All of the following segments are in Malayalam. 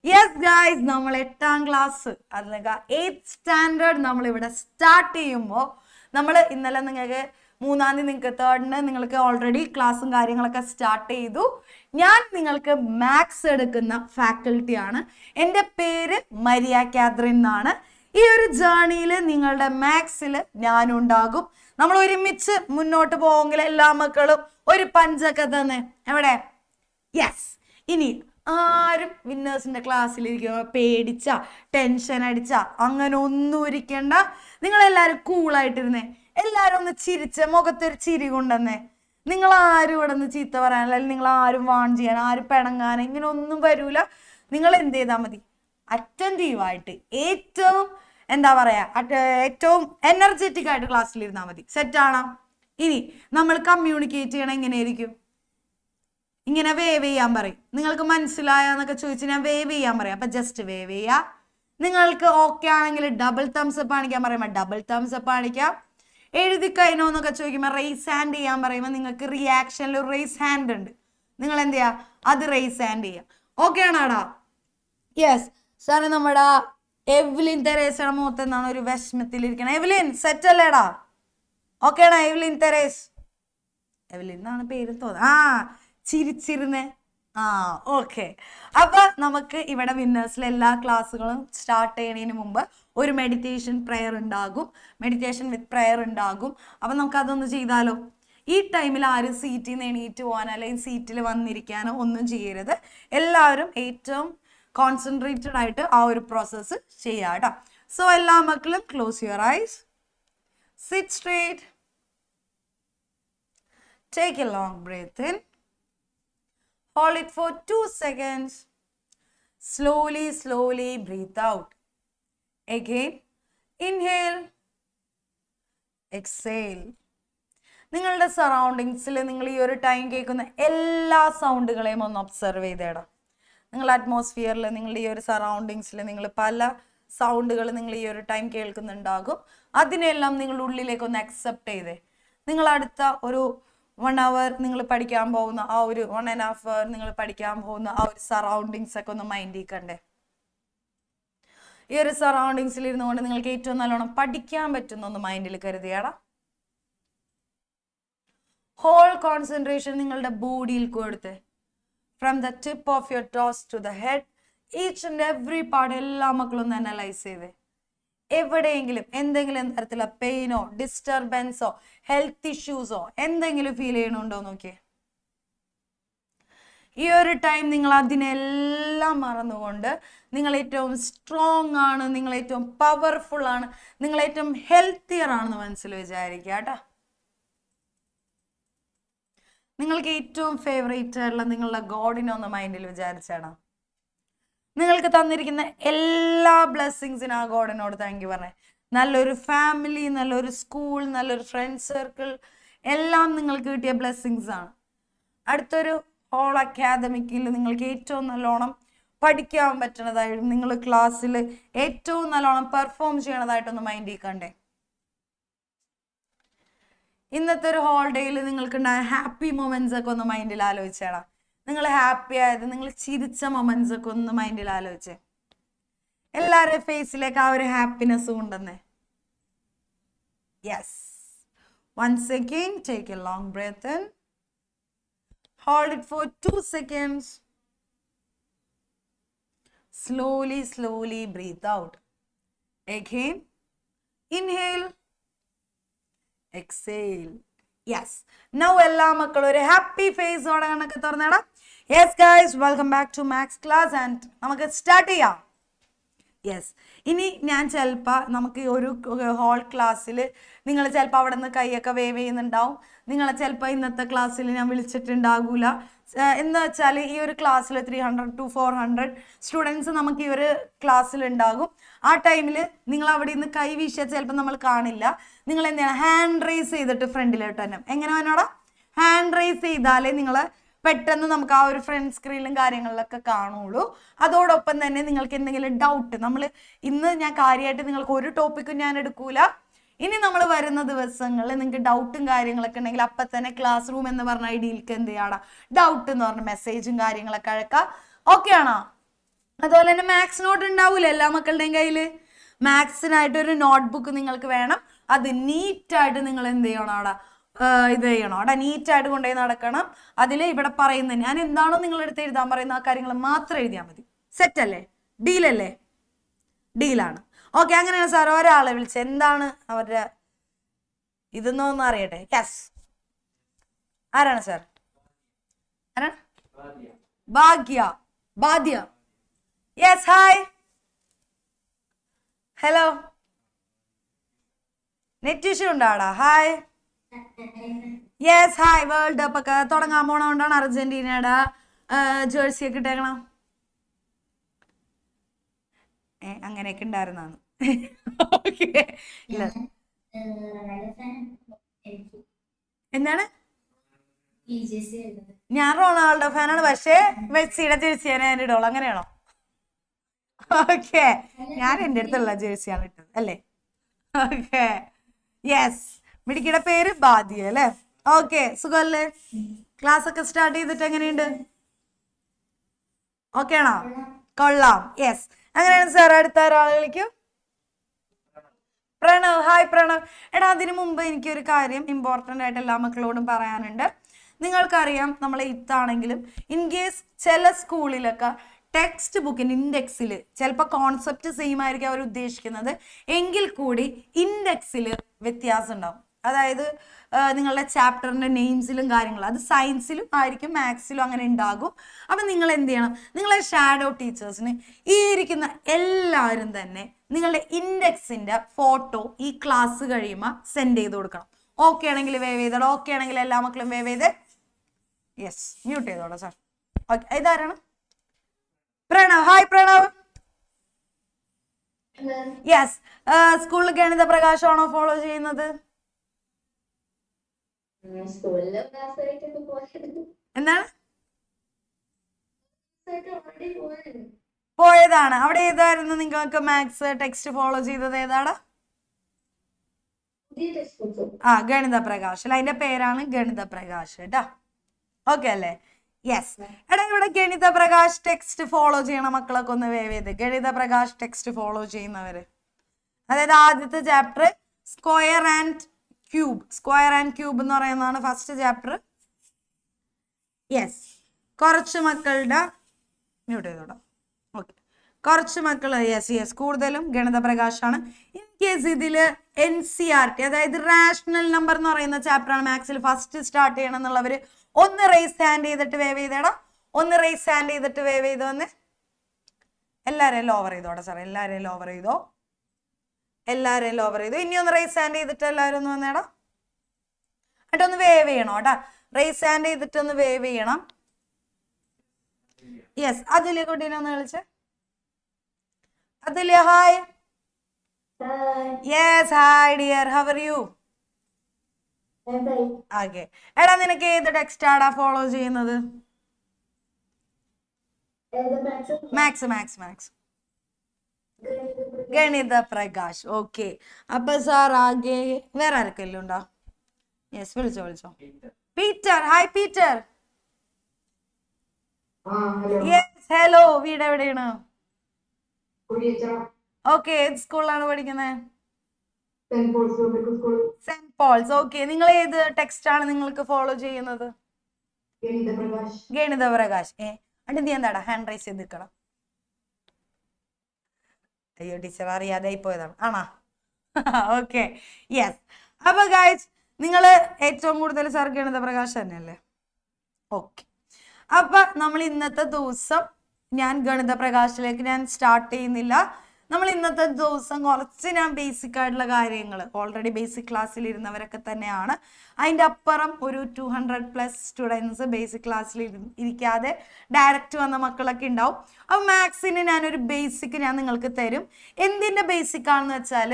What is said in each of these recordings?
യെസ് ഗായ്സ്, നമ്മൾ 8ാം ക്ലാസ് അല്ലെങ്കിൽ 8th സ്റ്റാൻഡേർഡ് നമ്മൾ ഇവിടെ സ്റ്റാർട്ട് ചെയ്യുമ്പോൾ നമ്മൾ ഇന്നലെ നിങ്ങൾക്ക് 3-ാം തീയതി നിങ്ങൾക്ക് 3rd നിങ്ങൾക്ക് ഓൾറെഡി ക്ലാസ്സും കാര്യങ്ങളൊക്കെ സ്റ്റാർട്ട് ചെയ്തു. ഞാൻ നിങ്ങൾക്ക് മാത്സ് എടുക്കുന്ന ഫാക്കൽറ്റിയാണ്. എൻ്റെ പേര് മരിയ കാതറിൻ എന്നാണ്. ഈ ഒരു ജേർണിയിൽ നിങ്ങളുടെ മാത്സിൽ ഞാനുണ്ടാകും. നമ്മൾ ഒരുമിച്ച് മുന്നോട്ട് പോകെങ്കിൽ എല്ലാ മക്കളും ഒരു പഞ്ചൊക്കെ തന്നെ എവിടെ. യെസ്, ഇനി ആരും വിന്നേഴ്സിന്റെ ക്ലാസ്സിലിരിക്കുക പേടിച്ച ടെൻഷൻ അടിച്ച അങ്ങനെ ഒന്നും ഇരിക്കണ്ട. നിങ്ങളെല്ലാവരും കൂളായിട്ടിരുന്നേ, എല്ലാവരും ഒന്ന് ചിരിച്ച മുഖത്തൊരു ചിരി കൊണ്ടുവന്നേ. നിങ്ങൾ ആരും ഇവിടെ നിന്ന് ചീത്ത പറയാൻ, അല്ലെങ്കിൽ നിങ്ങൾ ആരും വാൺ ചെയ്യാൻ, ആരും പിണങ്ങാൻ ഇങ്ങനെ ഒന്നും വരൂല. നിങ്ങൾ എന്ത് ചെയ്താൽ മതി, അറ്റൻറ്റീവായിട്ട് ഏറ്റവും എന്താ പറയാ ഏറ്റവും എനർജറ്റിക് ആയിട്ട് ക്ലാസ്സിലിരുന്നാൽ മതി. സെറ്റാണോ? ഇനി നമ്മൾ കമ്മ്യൂണിക്കേറ്റ് ചെയ്യണം എങ്ങനെയായിരിക്കും? ഇങ്ങനെ വേവ് ചെയ്യാൻ പറയും. നിങ്ങൾക്ക് മനസ്സിലായെന്നൊക്കെ ചോദിച്ച് ഞാൻ വേവ് ചെയ്യാൻ പറയാം. അപ്പൊ ജസ്റ്റ് വേവ് ചെയ്യുക. നിങ്ങൾക്ക് ഓക്കെ ആണെങ്കിൽ ഡബിൾ തംസ് അപ്പ് കാണിക്കാൻ പറയുമ്പോൾ ഡബിൾ തംസ് അപ്പ് കാണിക്കാം. എഴുതി കഴിഞ്ഞോ എന്നൊക്കെ ചോദിക്കുമ്പോൾ റേസ് ഹാൻഡ് ചെയ്യാൻ പറയുമ്പോൾ നിങ്ങൾക്ക് റിയാക്ഷനിൽ ഒരു റേസ് ഹാൻഡ് ഉണ്ട്. നിങ്ങൾ എന്ത് ചെയ്യുക, അത് റേസ് ഹാൻഡ് ചെയ്യാം. ഓക്കെ ആണോടാ? Yes sir. നമ്മുടെ എവ്ലിൻ തെരേസയുടെ മുഖത്ത് എന്നാണ് ഒരു വിഷമത്തിലിരിക്കണം. എവ്ലിൻ സെറ്റ് അല്ലേടാ? ഓക്കെ ആണോ? എവ്ലിൻ തെരേസ്, എവ്ലിൻ എന്നാണ് പേര് തോന്നുന്നത്. ചിരിച്ചിരുന്നേ. ഓക്കെ. അപ്പൊ നമുക്ക് ഇവിടെ വിന്നേഴ്സിലെ എല്ലാ ക്ലാസ്സുകളും സ്റ്റാർട്ട് ചെയ്യുന്നതിന് മുമ്പ് ഒരു മെഡിറ്റേഷൻ പ്രെയർ ഉണ്ടാകും, മെഡിറ്റേഷൻ വിത്ത് പ്രെയർ ഉണ്ടാകും. അപ്പൊ നമുക്ക് അതൊന്ന് ചെയ്താലോ? ഈ ടൈമിൽ ആരും സീറ്റിൽ നിന്ന് എണീറ്റ് പോകാനോ അല്ലെങ്കിൽ സീറ്റിൽ വന്നിരിക്കാനോ ഒന്നും ചെയ്യരുത്. എല്ലാവരും ഏറ്റവും കോൺസെൻട്രേറ്റഡ് ആയിട്ട് ആ ഒരു പ്രോസസ്സ് ചെയ്യാം കേട്ടോ. സോ എല്ലാ മക്കളും close your eyes, sit straight, take a long breath in. Hold it for 2 seconds. Slowly breathe out. Again, inhale, exhale. നിങ്ങളുടെ സറൗണ്ടിങ്സിൽ നിങ്ങൾ ഈ ഒരു ടൈം കേൾക്കുന്ന എല്ലാ സൗണ്ടുകളെയും ഒന്ന് ഒബ്സർവ് ചെയ്തേടാം. നിങ്ങൾ അറ്റ്മോസ്ഫിയറിൽ, നിങ്ങളുടെ ഈ ഒരു സറൗണ്ടിങ്സിൽ നിങ്ങൾ പല സൗണ്ടുകൾ നിങ്ങൾ ഈ ഒരു ടൈം കേൾക്കുന്നുണ്ടാകും. അതിനെല്ലാം നിങ്ങളുടെ ഉള്ളിലേക്ക് ഒന്ന് അക്സെപ്റ്റ് ചെയ്തേ. നിങ്ങൾ അടുത്ത ഒരു 1 hour നിങ്ങൾ പഠിക്കാൻ പോകുന്ന ആ ഒരു 1.5 hour നിങ്ങൾ പഠിക്കാൻ പോകുന്ന ആ ഒരു സറൗണ്ടിങ്സ് ഒക്കെ ഒന്ന് മൈൻഡിൽ കണ്ടേ. ഈ ഒരു സറൗണ്ടിങ്സിൽ ഇരുന്നുകൊണ്ട് നിങ്ങൾക്ക് ഏറ്റവും നല്ലോണം പഠിക്കാൻ പറ്റുന്ന ഒന്ന് മൈൻഡിൽ കരുതിയാടാ. ഹോൾ കോൺസെൻട്രേഷൻ നിങ്ങളുടെ ബോഡിയിൽ കൊടുത്ത് from the tip of your toes to the head, each and every part എല്ലാ മക്കളും ഒന്ന് അനലൈസ് ചെയ്തേ. എവിടെയെങ്കിലും എന്തെങ്കിലും തരത്തിലുള്ള പെയിനോ ഡിസ്റ്റർബൻസോ ഹെൽത്ത് ഇഷ്യൂസോ എന്തെങ്കിലും ഫീൽ ചെയ്യണുണ്ടോ നോക്കിയേ. ഈ ഒരു ടൈം നിങ്ങൾ അതിനെല്ലാം മറന്നുകൊണ്ട് നിങ്ങൾ ഏറ്റവും സ്ട്രോങ് ആണ്, നിങ്ങൾ ഏറ്റവും പവർഫുൾ ആണ്, നിങ്ങൾ ഏറ്റവും ഹെൽത്തിയർ ആണെന്ന് മനസ്സിൽ വിചാരിക്കുക കേട്ടോ. നിങ്ങൾക്ക് ഏറ്റവും ഫേവറേറ്റ് ആയിട്ടുള്ള നിങ്ങളുടെ ഗോഡിനെ ഒന്ന് മൈൻഡിൽ വിചാരിച്ചാണ്. നിങ്ങൾക്ക് തന്നിരിക്കുന്ന എല്ലാ ബ്ലെസ്സിങ്സിനും ആ ഗോഡിനോട് താങ്ക് യു പറഞ്ഞേ. നല്ലൊരു ഫാമിലി, നല്ലൊരു സ്കൂൾ, നല്ലൊരു ഫ്രണ്ട് സർക്കിൾ എല്ലാം നിങ്ങൾക്ക് കിട്ടിയ ബ്ലെസ്സിങ്സ് ആണ്. അടുത്തൊരു ഹോൾ അക്കാദമിക്കിൽ നിങ്ങൾക്ക് ഏറ്റവും നല്ലോണം പഠിക്കാൻ പറ്റുന്നതായിട്ടും നിങ്ങൾ ക്ലാസ്സിൽ ഏറ്റവും നല്ലോണം പെർഫോം ചെയ്യണതായിട്ടൊന്ന് മൈൻഡിൽ കണ്ടേ. ഇന്നത്തെ ഒരു ഹോളിഡേയിൽ നിങ്ങൾക്കുണ്ടായ ഹാപ്പി മൊമെന്റ്സ് ഒക്കെ ഒന്ന് മൈൻഡിൽ ആലോചിച്ചേടാ. നിങ്ങൾ ഹാപ്പി ആയത്, നിങ്ങൾ ചിരിച്ച മൊമെന്റ്സ് ഒക്കെ ഒന്ന് മൈൻഡിൽ ആലോചിച്ചേ. എല്ലാവരുടെ ഫേസിലേക്ക് ആ ഒരു ഹാപ്പിനെസ് ഉണ്ടെന്നേ. Yes. Once again, take a long breath in. Hold it for 2 seconds. Slowly breathe out. Again, inhale, exhale. Yes. Now എല്ലാ മക്കളും ഒരു ഹാപ്പി ഫേസോടെ കണക്ക് തുറന്നേടാ. Yes guys, welcome back to maths class and നമുക്ക് സ്റ്റാർട്ട് ചെയ്യാം. യെസ്. ഇനി ഞാൻ ചിലപ്പോൾ നമുക്ക് ഒരു ഹോൾ ക്ലാസ്സിൽ നിങ്ങൾ ചിലപ്പോൾ അവിടെ നിന്ന് കൈയൊക്കെ വേവ് ചെയ്യുന്നുണ്ടാവും. നിങ്ങളെ ചിലപ്പോൾ ഇന്നത്തെ ക്ലാസ്സിൽ ഞാൻ വിളിച്ചിട്ടുണ്ടാകൂല. എന്ന് വെച്ചാൽ ഈ ഒരു ക്ലാസ്സിൽ 300 to 400 സ്റ്റുഡൻസ് നമുക്ക് ഈ ഒരു ക്ലാസ്സിലുണ്ടാകും. ആ ടൈമിൽ നിങ്ങൾ അവിടെ നിന്ന് കൈ വീശിയാൽ ചിലപ്പോൾ നമ്മൾ കാണില്ല. നിങ്ങൾ എന്താണ് ഹാൻഡ് റേസ് ചെയ്തിട്ട് ഫ്രണ്ടിലോട്ട് തന്നെ. എങ്ങനെ വേണോടാ? ഹാൻഡ് റേസ് ചെയ്താലേ നിങ്ങൾ പെട്ടെന്ന് നമുക്ക് ആ ഒരു ഫ്രണ്ട് സ്ക്രീനിലും കാര്യങ്ങളിലൊക്കെ കാണുള്ളൂ. അതോടൊപ്പം തന്നെ നിങ്ങൾക്ക് എന്തെങ്കിലും ഡൗട്ട്, ഇന്ന് ഞാൻ കാര്യമായിട്ട് നിങ്ങൾക്ക് ഒരു ടോപ്പിക്കും ഞാൻ എടുക്കൂല. ഇനി നമ്മൾ വരുന്ന ദിവസങ്ങളിൽ നിങ്ങൾക്ക് ഡൗട്ടും കാര്യങ്ങളൊക്കെ ഉണ്ടെങ്കിൽ അപ്പം തന്നെ ക്ലാസ് റൂം എന്ന് പറഞ്ഞ ഐഡിയിലേക്ക് എന്ത് ചെയ്യണം, ഡൗട്ട് എന്ന് പറഞ്ഞ മെസ്സേജും കാര്യങ്ങളൊക്കെ അയക്കാം. ഓക്കെ ആണോ? അതുപോലെ തന്നെ മാത്സ് നോട്ട് ഉണ്ടാവൂല എല്ലാ മക്കളുടെയും കയ്യിൽ. മാത്സിനായിട്ട് ഒരു നോട്ട്ബുക്ക് നിങ്ങൾക്ക് വേണം. അത് നീറ്റായിട്ട് നിങ്ങൾ എന്ത് ചെയ്യണം അവിടെ ഇത് ചെയ്യണം അവിടെ നീറ്റായിട്ട് കൊണ്ടുപോയി നടക്കണം. അതിൽ ഇവിടെ പറയുന്നത് ഞാൻ എന്താണോ നിങ്ങളെടുത്ത് എഴുതാൻ പറയുന്ന ആ കാര്യങ്ങൾ മാത്രം എഴുതിയാൽ മതി. സെറ്റ് അല്ലേ? ഡീലല്ലേ? ഡീലാണ്. ഓക്കെ, അങ്ങനെയാണ് സാർ. ഒരാളെ വിളിച്ച് എന്താണ് അവരുടെ ഇതെന്നൊന്നും അറിയട്ടെ. യെസ്, ആരാണ് സാർ? ആരാണ്? ഭാഗ്യ. ബാദ്യ. Yes, hi, hello. Net issue ഉണ്ടാടാ? Hi, yes, hi. World cup ഒക്കെ തുടങ്ങാൻ പോണോണ്ടാണ് അർജന്റീനയുടെ ജേഴ്സി ഒക്കെ ഇട്ടേക്കണം. അങ്ങനെയൊക്കെ ഉണ്ടായിരുന്നാണ്. എന്താണ്? ഞാൻ റൊണാൾഡോ ഫാനാണ്, പക്ഷേ മെസ്സിയുടെ ജേഴ്സിയാണ് ഞാൻ ഇടോളൂ. അങ്ങനെയാണോ? ഓക്കെ, ഞാൻ എൻ്റെ അടുത്തുള്ള ജേഴ്സിയാണ് ഇട്ടത് അല്ലേ? Okay, yes. മിടിക്കിയുടെ പേര് ബാദിയ അല്ലേ? ഓക്കെ, സുഖല്ലേ? ക്ലാസ് ഒക്കെ സ്റ്റാർട്ട് ചെയ്തിട്ട് എങ്ങനെയുണ്ട്? ഓക്കെ ആണോ? കൊള്ളാം. യെസ്, അങ്ങനെയാണ് സാർ. അടുത്ത ഒരാളുകളിലേക്കും പ്രണവ്. ഹായ് പ്രണവ്. എടാ, അതിനു മുമ്പ് എനിക്കൊരു കാര്യം ഇമ്പോർട്ടൻ്റ് ആയിട്ട് എല്ലാ മക്കളോടും പറയാനുണ്ട്. നിങ്ങൾക്കറിയാം, നമ്മൾ ഇത്താണെങ്കിലും ഇൻ കേസ് ചില സ്കൂളിലൊക്കെ ടെക്സ്റ്റ് ബുക്കിൻ്റെ ഇൻഡെക്സിൽ ചിലപ്പോൾ കോൺസെപ്റ്റ് സെയിം ആയിരിക്കും അവർ ഉദ്ദേശിക്കുന്നത്, എങ്കിൽ കൂടി ഇൻഡെക്സിൽ വ്യത്യാസം ഉണ്ടാവും. അതായത് നിങ്ങളുടെ ചാപ്റ്ററിൻ്റെ നെയിംസിലും കാര്യങ്ങളും അത് സയൻസിലും ആയിരിക്കും, മാത്സിലും അങ്ങനെ ഉണ്ടാകും. അപ്പം നിങ്ങൾ എന്ത് ചെയ്യണം? നിങ്ങളെ ഷാഡോ ടീച്ചേഴ്സിന് ഈ ഇരിക്കുന്ന എല്ലാവരും തന്നെ നിങ്ങളുടെ ഇൻഡെക്സിൻ്റെ ഫോട്ടോ ഈ ക്ലാസ് കഴിയുമ്പോൾ സെൻഡ് ചെയ്ത് കൊടുക്കണം. ഓക്കെ ആണെങ്കിൽ വേവ് ചെയ്തോളൂ. ഓക്കെ ആണെങ്കിൽ എല്ലാ മക്കളും വേവ് ചെയ്ത് യെസ് മ്യൂട്ട് ചെയ്തോളൂ സാർ. ഓക്കെ, ഇതാരാണ്? പ്രണവ്. ഹായ് പ്രണവ്. യെസ്, സ്കൂളിൽ ഗണിത പ്രകാശമാണോ ഫോളോ ചെയ്യുന്നത്? എന്താണ്? പോയതാണ്. അവിടെ ഏതായിരുന്നു നിങ്ങൾക്ക് മാത്സ് ടെക്സ്റ്റ് ഫോളോ ചെയ്തത്? ഏതാണ്? ഗണിത പ്രകാശ്. അതിന്റെ പേരാണ് ഗണിത പ്രകാശ് കേട്ടാ. ഓക്കെ അല്ലേ? യെസ്. എടാ, ഇവിടെ ഗണിത പ്രകാശ് ടെക്സ്റ്റ് ഫോളോ ചെയ്യണ മക്കളൊക്കെ ഒന്ന് വേവ് ചെയ്ത്. ഗണിത പ്രകാശ് ടെക്സ്റ്റ് ഫോളോ ചെയ്യുന്നവര്, അതായത് ആദ്യത്തെ chapter square and cube. Square and cube എന്ന് പറയുന്നതാണ് ഫസ്റ്റ് ചാപ്റ്റർ. യെസ്, കുറച്ച് മക്കളുടെ മ്യൂട്ട് ചെയ്തോടാം. ഓക്കെ, കുറച്ച് മക്കൾ യെസ് കൂടുതലും ഗണിത പ്രകാശാണ്. ഇൻ കേസ് ഇതിൽ NCERT അതായത് റാഷണൽ നമ്പർ എന്ന് പറയുന്ന ചാപ്റ്ററാണ് മാത്സിൽ ഫസ്റ്റ് സ്റ്റാർട്ട് ചെയ്യണം എന്നുള്ളവർ ഒന്ന് റേസ് ഹാൻഡ് ചെയ്തിട്ട് വേവ് ചെയ്തേടാ. ഒന്ന് റേസ് ഹാൻഡ് ചെയ്തിട്ട് വേവ് ചെയ്ത് വന്ന് എല്ലാവരെയും ലോവർ ചെയ്തോടാ സാർ. എല്ലാവരെയും ലോവർ ചെയ്തോ. എല്ലാവരെയും ലോവർ ചെയ്തു. ഇനി ഒന്ന് റേസ് ഹാൻഡ് ചെയ്തിട്ട് എല്ലാവരും ഒന്ന് വന്നേടാ. എന്നിട്ടൊന്ന് വേവ് ചെയ്യണം കേട്ടാ. റേസ് ഹാൻഡ് ചെയ്തിട്ട് ഒന്ന് വേവ് ചെയ്യണം. യെസ്, അതിലെ കുട്ടീനെ ഒന്ന് കളിച്ച്. അതിലെ hi. Yes, hi dear, how are you? Okay. എടാ, നിനക്ക് ഏത് ടെക്സ്റ്റ് ആടാ ഫോളോ ചെയ്യുന്നത്? മാത്സ്. ഗണിത പ്രകാശ്. ഓക്കെ, അപ്പൊ സാർ ആകെ വേറെ ആർക്കെല്ലാം ഉണ്ടോ? യെസ്, വിളിച്ചോ. Peter. Hi Peter. Yes, hello. വീട് എവിടെയാണ്? ഓക്കെ, ഏത് സ്കൂളിലാണ് പഠിക്കുന്നത്? Saint Paul's. ഓക്കെ, നിങ്ങൾ ഏത് ടെക്സ്റ്റ് ആണ് നിങ്ങൾക്ക് ഫോളോ ചെയ്യുന്നത്? ഗണിത പ്രകാശ്. അണ്ട് നീ എന്താടാ ഹാൻഡ് റൈസ് ചെയ്ത് നിൽക്കണം? അയ്യോ, ടീച്ചർ അറിയാതെ പോയതാണ് ആണോ? Okay, yes. അപ്പൊ ഗൈസ്, നിങ്ങൾ ഏറ്റവും കൂടുതൽ സാർ ഗണിത പ്രകാശ് തന്നെയല്ലേ? ഓക്കെ, അപ്പൊ നമ്മൾ ഇന്നത്തെ ദിവസം ഞാൻ ഗണിത പ്രകാശിലേക്ക് ഞാൻ സ്റ്റാർട്ട് ചെയ്യുന്നില്ല. നമ്മൾ ഇന്നത്തെ ദിവസം കുറച്ച് ഞാൻ ബേസിക് ആയിട്ടുള്ള കാര്യങ്ങൾ ഓൾറെഡി ബേസിക് ക്ലാസ്സിൽ ഇരുന്നവരൊക്കെ തന്നെയാണ്. അതിൻ്റെ അപ്പുറം ഒരു 200+ സ്റ്റുഡൻസ് ബേസിക് ക്ലാസ്സിൽ ഇരിക്കാതെ ഡയറക്റ്റ് വന്ന മക്കളൊക്കെ ഉണ്ടാവും. അപ്പോൾ മാത്സിന് ഞാനൊരു ബേസിക് ഞാൻ നിങ്ങൾക്ക് തരും. എന്തിൻ്റെ ബേസിക് ആണെന്ന് വെച്ചാൽ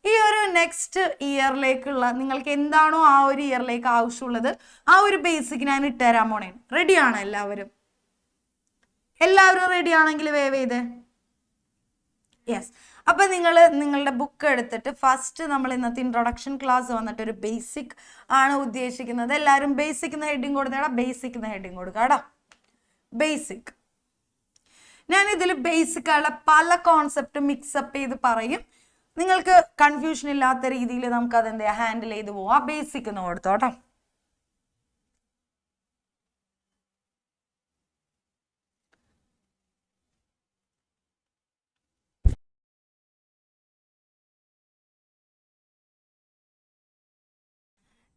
ഈ ഒരു നെക്സ്റ്റ് ഇയറിലേക്കുള്ള നിങ്ങൾക്ക് എന്താണോ ആ ഒരു ഇയറിലേക്ക് ആവശ്യമുള്ളത് ആ ഒരു ബേസിക് ഞാൻ ഇട്ടുതരാൻ പോണേ. റെഡിയാണോ എല്ലാവരും? എല്ലാവരും റെഡി ആണെങ്കിൽ വേവ് ചെയ്തേ. യെസ്. അപ്പൊ നിങ്ങളുടെ ബുക്ക് എടുത്തിട്ട് ഫസ്റ്റ് നമ്മൾ ഇന്നത്തെ ഇൻട്രൊഡക്ഷൻ ക്ലാസ് വന്നിട്ട് ഒരു ബേസിക് ആണ് ഉദ്ദേശിക്കുന്നത്. എല്ലാവരും ബേസിക് എന്ന ഹെഡിങ് കൊടുത്തേടാ. ബേസിക് എന്ന ഹെഡിങ് കൊടുക്കാടാ. ബേസിക്. ഞാൻ ഇതിൽ ബേസിക് ആയുള്ള പല കോൺസെപ്റ്റ് മിക്സപ്പ് ചെയ്ത് പറയും. നിങ്ങൾക്ക് കൺഫ്യൂഷൻ ഇല്ലാത്ത രീതിയിൽ നമുക്ക് അതെന്ത് ചെയ്യാം, ഹാൻഡിൽ ചെയ്ത് പോവാം. ബേസിക് ഒന്ന് കൊടുത്തോട്ടോ.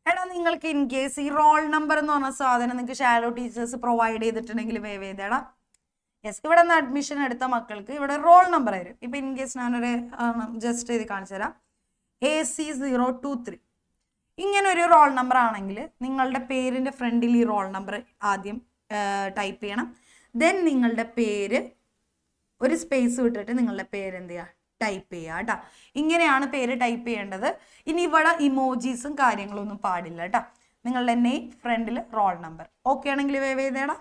എടാ, നിങ്ങൾക്ക് ഇൻ കേസ് ഈ റോൾ നമ്പർ എന്ന് പറഞ്ഞ സാധനം നിങ്ങൾക്ക് ഷാഡോ ടീച്ചേഴ്സ് പ്രൊവൈഡ് ചെയ്തിട്ടുണ്ടെങ്കിൽ വേവ് ചെയ്തേടാ. യെസ്, ഇവിടെ നിന്ന് അഡ്മിഷൻ എടുത്ത മക്കൾക്ക് ഇവിടെ റോൾ നമ്പർ വരും. ഇപ്പൊ ഇൻ കേസ് ഞാനൊരു ജസ്റ്റ് ഇത് കാണിച്ചു തരാം, AC023 ഇങ്ങനെ ഒരു റോൾ നമ്പർ ആണെങ്കിൽ നിങ്ങളുടെ പേരിന്റെ ഫ്രണ്ടിൽ ഈ റോൾ നമ്പർ ആദ്യം ടൈപ്പ് ചെയ്യണം. ദെൻ നിങ്ങളുടെ പേര് ഒരു സ്പേസ് വിട്ടിട്ട് നിങ്ങളുടെ പേര് എന്ത് ചെയ്യുക, ടൈപ്പ് ചെയ്യുക കേട്ടോ. ഇങ്ങനെയാണ് പേര് ടൈപ്പ് ചെയ്യേണ്ടത്. ഇനി ഇവിടെ ഇമോജീസും കാര്യങ്ങളൊന്നും പാടില്ല കേട്ടോ. നിങ്ങളുടെ നെയിം, ഫ്രണ്ടിൽ റോൾ നമ്പർ. ഓക്കെ ആണെങ്കിൽ വേവ് ചെയ്തേടാ.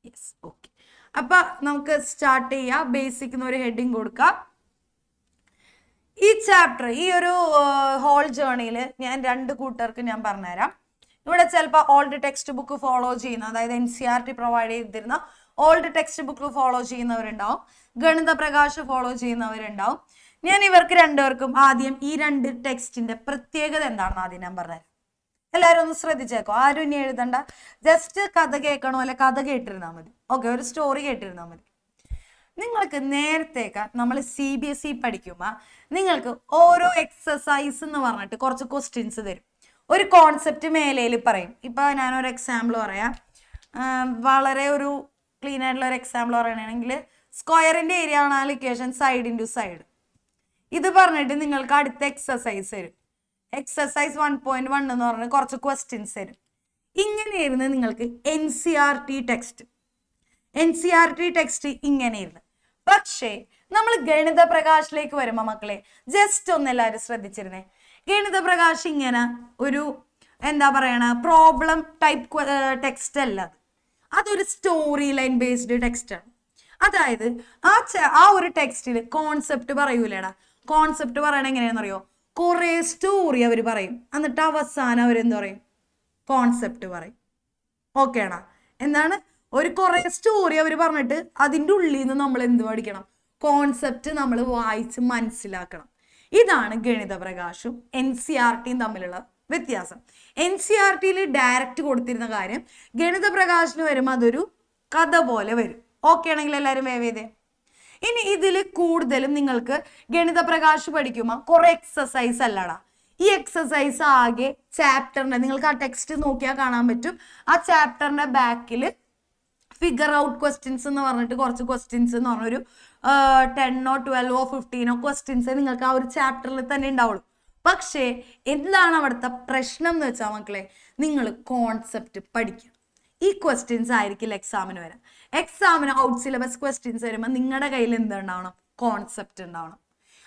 Yes, okay. അപ്പൊ നമുക്ക് സ്റ്റാർട്ട് ചെയ്യാം. ബേസിക് എന്നൊരു ഹെഡിങ് കൊടുക്കാം. ഈ ചാപ്റ്റർ, ഈ ഒരു ഹോൾ ജേർണിയിൽ ഞാൻ 2 കൂട്ടർക്ക് ഞാൻ പറഞ്ഞുതരാം. ഇവിടെ ചിലപ്പോൾ ഓൾഡ് ടെക്സ്റ്റ് ബുക്ക് ഫോളോ ചെയ്യുന്ന, അതായത് NCERT പ്രൊവൈഡ് ചെയ്തിരുന്ന ഓൾഡ് ടെക്സ്റ്റ് ബുക്ക് ഫോളോ ചെയ്യുന്നവരുണ്ടാവും, ഗണിത പ്രകാശ് ഫോളോ ചെയ്യുന്നവരുണ്ടാവും. ഞാൻ ഇവർക്ക് 2 പേർക്കും ആദ്യം ഈ 2 ടെക്സ്റ്റിന്റെ പ്രത്യേകത എന്താണെന്ന് ആദ്യം ഞാൻ പറഞ്ഞുതരാം. എല്ലാവരും ഒന്ന് ശ്രദ്ധിച്ചേക്കോ. ആരും ഇനി എഴുതണ്ട, ജസ്റ്റ് കഥ കേൾക്കണോ അല്ലെ കഥ കേട്ടിരുന്നാൽ മതി. ഓക്കെ, ഒരു സ്റ്റോറി കേട്ടിരുന്നാൽ മതി. നിങ്ങൾക്ക് നേരത്തേക്ക് നമ്മൾ CBSE പഠിക്കുമ്പോൾ നിങ്ങൾക്ക് ഓരോ എക്സസൈസ് എന്ന് പറഞ്ഞിട്ട് കുറച്ച് ക്വസ്റ്റ്യൻസ് തരും. ഒരു കോൺസെപ്റ്റ് മേലയിൽ പറയും. ഇപ്പൊ ഞാനൊരു എക്സാമ്പിൾ പറയാം, വളരെ ഒരു ക്ലീൻ ആയിട്ടുള്ള ഒരു എക്സാമ്പിൾ പറയണമെങ്കിൽ സ്ക്വയറിന്റെ ഏരിയ ആണ് ഇക്വേഷൻ സൈഡ് ഇൻറ്റു സൈഡ്. ഇത് പറഞ്ഞിട്ട് നിങ്ങൾക്ക് അടുത്ത എക്സസൈസ് തരും. എക്സസൈസ് 1.1 എന്ന് പറഞ്ഞ കുറച്ച് ക്വസ്റ്റ്യൻസ് തരും. ഇങ്ങനെയായിരുന്നു നിങ്ങൾക്ക് NCERT ടെക്സ്റ്റ് ഇങ്ങനെയായിരുന്നു. പക്ഷേ നമ്മൾ ഗണിത പ്രകാശിലേക്ക് വരുമ്പോ മക്കളെ ജസ്റ്റ് ഒന്ന് എല്ലാവരും ശ്രദ്ധിച്ചിരുന്നേ. ഗണിത പ്രകാശ് ഇങ്ങനെ ഒരു എന്താ പറയണ പ്രോബ്ലം ടൈപ്പ് ടെക്സ്റ്റ് അല്ല, അതൊരു സ്റ്റോറി ലൈൻ ബേസ്ഡ് ടെക്സ്റ്റ് ആണ്. അതായത് ആ ഒരു ടെക്സ്റ്റിൽ കോൺസെപ്റ്റ് പറയൂലേടാ. കോൺസെപ്റ്റ് പറയണ എങ്ങനെയാണെന്നറിയോ, കുറെ സ്റ്റോറി അവർ പറയും, എന്നിട്ട് അവസാനം അവരെന്ത് പറയും, കോൺസെപ്റ്റ് പറയും. ഓക്കെ ആണോ? എന്താണ്, ഒരു കുറെ സ്റ്റോറി അവർ പറഞ്ഞിട്ട് അതിൻ്റെ ഉള്ളിൽ നിന്ന് നമ്മൾ എന്ത് പഠിക്കണം, കോൺസെപ്റ്റ് നമ്മൾ വായിച്ച് മനസ്സിലാക്കണം. ഇതാണ് ഗണിത പ്രകാശും NCERTയും തമ്മിലുള്ള വ്യത്യാസം. NCERTയിൽ ഡയറക്റ്റ് കൊടുത്തിരുന്ന കാര്യം ഗണിത പ്രകാശിന് വരുമ്പോൾ അതൊരു കഥ പോലെ വരും. ഓക്കെ ആണെങ്കിൽ എല്ലാവരും വേവ് ചെയ്തേ. ഇനി ഇതിൽ കൂടുതലും നിങ്ങൾക്ക് ഗണിത പ്രകാശ് പഠിക്കുമ്പോൾ കുറെ എക്സസൈസ് അല്ലടാ. ഈ എക്സസൈസ് ആകെ ചാപ്റ്ററിന്റെ, നിങ്ങൾക്ക് ആ ടെക്സ്റ്റ് നോക്കിയാൽ കാണാൻ പറ്റും, ആ ചാപ്റ്ററിന്റെ ബാക്കിൽ ഫിഗർ ഔട്ട് ക്വസ്റ്റ്യൻസ് എന്ന് പറഞ്ഞിട്ട് കുറച്ച് ക്വസ്റ്റ്യൻസ് എന്ന് പറഞ്ഞൊരു 10 12 15 ക്വസ്റ്റ്യൻസ് നിങ്ങൾക്ക് ആ ഒരു ചാപ്റ്ററിൽ തന്നെ ഉണ്ടാവുള്ളൂ. പക്ഷേ എന്താണ് അവിടുത്തെ പ്രശ്നം എന്ന് വെച്ചാൽ മക്കളെ, നിങ്ങൾ കോൺസെപ്റ്റ് പഠിക്കണം. ഈ ക്വസ്റ്റ്യൻസ് ആയിരിക്കില്ല എക്സാമിന് വരാം. എക്സാമിന് ഔട്ട് സിലബസ് ക്വസ്റ്റ്യൻസ് വരുമ്പോൾ നിങ്ങളുടെ കയ്യിൽ എന്തുണ്ടാവണം, കോൺസെപ്റ്റ് ഉണ്ടാവണം.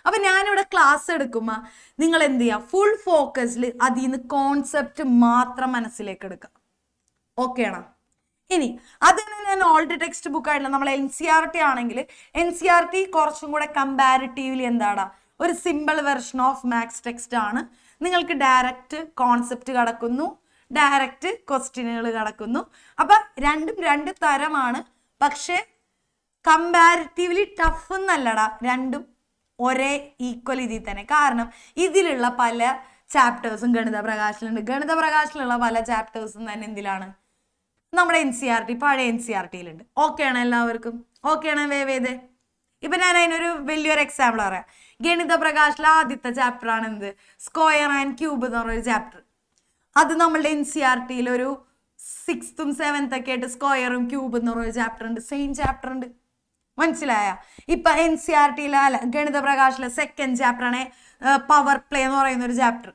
അപ്പൊ ഞാനിവിടെ ക്ലാസ് എടുക്കുമ്പോൾ നിങ്ങൾ എന്ത് ചെയ്യുക, ഫുൾ ഫോക്കസിൽ അതിൽ നിന്ന് കോൺസെപ്റ്റ് മാത്രം മനസ്സിലേക്ക് എടുക്കുക. ഓക്കെ ആണോ? ഇനി അതിന് ഞാൻ ഓൾഡ് ടെക്സ്റ്റ് ബുക്ക് ആയിട്ടില്ല, നമ്മൾ NCERT ആണെങ്കിൽ NCERT കുറച്ചും കൂടെ കമ്പാരിറ്റീവ്ലി എന്താടാ ഒരു simple version of maths text ആണ്. നിങ്ങൾക്ക് ഡയറക്റ്റ് കോൺസെപ്റ്റ് കടക്കുന്നു, ഡയറക്റ്റ് ക്വസ്റ്റ്യനുകൾ കടക്കുന്നു. അപ്പൊ രണ്ടും 2 തരമാണ്. പക്ഷെ കമ്പാരിറ്റീവ്ലി ടഫ് എന്നല്ലടാ, രണ്ടും ഒരേ ഈക്വൽ ഇതിൽ തന്നെ. കാരണം ഇതിലുള്ള പല ചാപ്റ്റേഴ്സും ഗണിത പ്രകാശിലുണ്ട്. ഗണിത പ്രകാശിലുള്ള പല ചാപ്റ്റേഴ്സും തന്നെ എന്തിലാണ്, നമ്മുടെ NCERT പഴയ NCERTയിലുണ്ട്. ഓക്കെ ആണ് എല്ലാവർക്കും? ഓക്കെ ആണ് വേവ് ചെയ്തേ. ഇപ്പൊ ഞാൻ അതിനൊരു വലിയൊരു എക്സാമ്പിൾ പറയാം. ഗണിത പ്രകാശിലെ ആദ്യത്തെ ചാപ്റ്റർ ആണ് എന്ത്, സ്ക്വയർ ആൻഡ് ക്യൂബ് എന്ന് പറഞ്ഞൊരു ചാപ്റ്റർ. അത് നമ്മളുടെ NCERTയിൽ ഒരു 6th ഉം 7th ഒക്കെ ആയിട്ട് സ്ക്വയറും ക്യൂബ് എന്ന് പറഞ്ഞൊരു ചാപ്റ്റർ ഉണ്ട്, സെയിം ചാപ്റ്റർ ഉണ്ട്. മനസ്സിലായ? ഇപ്പൊ NCERTയിലെ ഗണിത പ്രകാശിലെ 2nd ചാപ്റ്റർ ആണ് പവർ പ്ലേ എന്ന് പറയുന്ന ഒരു ചാപ്റ്റർ.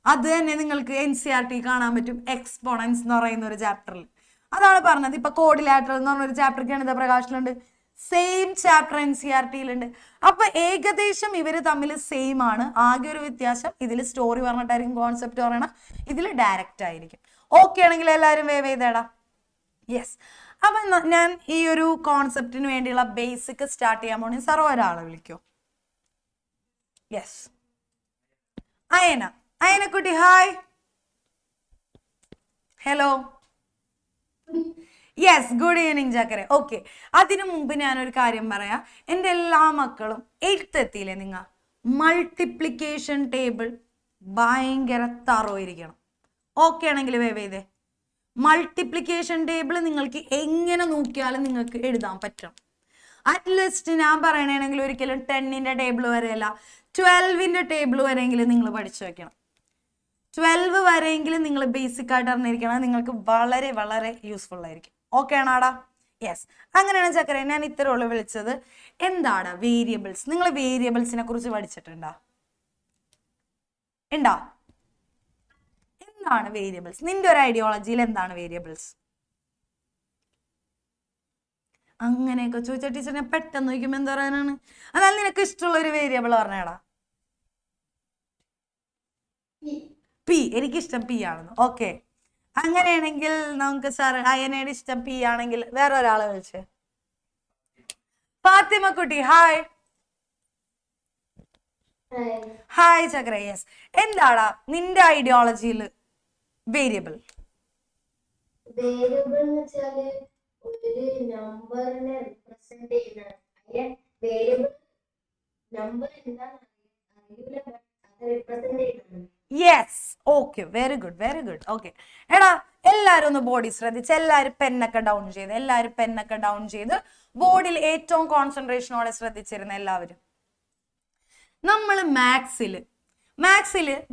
അത് തന്നെ നിങ്ങൾക്ക് NCERT കാണാൻ പറ്റും എക്സ്പോണൻസ് എന്ന് പറയുന്ന ഒരു ചാപ്റ്ററിൽ. അതാണ് പറഞ്ഞത്. ഇപ്പൊ കോഡിലാറ്ററൽ എന്ന് പറഞ്ഞൊരു ചാപ്റ്റർ ഗണിത പ്രകാശിലുണ്ട്, സെയിം ചാപ്റ്റർ NCERTയിലുണ്ട്. അപ്പൊ ഏകദേശം ഇവര് തമ്മിൽ സെയിം ആണ്. ആകെ ഒരു വ്യത്യാസം, ഇതിൽ സ്റ്റോറി പറഞ്ഞിട്ടായിരിക്കും കോൺസെപ്റ്റ് പറയണം, ഇതിൽ ഡയറക്റ്റ് ആയിരിക്കും. ഓക്കെ ആണെങ്കിൽ എല്ലാവരും വേവ് ചെയ്തേടാ. യെസ്. അപ്പൊ ഞാൻ ഈ ഒരു കോൺസെപ്റ്റിന് വേണ്ടിയുള്ള ബേസിക് സ്റ്റാർട്ട് ചെയ്യാൻ പോണേ. സാർ ഒരാളെ വിളിക്കോ? യെസ്, അയനക്കുട്ടി hi, hello. Yes, good evening ചക്കരെ. ഓക്കെ, അതിനു മുമ്പ് ഞാനൊരു കാര്യം പറയാം. എൻ്റെ എല്ലാ മക്കളും 8th എത്തിയില്ലേ? നിങ്ങൾ മൾട്ടിപ്ലിക്കേഷൻ ടേബിൾ ഭയങ്കര തറവായിരിക്കണം. ഓക്കെ ആണെങ്കിൽ വേവ് ചെയ്തേ. മൾട്ടിപ്ലിക്കേഷൻ ടേബിൾ നിങ്ങൾക്ക് എങ്ങനെ നോക്കിയാലും നിങ്ങൾക്ക് എഴുതാൻ പറ്റും. അറ്റ്ലീസ്റ്റ് ഞാൻ പറയണെങ്കിൽ ഒരിക്കലും 10ന്റെ ടേബിൾ വരെയല്ല, 12ന്റെ ടേബിൾ വരെയെങ്കിലും നിങ്ങൾ പഠിച്ചു വെക്കണം. 12 വരെയെങ്കിലും നിങ്ങൾ ബേസിക് ആയിട്ട് അറിഞ്ഞിരിക്കണം. നിങ്ങൾക്ക് വളരെ വളരെ യൂസ്ഫുൾ ആയിരിക്കും. ഓക്കെ ആണോടാ? യെസ്. അങ്ങനെയാണ് ചക്കര ഞാൻ ഇത്രയുള്ള വിളിച്ചത്. എന്താണ് വേരിയബിൾസ്? നിങ്ങൾ വേരിയബിൾസിനെ കുറിച്ച് പഠിച്ചിട്ടുണ്ടോ? ഉണ്ടോ? എന്താണ് വേരിയബിൾസ്? നിന്റെ ഒരു ഐഡിയോളജിയിൽ എന്താണ് വേരിയബിൾസ്? അങ്ങനെയൊക്കെ ചോദിച്ച ടീച്ചറിനെ പെട്ടെന്ന് ചോദിക്കുമ്പോ എന്താ പറയാനാണ്? എന്നാൽ നിനക്ക് ഇഷ്ടമുള്ള ഒരു വേരിയബിൾ പറഞ്ഞേടാ. പി. എനിക്കിഷ്ടം പി ആണെന്ന്. ഓക്കെ, അങ്ങനെയാണെങ്കിൽ നമുക്ക് സാർ അയനയുടെ ഇഷ്ടം പി ആണെങ്കിൽ വേറെ ഒരാളെ വിളിച്ചേ. ഫാത്തിമ കുട്ടി, ഹായ്. ഹായ് ചക്ര. യെസ്. എന്താടാ നിന്റെ ഐഡിയോളജിയിൽ വേരിയബിൾ? വേരിയബിൾ എന്ന് വെച്ചാല് ഒരു നമ്പറിനെ റിപ്രസെന്റ് ചെയ്യുന്ന വേരിയബിൾ നമ്പർ എന്താണെന്ന് അറിയില്ല, അത് റിപ്രസെന്റ് ചെയ്യുന്നത്. Yes. Okay, very good, very good. Okay, എടാ എല്ലാരും ഒന്ന് ബോഡി ശ്രദ്ധിച്ച്, എല്ലാരും പെന്നൊക്കെ ഡൗൺ ചെയ്ത് ബോർഡിൽ ഏറ്റവും കോൺസെൻട്രേഷനോടെ ശ്രദ്ധിച്ചിരുന്ന എല്ലാവരും. നമ്മൾ മാത്സില്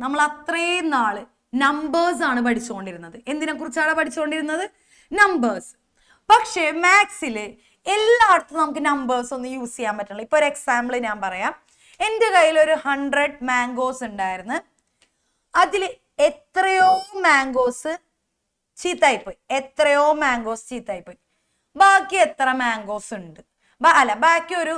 നമ്മൾ അത്രയും നാള് നമ്പേഴ്സ് ആണ് പഠിച്ചുകൊണ്ടിരുന്നത്. എന്തിനെ കുറിച്ചാണ് പഠിച്ചുകൊണ്ടിരുന്നത്? നമ്പേഴ്സ്. പക്ഷെ മാത്സില് എല്ലായിടത്തും നമുക്ക് നമ്പേഴ്സ് ഒന്നും യൂസ് ചെയ്യാൻ പറ്റില്ല. ഇപ്പൊ ഒരു എക്സാമ്പിൾ ഞാൻ പറയാം. എൻ്റെ കയ്യിൽ ഒരു 100 മാംഗോസ് ഉണ്ടായിരുന്നു. അതിൽ എത്രയോ മാംഗോസ് ചീത്തായിപ്പോയി. ബാക്കി എത്ര മാംഗോസ് ഉണ്ട്? ബാക്കി ഒരു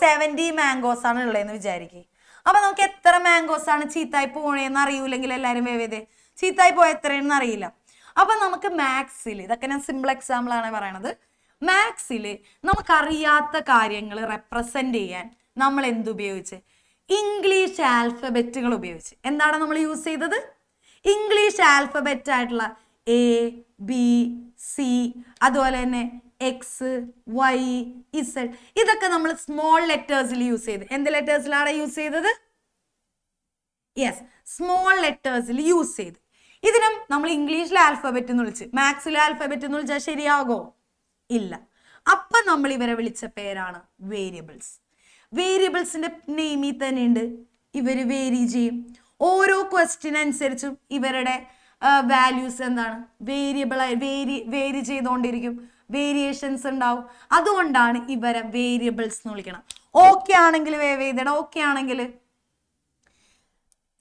70 മാംഗോസ് ആണ് ഉള്ളതെന്ന് വിചാരിക്കുക. അപ്പൊ നമുക്ക് എത്ര മാംഗോസ് ആണ് ചീത്തായി പോണേന്ന് അറിയൂലെങ്കിൽ എല്ലാരും വേവേദേ ചീത്തായി പോയ എത്രയെന്ന് അറിയില്ല. അപ്പൊ നമുക്ക് മാത്സിൽ, ഇതൊക്കെ ഞാൻ സിമ്പിൾ എക്സാമ്പിൾ ആണ് പറയണത്, മാത്സിൽ നമുക്കറിയാത്ത കാര്യങ്ങൾ റെപ്രസെന്റ് ചെയ്യാൻ നമ്മൾ എന്തുപയോഗിച്ച്? ഇംഗ്ലീഷ് ആൽഫബറ്റുകൾ ഉപയോഗിച്ച്. എന്താണ് നമ്മൾ യൂസ് ചെയ്തത്? ഇംഗ്ലീഷ് ആൽഫബറ്റ് ആയിട്ടുള്ള എ, ബി, സി, അതുപോലെ തന്നെ എക്സ്, വൈ, ഇസഡ്, ഇതൊക്കെ നമ്മൾ സ്മോൾ ലെറ്റേഴ്സിൽ യൂസ് ചെയ്ത്. എന്ത് ലെറ്റേഴ്സിലാണ് യൂസ് ചെയ്തത്? യെസ്, സ്മോൾ ലെറ്റേഴ്സിൽ യൂസ് ചെയ്ത്. ഇതിനും നമ്മൾ ഇംഗ്ലീഷിലെ ആൽഫബറ്റ് എന്ന് വിളിച്ച് മാത്സിലെ ആൽഫബറ്റ് എന്ന് വിളിച്ചാൽ ശരിയാകോ? ഇല്ല. അപ്പൊ നമ്മൾ ഇവരെ വിളിച്ച പേരാണ് വേരിയബിൾസ്. വേരിയബിൾസിന്റെ നെയിമിൽ തന്നെ ഉണ്ട്, ഇവര് വേരി ചെയ്യും. ഓരോ ക്വസ്റ്റ്യൻ അനുസരിച്ചും ഇവരുടെ വാല്യൂസ് എന്താണ്? വേരി ചെയ്തുകൊണ്ടിരിക്കും. വേരിയേഷൻസ് ഉണ്ടാവും. അതുകൊണ്ടാണ് ഇവരെ വേരിയബിൾസ് എന്ന് വിളിക്കണം. ഓക്കെ ആണെങ്കിൽ വേവേദട. ഓക്കെ ആണെങ്കിൽ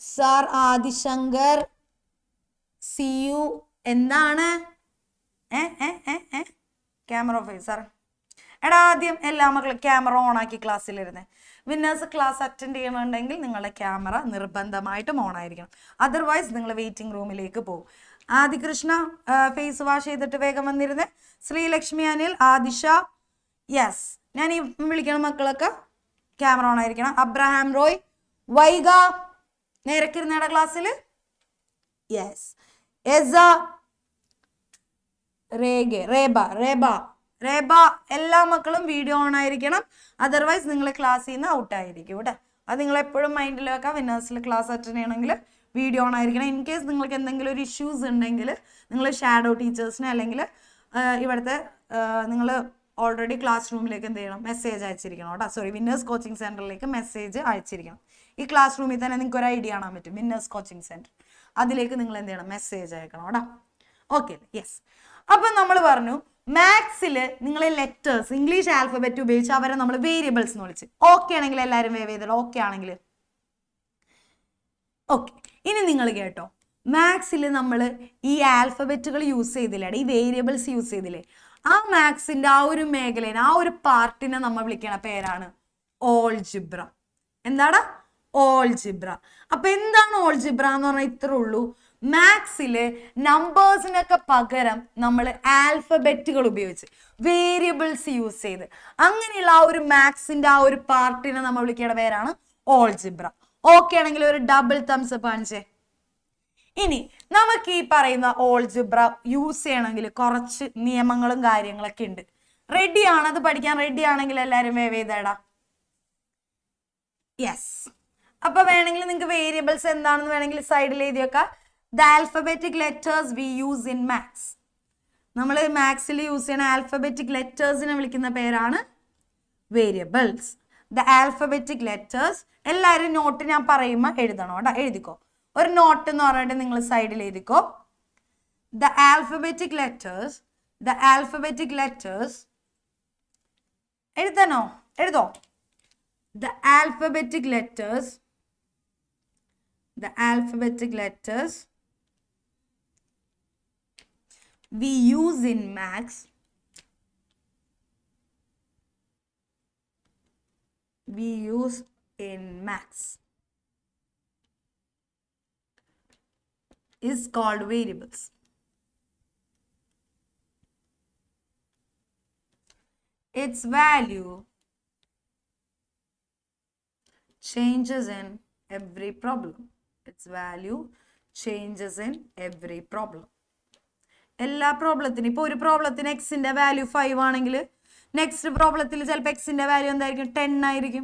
സാർ ആദിശങ്കർ സി യു. എന്താണ് ക്യാമറ ഓഫ് സാർ? എടാ ആദ്യം എല്ലാ മക്കളും ക്യാമറ ഓൺ ആക്കി ക്ലാസ്സിലിരുന്നേ. വിന്നേഴ്സ് ക്ലാസ് അറ്റൻഡ് ചെയ്യണമെന്നുണ്ടെങ്കിൽ നിങ്ങളുടെ ക്യാമറ നിർബന്ധമായിട്ടും ഓൺ ആയിരിക്കണം. അതർവൈസ് നിങ്ങൾ വെയിറ്റിംഗ് റൂമിലേക്ക് പോകും. ആദികൃഷ്ണ ഫേസ് വാഷ് ചെയ്തിട്ട് വേഗം വന്നിരുന്നേ. ശ്രീലക്ഷ്മി അനിൽ, ആദിഷ, യെസ്. ഞാൻ ഈ വിളിക്കണ മക്കളൊക്കെ ക്യാമറ ഓൺ ആയിരിക്കണം. അബ്രഹാം റോയ്, വൈഗ നേരക്കിരുന്നേട ക്ലാസ്സിൽ, യെസ്. എസ, റേബ, എല്ലാ മക്കളും വീഡിയോ ഓൺ ആയിരിക്കണം. അതർവൈസ് നിങ്ങൾ ക്ലാസ്സിൽ നിന്ന് ഔട്ട് ആയിരിക്കും കേട്ടോ. അത് നിങ്ങൾ എപ്പോഴും മൈൻഡിൽ വെക്കാം. വിന്നേഴ്സിൽ ക്ലാസ് അറ്റൻഡ് ചെയ്യണമെങ്കിൽ വീഡിയോ ഓൺ ആയിരിക്കണം. ഇൻ കേസ് നിങ്ങൾക്ക് എന്തെങ്കിലും ഒരു ഇഷ്യൂസ് ഉണ്ടെങ്കിൽ നിങ്ങൾ ഷാഡോ ടീച്ചേഴ്സിനെ അല്ലെങ്കിൽ ഇവിടുത്തെ നിങ്ങൾ ഓൾറെഡി ക്ലാസ് റൂമിലേക്ക് എന്ത് ചെയ്യണം? മെസ്സേജ് അയച്ചിരിക്കണം കേട്ടോ. സോറി, വിന്നേഴ്സ് കോച്ചിങ് സെൻറ്ററിലേക്ക് മെസ്സേജ് അയച്ചിരിക്കണം. ഈ ക്ലാസ് റൂമിൽ തന്നെ നിങ്ങൾക്ക് ഒരു ഐഡിയ കാണാൻ പറ്റും, വിന്നേഴ്സ് കോച്ചിങ് സെൻറ്റർ. അതിലേക്ക് നിങ്ങൾ എന്ത് ചെയ്യണം? മെസ്സേജ് അയക്കണം കേട്ടോ. Okay, yes. അപ്പം നമ്മൾ പറഞ്ഞു മാത്സിൽ നിങ്ങൾ ലെറ്റേഴ്സ് ഇംഗ്ലീഷ് ആൽഫബറ്റ് ഉപയോഗിച്ച് അവരെ നമ്മൾ വേരിയബിൾസ് എന്ന് വിളിച്ച്. ഓക്കെ ആണെങ്കിൽ എല്ലാവരും വേവ് ചെയ്തല്ലോ. ഓക്കെ ആണെങ്കിൽ ഓക്കെ. ഇനി നിങ്ങൾ കേട്ടോ, മാത്സിൽ നമ്മൾ ഈ ആൽഫബറ്റുകൾ യൂസ് ചെയ്തില്ലേ, ഈ വേരിയബിൾസ് യൂസ് ചെയ്തില്ലേ, ആ മാത്സിന്റെ ആ ഒരു മേഖലയെ, ആ ഒരു പാർട്ടിനെ നമ്മൾ വിളിക്കണ പേരാണ് ഓൾജിബ്ര. എന്താണ്? ഓൾജിബ്ര. അപ്പൊ എന്താണ് ഓൾജിബ്ര എന്ന് പറഞ്ഞാൽ ഇത്രേ ഉള്ളൂ. മാത്സില് നമ്പേഴ്സിനൊക്കെ പകരം നമ്മൾ ആൽഫബറ്റുകൾ ഉപയോഗിച്ച് വേരിയബിൾസ് യൂസ് ചെയ്ത് അങ്ങനെയുള്ള ആ ഒരു മാത്സിന്റെ ആ ഒരു പാർട്ടിനെ നമ്മൾ വിളിക്കേണ്ട പേരാണ് ഓൾജിബ്ര. ഓക്കെ ആണെങ്കിൽ ഒരു ഡബിൾ തംസ് അപ്പ് കാണിച്ചേ. ഇനി നമുക്ക് ഈ പറയുന്ന ഓൾജിബ്ര യൂസ് ചെയ്യണമെങ്കിൽ കുറച്ച് നിയമങ്ങളും കാര്യങ്ങളൊക്കെ ഉണ്ട്. റെഡിയാണ് അത് പഠിക്കാൻ? റെഡി ആണെങ്കിൽ എല്ലാവരും വേവ് ചെയ്തേടാ. യെസ്. അപ്പൊ വേണമെങ്കിൽ നിങ്ങൾക്ക് വേരിയബിൾസ് എന്താണെന്ന് വേണമെങ്കിൽ സൈഡിൽ എഴുതി വെക്കാം. The alphabetic letters we use in maths. നമ്മൾ മാത്സിൽ യൂസ് ചെയ്യുന്ന ആൽഫബറ്റിക് ലെറ്റേഴ്സിനെ വിളിക്കുന്ന പേരാണ് വേരിയബിൾസ്. The alphabetic letters. എല്ലാവരും നോട്ട് ഞാൻ പറയുമ്പോൾ എഴുതണം കേട്ടോ. എഴുതിക്കോ. ഒരു നോട്ട് എന്ന് പറഞ്ഞിട്ട് നിങ്ങൾ സൈഡിൽ എഴുതിക്കോ. The alphabetic letters. The alphabetic letters. എഴുതണോ? എഴുതോ. The alphabetic letters. The alphabetic letters we use in maths. We use in maths is called variables. Its value changes in every problem. Its value changes in every problem. എല്ലാ പ്രോബ്ലത്തിനും ഇപ്പോൾ ഒരു പ്രോബ്ലത്തിന് എക്സിന്റെ വാല്യൂ 5 ആണെങ്കിൽ നെക്സ്റ്റ് പ്രോബ്ലത്തിൽ ചിലപ്പോൾ എക്സിന്റെ വാല്യൂ എന്തായിരിക്കും? 10 ആയിരിക്കും.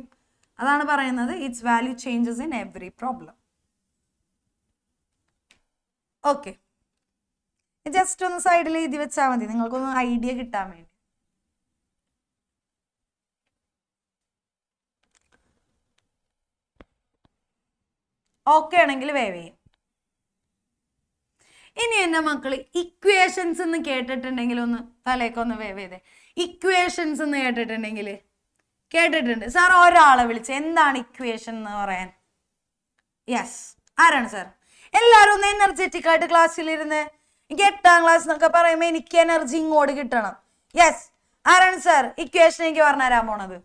അതാണ് പറയുന്നത് it's value changes in every problem. Okay, just ഒന്ന് സൈഡിൽ എഴുതി വെച്ചാൽ മതി, നിങ്ങൾക്കൊന്ന് ഐഡിയ കിട്ടാൻ വേണ്ടി. ഓക്കെ ആണെങ്കിൽ വേവ് ചെയ്യും. ഇനി എൻ്റെ മക്കൾ ഇക്വേഷൻസ് എന്ന് കേട്ടിട്ടുണ്ടെങ്കിൽ ഒന്ന് തലേക്കൊന്ന് വേവ് ചെയ്തേ. ഇക്വേഷൻസ് എന്ന് കേട്ടിട്ടുണ്ട് സാർ? ഒരാളെ വിളിച്ച് എന്താണ് ഇക്വേഷൻ എന്ന് പറയാൻ? യെസ്, ആരാണ് സാർ? എല്ലാവരും ഒന്ന് എനർജറ്റിക് ആയിട്ട് ക്ലാസ്സിലിരുന്ന്. എനിക്ക് 8ാം ക്ലാസ് എന്നൊക്കെ പറയുമ്പോൾ എനിക്ക് എനർജി ഇങ്ങോട്ട് കിട്ടണം. യെസ്, ആരാണ് സാർ ഇക്വേഷൻ എനിക്ക് പറഞ്ഞുതരാൻ പോണത്?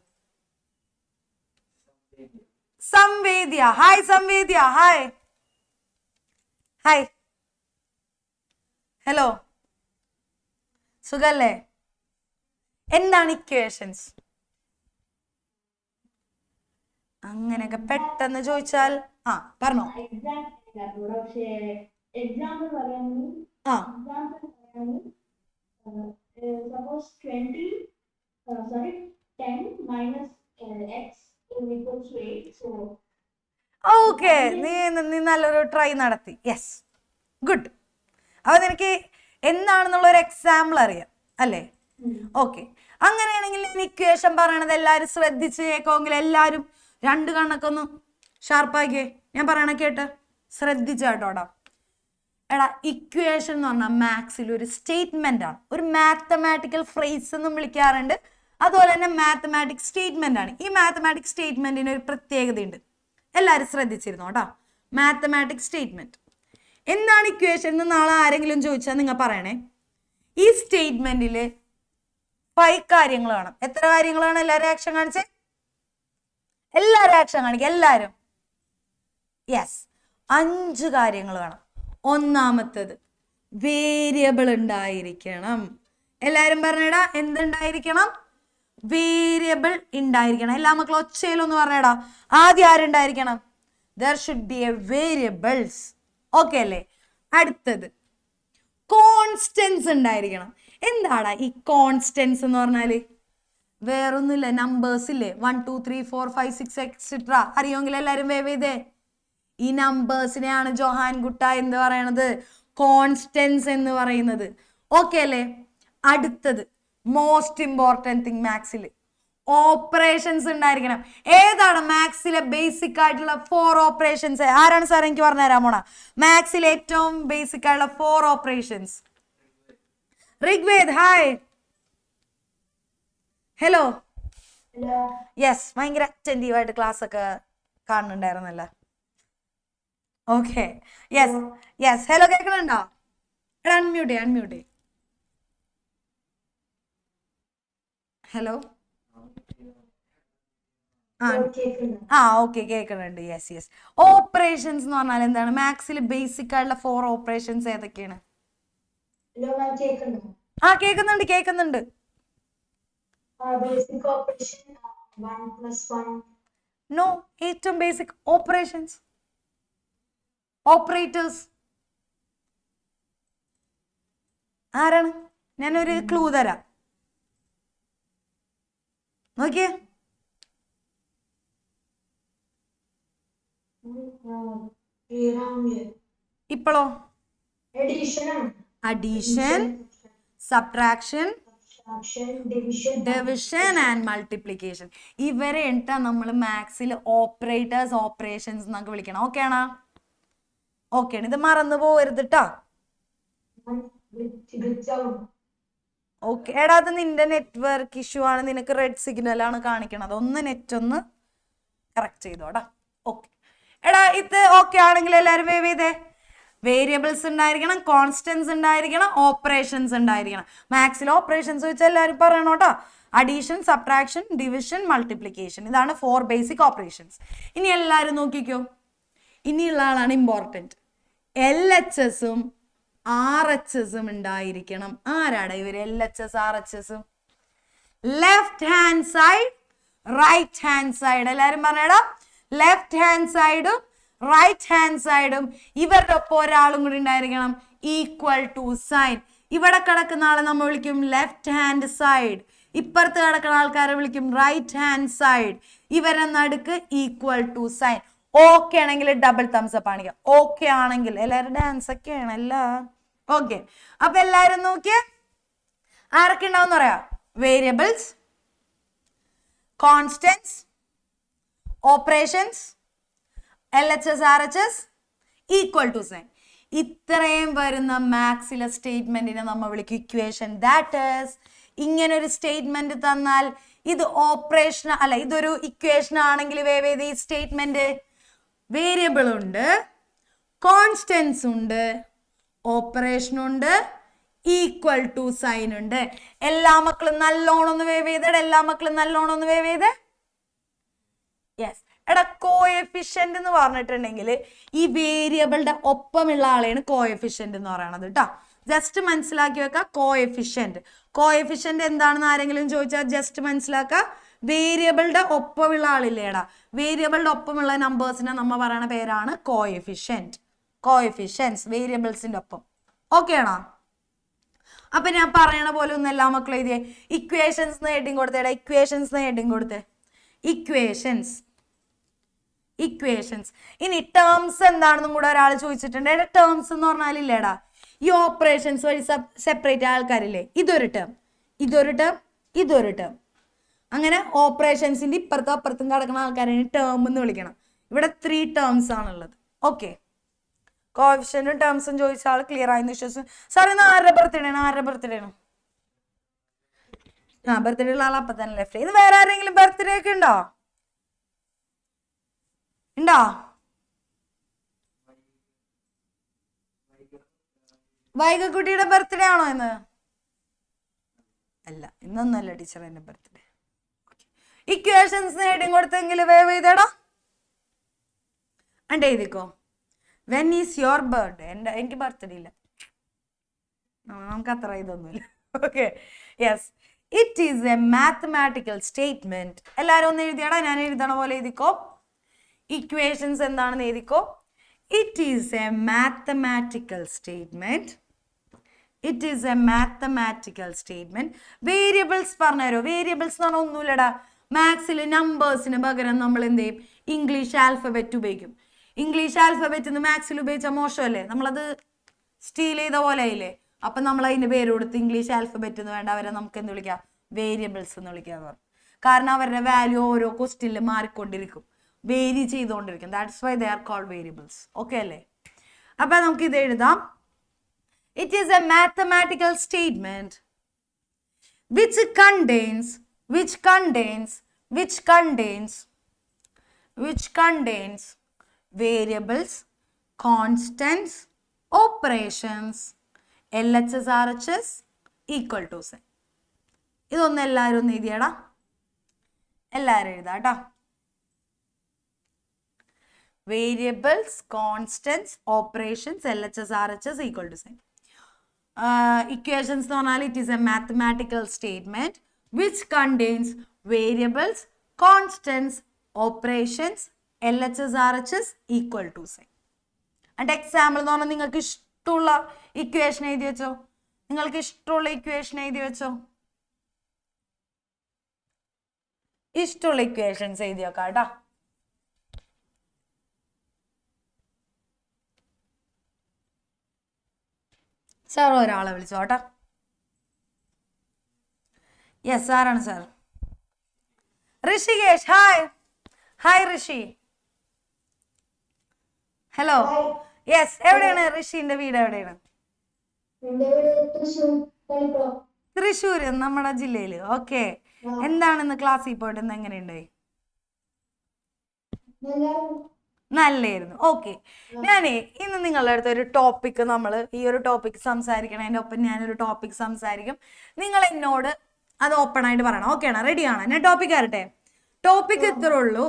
Samvedya. Hi Samvedya. Hi hi. Hello, സുഖല്ലേ? എന്താണ് ഇക്വേഷൻസ്? അങ്ങനെയൊക്കെ പെട്ടെന്ന് ചോദിച്ചാൽ പറഞ്ഞോ. ഓക്കെ, നീ നല്ലൊരു ട്രൈ നടത്തി. Yes, good. അപ്പൊ നിനക്ക് എന്താണെന്നുള്ള ഒരു എക്സാമ്പിൾ അറിയാം അല്ലേ? ഓക്കെ, അങ്ങനെയാണെങ്കിൽ ഇക്വേഷൻ പറയണത് എല്ലാവരും ശ്രദ്ധിച്ച് കേൾക്കുമെങ്കിൽ എല്ലാവരും 2 കണ്ണൊക്കെ ഒന്ന് ഷാർപ്പാക്കിയേ. ഞാൻ പറയണ കേട്ട് ശ്രദ്ധിച്ചാട്ടോടാ. എടാ, ഇക്വേഷൻ എന്ന് പറഞ്ഞാൽ മാത്സിൽ ഒരു സ്റ്റേറ്റ്മെന്റ് ആണ്, ഒരു മാത്തമാറ്റിക്കൽ ഫ്രേസ് എന്നും വിളിക്കാറുണ്ട്. അതുപോലെ തന്നെ മാത്തമാറ്റിക് സ്റ്റേറ്റ്മെന്റ് ആണ്. ഈ മാത്തമാറ്റിക് സ്റ്റേറ്റ്മെന്റിന് ഒരു പ്രത്യേകതയുണ്ട്, എല്ലാവരും ശ്രദ്ധിച്ചിരുന്നു കേട്ടോ. മാത്തമാറ്റിക് സ്റ്റേറ്റ്മെന്റ് എന്താണ് ഇക്വേഷൻ എന്ന് നാളെ ആരെങ്കിലും ചോദിച്ചാൽ നിങ്ങൾ പറയണേ. ഈ സ്റ്റേറ്റ്മെന്റിൽ 5 കാര്യങ്ങൾ കാണാം. എത്ര കാര്യങ്ങളാണ്? എല്ലാവരും ആക്ഷൻ കാണിച്ചേ. എല്ലാവരും ആക്ഷൻ കാണിക്കുക. എല്ലാവരും. യെസ്, 5 കാര്യങ്ങൾ കാണാം. ഒന്നാമത്തത് വേരിയബിൾ ഉണ്ടായിരിക്കണം. എല്ലാവരും പറഞ്ഞേടാ, എന്തുണ്ടായിരിക്കണം? വേരിയബിൾ ഉണ്ടായിരിക്കണം. എല്ലാ മക്കളും ഒച്ചയിലൊന്ന് പറഞ്ഞേടാ. ആദ്യം ആരുണ്ടായിരിക്കണം? there should be a variables. Okay അല്ലേ? അടുത്തത് കോൺസ്റ്റൻസ് ഉണ്ടായിരിക്കണം. എന്താടാ ഈ കോൺസ്റ്റൻസ് എന്ന് പറഞ്ഞാല്? വേറൊന്നുമില്ല, നമ്പേഴ്സ് ഇല്ലേ? 1 2 3 4 5 6 എക്സെട്ര. അറിയുമെങ്കിൽ എല്ലാവരും വേവ് ചെയ്തേ. ഈ നമ്പേഴ്സിനെയാണ് ജോഹാൻ ഗുട്ട എന്ന് പറയണത് കോൺസ്റ്റൻസ് എന്ന് പറയുന്നത്. ഓക്കെ അല്ലേ? അടുത്തത് മോസ്റ്റ് ഇമ്പോർട്ടൻറ്റ് തിങ് മാത്സിൽ ഓപ്പറേഷൻസ് ഉണ്ടായിരിക്കണം. ഏതാണ് മാത്സിലെ ബേസിക് ആയിട്ടുള്ള 4 ഓപ്പറേഷൻസ്? ആരാണ് സാർ എനിക്ക് പറഞ്ഞു തരാൻ പോണ? മാത്സിലെ ഏറ്റവും ബേസിക് ആയിട്ടുള്ള 4 operations. Rigved hi. Hello. Yes, ഭയങ്കര അറ്റൻറ്റീവ് ആയിട്ട് ക്ലാസ് ഒക്കെ കാണുന്നുണ്ടായിരുന്നല്ലോ. Okay, yes yes. ഹലോ, കേൾക്കണുണ്ടോ? അൺമ്യൂട്ട്. ഹലോ. ഓക്കെ, കേൾക്കുന്നുണ്ട്. യെസ്. ഓപ്പറേഷൻസ് എന്ന് പറഞ്ഞാൽ എന്താണ്? മാത്സിൽ ബേസിക് ആയിട്ടുള്ള 4 ഓപ്പറേഷൻസ് ഏതൊക്കെയാണ്? കേൾക്കുന്നുണ്ട്. നോ, ഏറ്റവും ബേസിക് ഓപ്പറേഷൻസ്, ഓപ്പറേറ്റേഴ്സ്. ആരാണ്? ഞാനൊരു ക്ലൂ തരാം, നോക്കിയേ. ഇപ്പോഴോ? Addition, subtraction, division and multiplication. ഇവരെ എന്നിട്ടാ നമ്മൾ മാത്സിൽ ഓപ്പറേറ്റേഴ്സ്, ഓപ്പറേഷൻസ് എന്നൊക്കെ വിളിക്കണം. ഓക്കെ ആണോ? ഓക്കെ ആണ്, ഇത് മറന്നു പോകരുത് കേട്ടോ. ഓക്കെ എടാ, അത് നിന്റെ നെറ്റ്വർക്ക് ഇഷ്യൂ ആണ്, നിനക്ക് റെഡ് സിഗ്നൽ ആണ് കാണിക്കണത്. ഒന്ന് നെറ്റ് ഒന്ന് കറക്റ്റ് ചെയ്തോടാ. ഓക്കെ എടാ, ഇത് ഓക്കെ ആണെങ്കിൽ എല്ലാവരും വേവ് ചെയ്തേ. വേരിയബിൾസ് ഉണ്ടായിരിക്കണം, കോൺസ്റ്റൻസ് ഉണ്ടായിരിക്കണം, ഓപ്പറേഷൻസ് ഉണ്ടായിരിക്കണം. മാത്സിൽ ഓപ്പറേഷൻസ് വെച്ചാൽ എല്ലാവരും പറയണോട്ടോ. അഡീഷൻ, സബ്ട്രാക്ഷൻ, ഡിവിഷൻ, മൾട്ടിപ്ലിക്കേഷൻ, ഇതാണ് 4 ബേസിക് ഓപ്പറേഷൻസ്. ഇനി എല്ലാവരും നോക്കിക്കോ, ഇനിയുള്ള ആളാണ് ഇമ്പോർട്ടൻറ്റ്. LHSഉം RHSഉം ഉണ്ടായിരിക്കണം. ആരാടാ ഇവർ LHS RHSഉം? Left hand side, right hand side. എല്ലാവരും പറഞ്ഞേടാ, ലെഫ്റ്റ് ഹാൻഡ് സൈഡും റൈറ്റ് ഹാൻഡ് സൈഡും ഇവരുടെ ഒപ്പം ഒരാളും കൂടി ഉണ്ടായിരിക്കണം, ഈക്വൽ ടു സൈൻ. ഇവിടെ കിടക്കുന്ന ആളെ നമ്മൾ വിളിക്കും ലെഫ്റ്റ് ഹാൻഡ് സൈഡ്, ഇപ്പുറത്ത് കിടക്കുന്ന ആൾക്കാരെ വിളിക്കും റൈറ്റ് ഹാൻഡ് സൈഡ്. ഇവരെ നടുക്ക് ഈക്വൽ ടു സൈൻ. ഓക്കെ ആണെങ്കിൽ ഡബിൾ തംസ് അപ്പ് കാണിക്കാം. ഓക്കെ ആണെങ്കിൽ എല്ലാവരും ഡാൻസ് ഒക്കെ ആണല്ല. ഓക്കെ, അപ്പൊ എല്ലാരും നോക്കിയേ, ആരൊക്കെ ഉണ്ടാവും പറയാ? Variables, constants, operations, LHS RHS, equal to sign. ഇത്രയും വരുന്ന മാത്സിലെ സ്റ്റേറ്റ്മെന്റിനെ നമ്മൾ വിളിക്കും ഇക്വേഷൻ. ദാറ്റ് ഈസ്, ഇങ്ങനെ ഒരു സ്റ്റേറ്റ്മെന്റ് തന്നാൽ ഇത് ഓപ്പറേഷൻ അല്ല, ഇതൊരു ഇക്വേഷൻ ആണെങ്കിൽ വേവ് ചെയ്ത് ഈ സ്റ്റേറ്റ്മെന്റ് വേരിയബിൾ ഉണ്ട്, കോൺസ്റ്റൻസ് ഉണ്ട്, ഓപ്പറേഷൻ ഉണ്ട്, ഈക്വൽ ടു സൈൻ ഉണ്ട്. എല്ലാ മക്കളും നല്ലോണം ഒന്ന് വേവ് ചെയ്തേ. എല്ലാ മക്കളും നല്ലോണം ഒന്ന് വേവ് ചെയ്തേ. യെസ് എടാ, കോഎഫിഷ്യന്റ് എന്ന് പറഞ്ഞിട്ടുണ്ടെങ്കിൽ ഈ വേരിയബിളിന്റെ ഒപ്പമുള്ള ആളെയാണ് കോഎഫിഷ്യന്റ് എന്ന് പറയണത് കേട്ടോ. ജസ്റ്റ് മനസ്സിലാക്കി വെക്കുക. കോഎഫിഷ്യന്റ് എന്താണെന്ന് ആരെങ്കിലും ചോദിച്ചാൽ ജസ്റ്റ് മനസ്സിലാക്കുക. വേരിയബിളിന്റെ ഒപ്പമുള്ള ആളില്ലേടാ, വേരിയബിളിന്റെ ഒപ്പമുള്ള നമ്പേഴ്സിനെ നമ്മൾ പറയണ പേരാണ് കോഎഫിഷ്യന്റ്. കോഎഫിഷ്യൻസ് വേരിയബിൾസിന്റെ ഒപ്പം. ഓക്കെ ആണോ? അപ്പൊ ഞാൻ പറയണ പോലെ ഒന്ന് എല്ലാ മക്കളും എഴുതിയേ. ഇക്വേഷൻസ് ഹെഡിങ് കൊടുത്തേടാ, ഇക്വേഷൻസ് ഹെഡിങ് കൊടുത്തേ. Equations, equations. ഇനി ടേംസ് എന്താണെന്നും കൂടെ ഒരാൾ ചോദിച്ചിട്ടുണ്ട്. എടാ, ടേംസ് എന്ന് പറഞ്ഞാലില്ലേടാ, ഈ ഓപ്പറേഷൻസ് വഴി സെപ്പറേറ്റ് ആൾക്കാരില്ലേ, ഇതൊരു ടേം, ഇതൊരു ടേം, ഇതൊരു ടേം. അങ്ങനെ ഓപ്പറേഷൻസിന്റെ ഇപ്പുറത്തും അപ്പുറത്തും കിടക്കുന്ന ആൾക്കാരെ ടേം എന്ന് വിളിക്കണം. ഇവിടെ 3 ടേംസ് ആണുള്ളത്. ഓക്കെ, കോഎഫിഷ്യന്റും ടേംസും ചോദിച്ച ആൾ ക്ലിയർ ആയെന്ന് വിശ്വസിച്ചു. സാർ ഇന്ന് ആരുടെ ബർത്ത്ഡേ ആണ്? ആരുടെ ബർത്ത്ഡേ ആണ്? ആ, ബർത്ത്ഡേ ഉള്ള ആൾ അപ്പൊ തന്നെ ലെഫ്റ്റ്. ഇത് വേറെ ആരെങ്കിലും ബർത്ത്ഡേ ഒക്കെ ഉണ്ടോ? ഉണ്ടോ? വൈകക്കുട്ടിയുടെ ബർത്ത്ഡേ ആണോ ഇന്ന്? അല്ല, ഇന്നൊന്നല്ല ടീച്ചർ എന്റെ ബർത്ത്ഡേ. ഇക്വേഷൻസ് ഹെഡിങ് കൊടുത്തെങ്കിൽ വേവ് ചെയ്തേടാ. അണ്ട് എഴുതിക്കോ, വെൻ ഈസ് യുവർ ബർത്ത്ഡേ. എനിക്ക് ബർത്ത്ഡേ ഇല്ല, നമുക്ക് അത്ര ഇതൊന്നുമില്ല. Okay, yes, it is a mathematical statement. എല്ലാവരും ഒന്ന് എഴുതിയാടാ, ഞാൻ എഴുതണ പോലെ എഴുതിക്കോ. ഇക്വേഷൻസ് എന്താണെന്ന് എഴുതിക്കോ. It is a mathematical statement. It is a mathematical statement. Variables പറഞ്ഞുതരോ? വേരിയബിൾസ് എന്ന് പറഞ്ഞാൽ ഒന്നുമില്ലടാ, മാത്സിൽ നമ്പേഴ്സിന് പകരം നമ്മൾ എന്ത് ചെയ്യും? ഇംഗ്ലീഷ് ആൽഫബറ്റ് ഉപയോഗിക്കും. ഇംഗ്ലീഷ് ആൽഫബറ്റ് ഇന്ന് മാത്സിൽ ഉപയോഗിച്ചാൽ മോശമല്ലേ? നമ്മളത് സ്റ്റീൽ ചെയ്ത പോലെ ആയില്ലേ? അപ്പൊ നമ്മൾ അതിന്റെ പേര് കൊടുത്ത് ഇംഗ്ലീഷ് ആൽഫബറ്റ് എന്ന് വേണ്ട, അവരെ നമുക്ക് എന്ത് വിളിക്കാം? വേരിയബിൾസ് എന്ന് വിളിക്കാന്ന് പറഞ്ഞു. കാരണം അവരുടെ വാല്യൂ ഓരോ ക്വസ്റ്റ്യനിൽ മാറിക്കൊണ്ടിരിക്കും, വേരി ചെയ്തുകൊണ്ടിരിക്കും. That's why they are called variables. Okay അല്ലേ? അപ്പൊ നമുക്ക് ഇത് എഴുതാം. It is a mathematical statement which contains variables, constants, operations, LHS RHS, equal to sign. ഇതൊന്ന് എല്ലാവരും ഒന്ന് എഴുതിയടാ. എല്ലാവരും എഴുതാട്ടോ. Variables, constants, operations, LHS RHS, equal to sign. Equations എന്ന് പറഞ്ഞാൽ it is a mathematical statement which contains variables, constants, operations, LHS RHS, equal to sign. And example എന്ന് പറഞ്ഞാൽ നിങ്ങൾക്ക് ഇഷ്ടമുള്ള ഇക്വേഷൻ എഴുതി വെച്ചോ. നിങ്ങൾക്ക് ഇഷ്ടമുള്ള ഇക്വേഷൻ എഴുതി വെച്ചോ. ഇഷ്ടമുള്ള ഇക്വേഷൻസ് എഴുതി വെക്കാം കേട്ടോ. സാർ ഒരാളെ വിളിച്ചോട്ടാ. യെസ് സാറാണ് സാർ. ഋഷികേഷ് ഹായ്. ഹായ് ഋഷി. ഹലോ. യെസ് എവിടെയാണ് ഋഷിന്റെ വീട്? എവിടെയാണ്? തൃശ്ശൂര് നമ്മുടെ ജില്ലയില്. ഓക്കെ. എന്താണെന്ന് ക്ലാസ്സിൽ പോയിട്ട് ഇന്ന് എങ്ങനെയുണ്ടായി? നല്ലായിരുന്നു. ഓക്കെ. ഞാനേ ഇന്ന് നിങ്ങളുടെ അടുത്ത് ഒരു ടോപ്പിക്, നമ്മൾ ഈ ഒരു ടോപ്പിക് സംസാരിക്കണതിൻ്റെ ഒപ്പം ഞാനൊരു ടോപ്പിക് സംസാരിക്കും. നിങ്ങൾ എന്നോട് അത് ഓപ്പൺ ആയിട്ട് പറയണം. ഓക്കെ ആണോ? റെഡിയാണോ? ഞാൻ ടോപ്പിക് ആരട്ടെ. ടോപ്പിക് ഇത്രേ ഉള്ളൂ.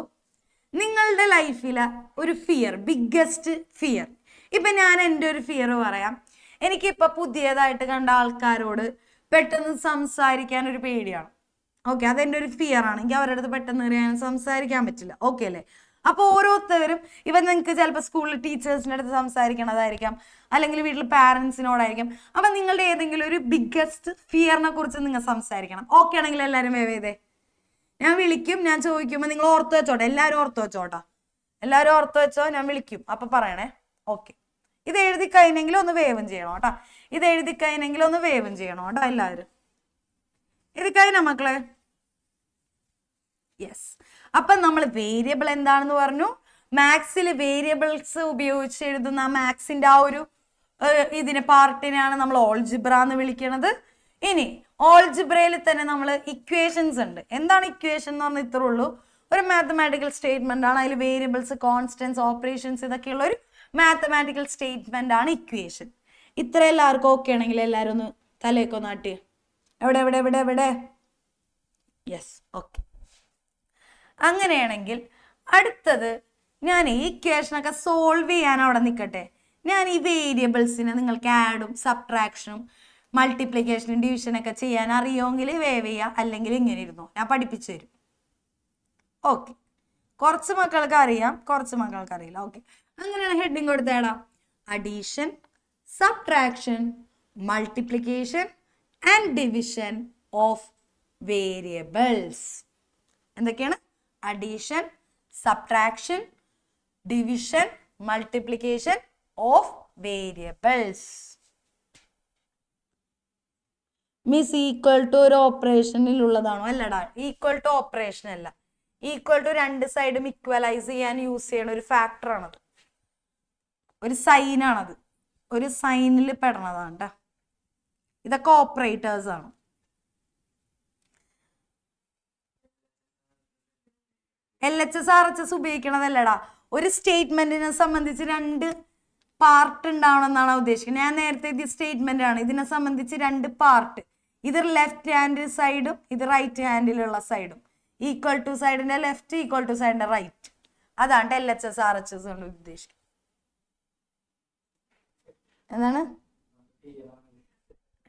നിങ്ങളുടെ ലൈഫിലെ ഒരു ഫിയർ, ബിഗ്ഗസ്റ്റ് ഫിയർ. ഇപ്പൊ ഞാൻ എൻ്റെ ഒരു ഫിയർ പറയാം. എനിക്കിപ്പോൾ പുതിയതായിട്ട് കണ്ട ആൾക്കാരോട് പെട്ടെന്ന് സംസാരിക്കാൻ ഒരു പേടിയാണ്. ഓക്കെ, അതെൻ്റെ ഒരു ഫിയർ ആണ്. എനിക്ക് അവരുടെ അടുത്ത് പെട്ടെന്ന് ഞാൻ സംസാരിക്കാൻ പറ്റില്ല. ഓക്കെ അല്ലേ? അപ്പോൾ ഓരോരുത്തരും ഇവൻ നിങ്ങൾക്ക് ചിലപ്പോൾ സ്കൂളിൽ ടീച്ചേഴ്സിൻ്റെ അടുത്ത് സംസാരിക്കണതായിരിക്കാം, അല്ലെങ്കിൽ വീട്ടിൽ പാരൻസിനോടായിരിക്കും. അപ്പം നിങ്ങളുടെ ഏതെങ്കിലും ഒരു ബിഗ്ഗസ്റ്റ് ഫിയറിനെ കുറിച്ച് നിങ്ങൾ സംസാരിക്കണം. ഓക്കെ ആണെങ്കിൽ എല്ലാവരും വേവേതേ. ഞാൻ വിളിക്കും, ഞാൻ ചോദിക്കുമ്പോൾ നിങ്ങൾ ഓർത്ത് വെച്ചോട്ടെ. എല്ലാവരും ഓർത്ത് വെച്ചോട്ടാ. എല്ലാവരും ഓർത്ത് വെച്ചോ. ഞാൻ വിളിക്കും, അപ്പം പറയണേ. ഓക്കെ. ഇത് എഴുതി കഴിഞ്ഞെങ്കിലും ഒന്ന് വേവും ചെയ്യണം കേട്ടോ. ഇത് എഴുതി കഴിഞ്ഞെങ്കിലും ഒന്ന് വേവും ചെയ്യണം കേട്ടോ. എല്ലാവരും ഇത് കഴിഞ്ഞ മക്കളെ? യെസ്. അപ്പം നമ്മൾ വേരിയബിൾ എന്താണെന്ന് പറഞ്ഞു. മാത്സിൽ വേരിയബിൾസ് ഉപയോഗിച്ച് എഴുതുന്ന മാത്സിന്റെ ആ ഒരു ഇതിനെ പാർട്ടിനെയാണ് നമ്മൾ ഓൾജിബ്ര എന്ന് വിളിക്കുന്നത്. ഇനി ഓൾജിബ്രയിൽ തന്നെ നമ്മൾ ഇക്വേഷൻസ് ഉണ്ട്. എന്താണ് ഇക്വേഷൻ എന്ന് പറഞ്ഞാൽ ഇത്രേ ഉള്ളൂ. ഒരു മാത്തമാറ്റിക്കൽ സ്റ്റേറ്റ്മെന്റ് ആണ്. അതിൽ വേരിയബിൾസ്, കോൺസ്റ്റൻസ്, ഓപ്പറേഷൻസ് ഇതൊക്കെയുള്ള ഒരു മാത്തമാറ്റിക്കൽ സ്റ്റേറ്റ്മെന്റ് ആണ് ഇക്വേഷൻ. ഇത്ര എല്ലാവർക്കും ഓക്കെ ആണെങ്കിൽ എല്ലാവരും ഒന്ന് തലയൊക്കെ നാട്ടി. എവിടെ എവിടെ എവിടെ എവിടെ? യെസ്. ഓക്കെ. അങ്ങനെയാണെങ്കിൽ അടുത്തത് ഞാൻ ഈ ഇക്വേഷനൊക്കെ സോൾവ് ചെയ്യാൻ അവിടെ നിൽക്കട്ടെ. ഞാൻ ഈ വേരിയബിൾസിനെ നിങ്ങൾക്ക് ആഡും സബ്ട്രാക്ഷനും മൾട്ടിപ്ലിക്കേഷനും ഡിവിഷനൊക്കെ ചെയ്യാൻ അറിയുമെങ്കിൽ വേവ് ചെയ്യുക, അല്ലെങ്കിൽ ഇങ്ങനെ ഇരുന്നോ, ഞാൻ പഠിപ്പിച്ചു തരും. ഓക്കെ. കുറച്ച് മക്കൾക്ക് അറിയാം, കുറച്ച് മക്കൾക്ക് അറിയില്ല. ഓക്കെ. അങ്ങനെയാണ് ഹെഡിങ് കൊടുത്തേടാ. Addition, subtraction, multiplication and division of variables. എന്തൊക്കെയാണ്? Addition, subtraction, division, multiplication of variables. Miss equal to ഒരു ഓപ്പറേഷനിൽ ഉള്ളതാണോ? അല്ലടാ, ഈക്വൽ ടു ഓപ്പറേഷൻ അല്ല. ഈക്വൽ ടു രണ്ട് സൈഡും ഇക്വലൈസ് ചെയ്യാൻ യൂസ് ചെയ്യണ ഒരു ഫാക്ടറാണത്, ഒരു സൈനാണത്, ഒരു സൈനിൽ പെടണതാണ് കേട്ടോ. ഇതൊക്കെ ഓപ്പറേറ്റേഴ്സ് ആണ്. LHS RHS ഉപയോഗിക്കണതല്ലടാ. ഒരു സ്റ്റേറ്റ്മെന്റിനെ സംബന്ധിച്ച് രണ്ട് പാർട്ട് ഉണ്ടാവണം എന്നാണ് ഉദ്ദേശിക്കുന്നത്. ഞാൻ നേരത്തെ ഇത് സ്റ്റേറ്റ്മെന്റ് ആണ്. ഇതിനെ സംബന്ധിച്ച് രണ്ട് പാർട്ട്. ഇത് ലെഫ്റ്റ് ഹാൻഡ് സൈഡും ഇത് റൈറ്റ് ഹാൻഡിലുള്ള സൈഡും. ഈക്വൽ ടു സൈഡിന്റെ ലെഫ്റ്റ്, ഈക്വൽ ടു സൈഡിന്റെ റൈറ്റ്. അതാണ് LHS RHS കൊണ്ട് ഉദ്ദേശിക്കുന്നത്. എന്താണ്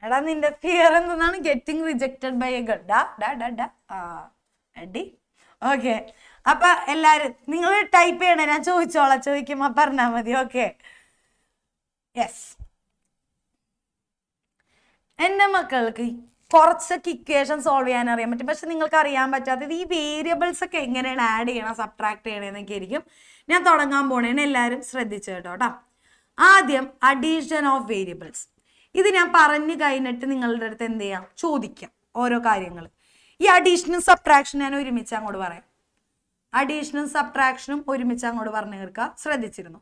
എടാ നിന്റെ ഫിയർ എന്താണ്? Getting rejected by a girl. അടി. ഓക്കെ. അപ്പൊ എല്ലാരും നിങ്ങൾ ടൈപ്പ് ചെയ്യണേ, ഞാൻ ചോദിച്ചോളാം. ചോദിക്കുമ്പോ പറഞ്ഞാൽ മതി. ഓക്കെ. യെസ്. എൻ്റെ മക്കൾക്ക് കുറച്ചൊക്കെ ഇക്വേഷൻ സോൾവ് ചെയ്യാൻ അറിയാൻ പറ്റും. പക്ഷെ നിങ്ങൾക്ക് അറിയാൻ പറ്റാത്തത് ഈ വേരിയബിൾസ് ഒക്കെ എങ്ങനെയാണ് ആഡ് ചെയ്യണം, സബ്ട്രാക്ട് ചെയ്യണമെന്നൊക്കെ ആയിരിക്കും. ഞാൻ തുടങ്ങാൻ പോണേന്ന് എല്ലാവരും ശ്രദ്ധിച്ചു കേട്ടോ. ആദ്യം അഡീഷൻ ഓഫ് വേരിയബിൾസ്. ഇത് ഞാൻ പറഞ്ഞു കഴിഞ്ഞിട്ട് നിങ്ങളുടെ അടുത്ത് എന്ത് ചെയ്യാം? ചോദിക്കാം ഓരോ കാര്യങ്ങൾ. ഈ അഡീഷനും സബ്ട്രാക്ഷനും ഞാൻ ഒരുമിച്ച് അങ്ങോട്ട് പറയാം. അഡീഷനും സബ്ട്രാക്ഷനും ഒരുമിച്ച് അങ്ങോട്ട് പറഞ്ഞു തീർക്കുക. ശ്രദ്ധിച്ചിരുന്നു?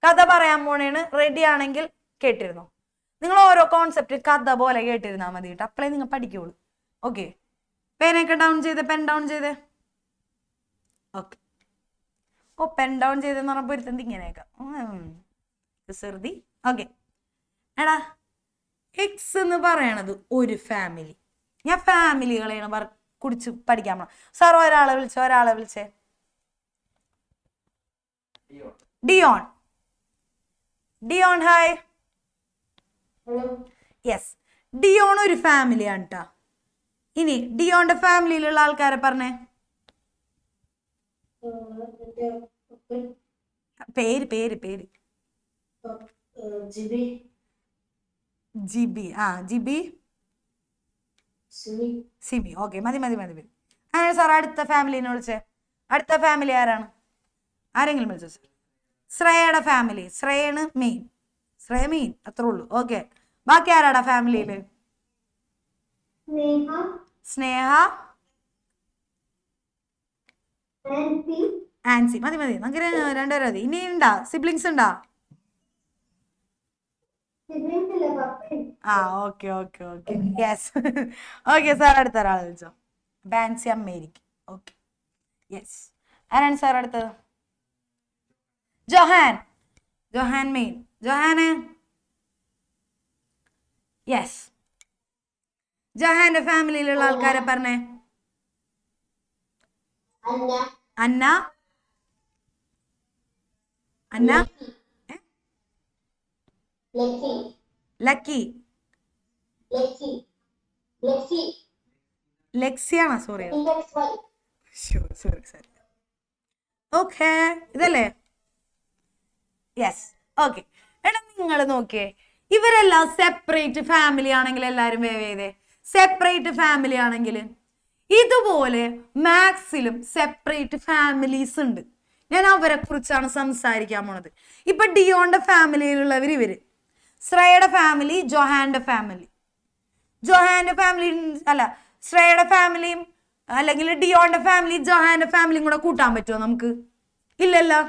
കഥ പറയാൻ പോണേണ്. റെഡി ആണെങ്കിൽ കേട്ടിരുന്നു. നിങ്ങൾ ഓരോ കോൺസെപ്റ്റ് കഥ പോലെ കേട്ടിരുന്നാൽ മതി കേട്ടോ. അപ്പോഴേ നിങ്ങൾ പഠിക്കുള്ളൂ. ഓക്കെ. പെനൊക്കെ ഡൗൺ ചെയ്തേ, പെൻ ഡൗൺ ചെയ്തേ. ഓക്കെ. ഓ, പെൻ ഡൗൺ ചെയ്തെന്ന് പറഞ്ഞപ്പോൾ ഇരുത്തന്ത് ഇങ്ങനെയൊക്കെ ചെറുതി. ഓക്കെ. എടാ എക്സ് എന്ന് പറയണത് ഒരു ഫാമിലി. ഞാൻ ഫാമിലികളെയാണ് കുറിച്ച് പഠിക്കാൻ പോണം. സാർ ഒരാളെ വിളിച്ചേ. Dion hi. യെസ്. ഡിയോൺ ഒരു ഫാമിലിയാണ് കേട്ടോ. ഇനി ഡിയോന്റെ ഫാമിലിയിലുള്ള ആൾക്കാരെ പറഞ്ഞേ. പേര് ജിബി. ജിബി, സുനി, സിമി. ഓക്കെ, മതി മതി മതി മതി. അങ്ങനെ സാർ അടുത്ത ഫാമിലിനെ വിളിച്ചേ. അടുത്ത ഫാമിലി ആരാണ്? ആരെങ്കിലും വിളിച്ചോ സാർ? ശ്രേയയുടെ ഫാമിലി. ശ്രേയാണ് മെയിൻ. ശ്രേയ മെയിൻ, അത്രേ ഉള്ളൂ. ഓക്കെ, ബാക്കി ആരാടാ ഫാമിലിയിൽ? സ്നേഹ, സ്നേഹ, ആൻസി, ആൻസി. മതി മതി, നമുക്ക് രണ്ടുപേരും മതി. ഇനി ഉണ്ടാ സിബ്ലിങ്സ് ഉണ്ടാ? സിബ്ലിങ്സ് ഇല്ല, പപ്പയും. Okay okay okay, yes. Okay sir, അടുത്ത ഒരാൾ വിളിച്ചോ. ബാൻസി അമ്മേരിക്കും. Okay, yes. ആരാണ് സാർ അടുത്തത്? ജോഹാൻ. Johan main. ജോഹാന്, യെസ്. ജോഹാന്റെ ഫാമിലിയിലുള്ള ആൾക്കാരെ പറഞ്ഞേ. Anna, Anna, Anna, Lucky, Lucky, Lucky, Lucky, ലെക്സിയാണോ? Sorry LXY. Sorry sorry. Okay, ഇതല്ലേ? യെസ്. ഓക്കെ, എടാ നിങ്ങൾ നോക്കിയേ, ഇവരെല്ലാം സെപ്പറേറ്റ് ഫാമിലി ആണെങ്കിൽ, എല്ലാവരും വേവ് ചെയ്തേ. സെപ്പറേറ്റ് ഫാമിലി ആണെങ്കിൽ ഇതുപോലെ മാത്സിലും സെപ്പറേറ്റ് ഫാമിലീസ് ഉണ്ട്. ഞാൻ അവരെ കുറിച്ചാണ് സംസാരിക്കാൻ പോണത്. ഇപ്പൊ ഡിയോന്റെ ഫാമിലിയിലുള്ളവർ ഇവര്. ശ്രേയയുടെ ഫാമിലി, ജോഹാന്റെ ഫാമിലി. ജോഹാന്റെ ഫാമിലി അല്ല, ശ്രേയയുടെ ഫാമിലിയും അല്ലെങ്കിൽ ഡിയോന്റെ ഫാമിലി ജോഹാന്റെ ഫാമിലിയും കൂടെ കൂട്ടാൻ പറ്റുമോ നമുക്ക്? ഇല്ലല്ലോ,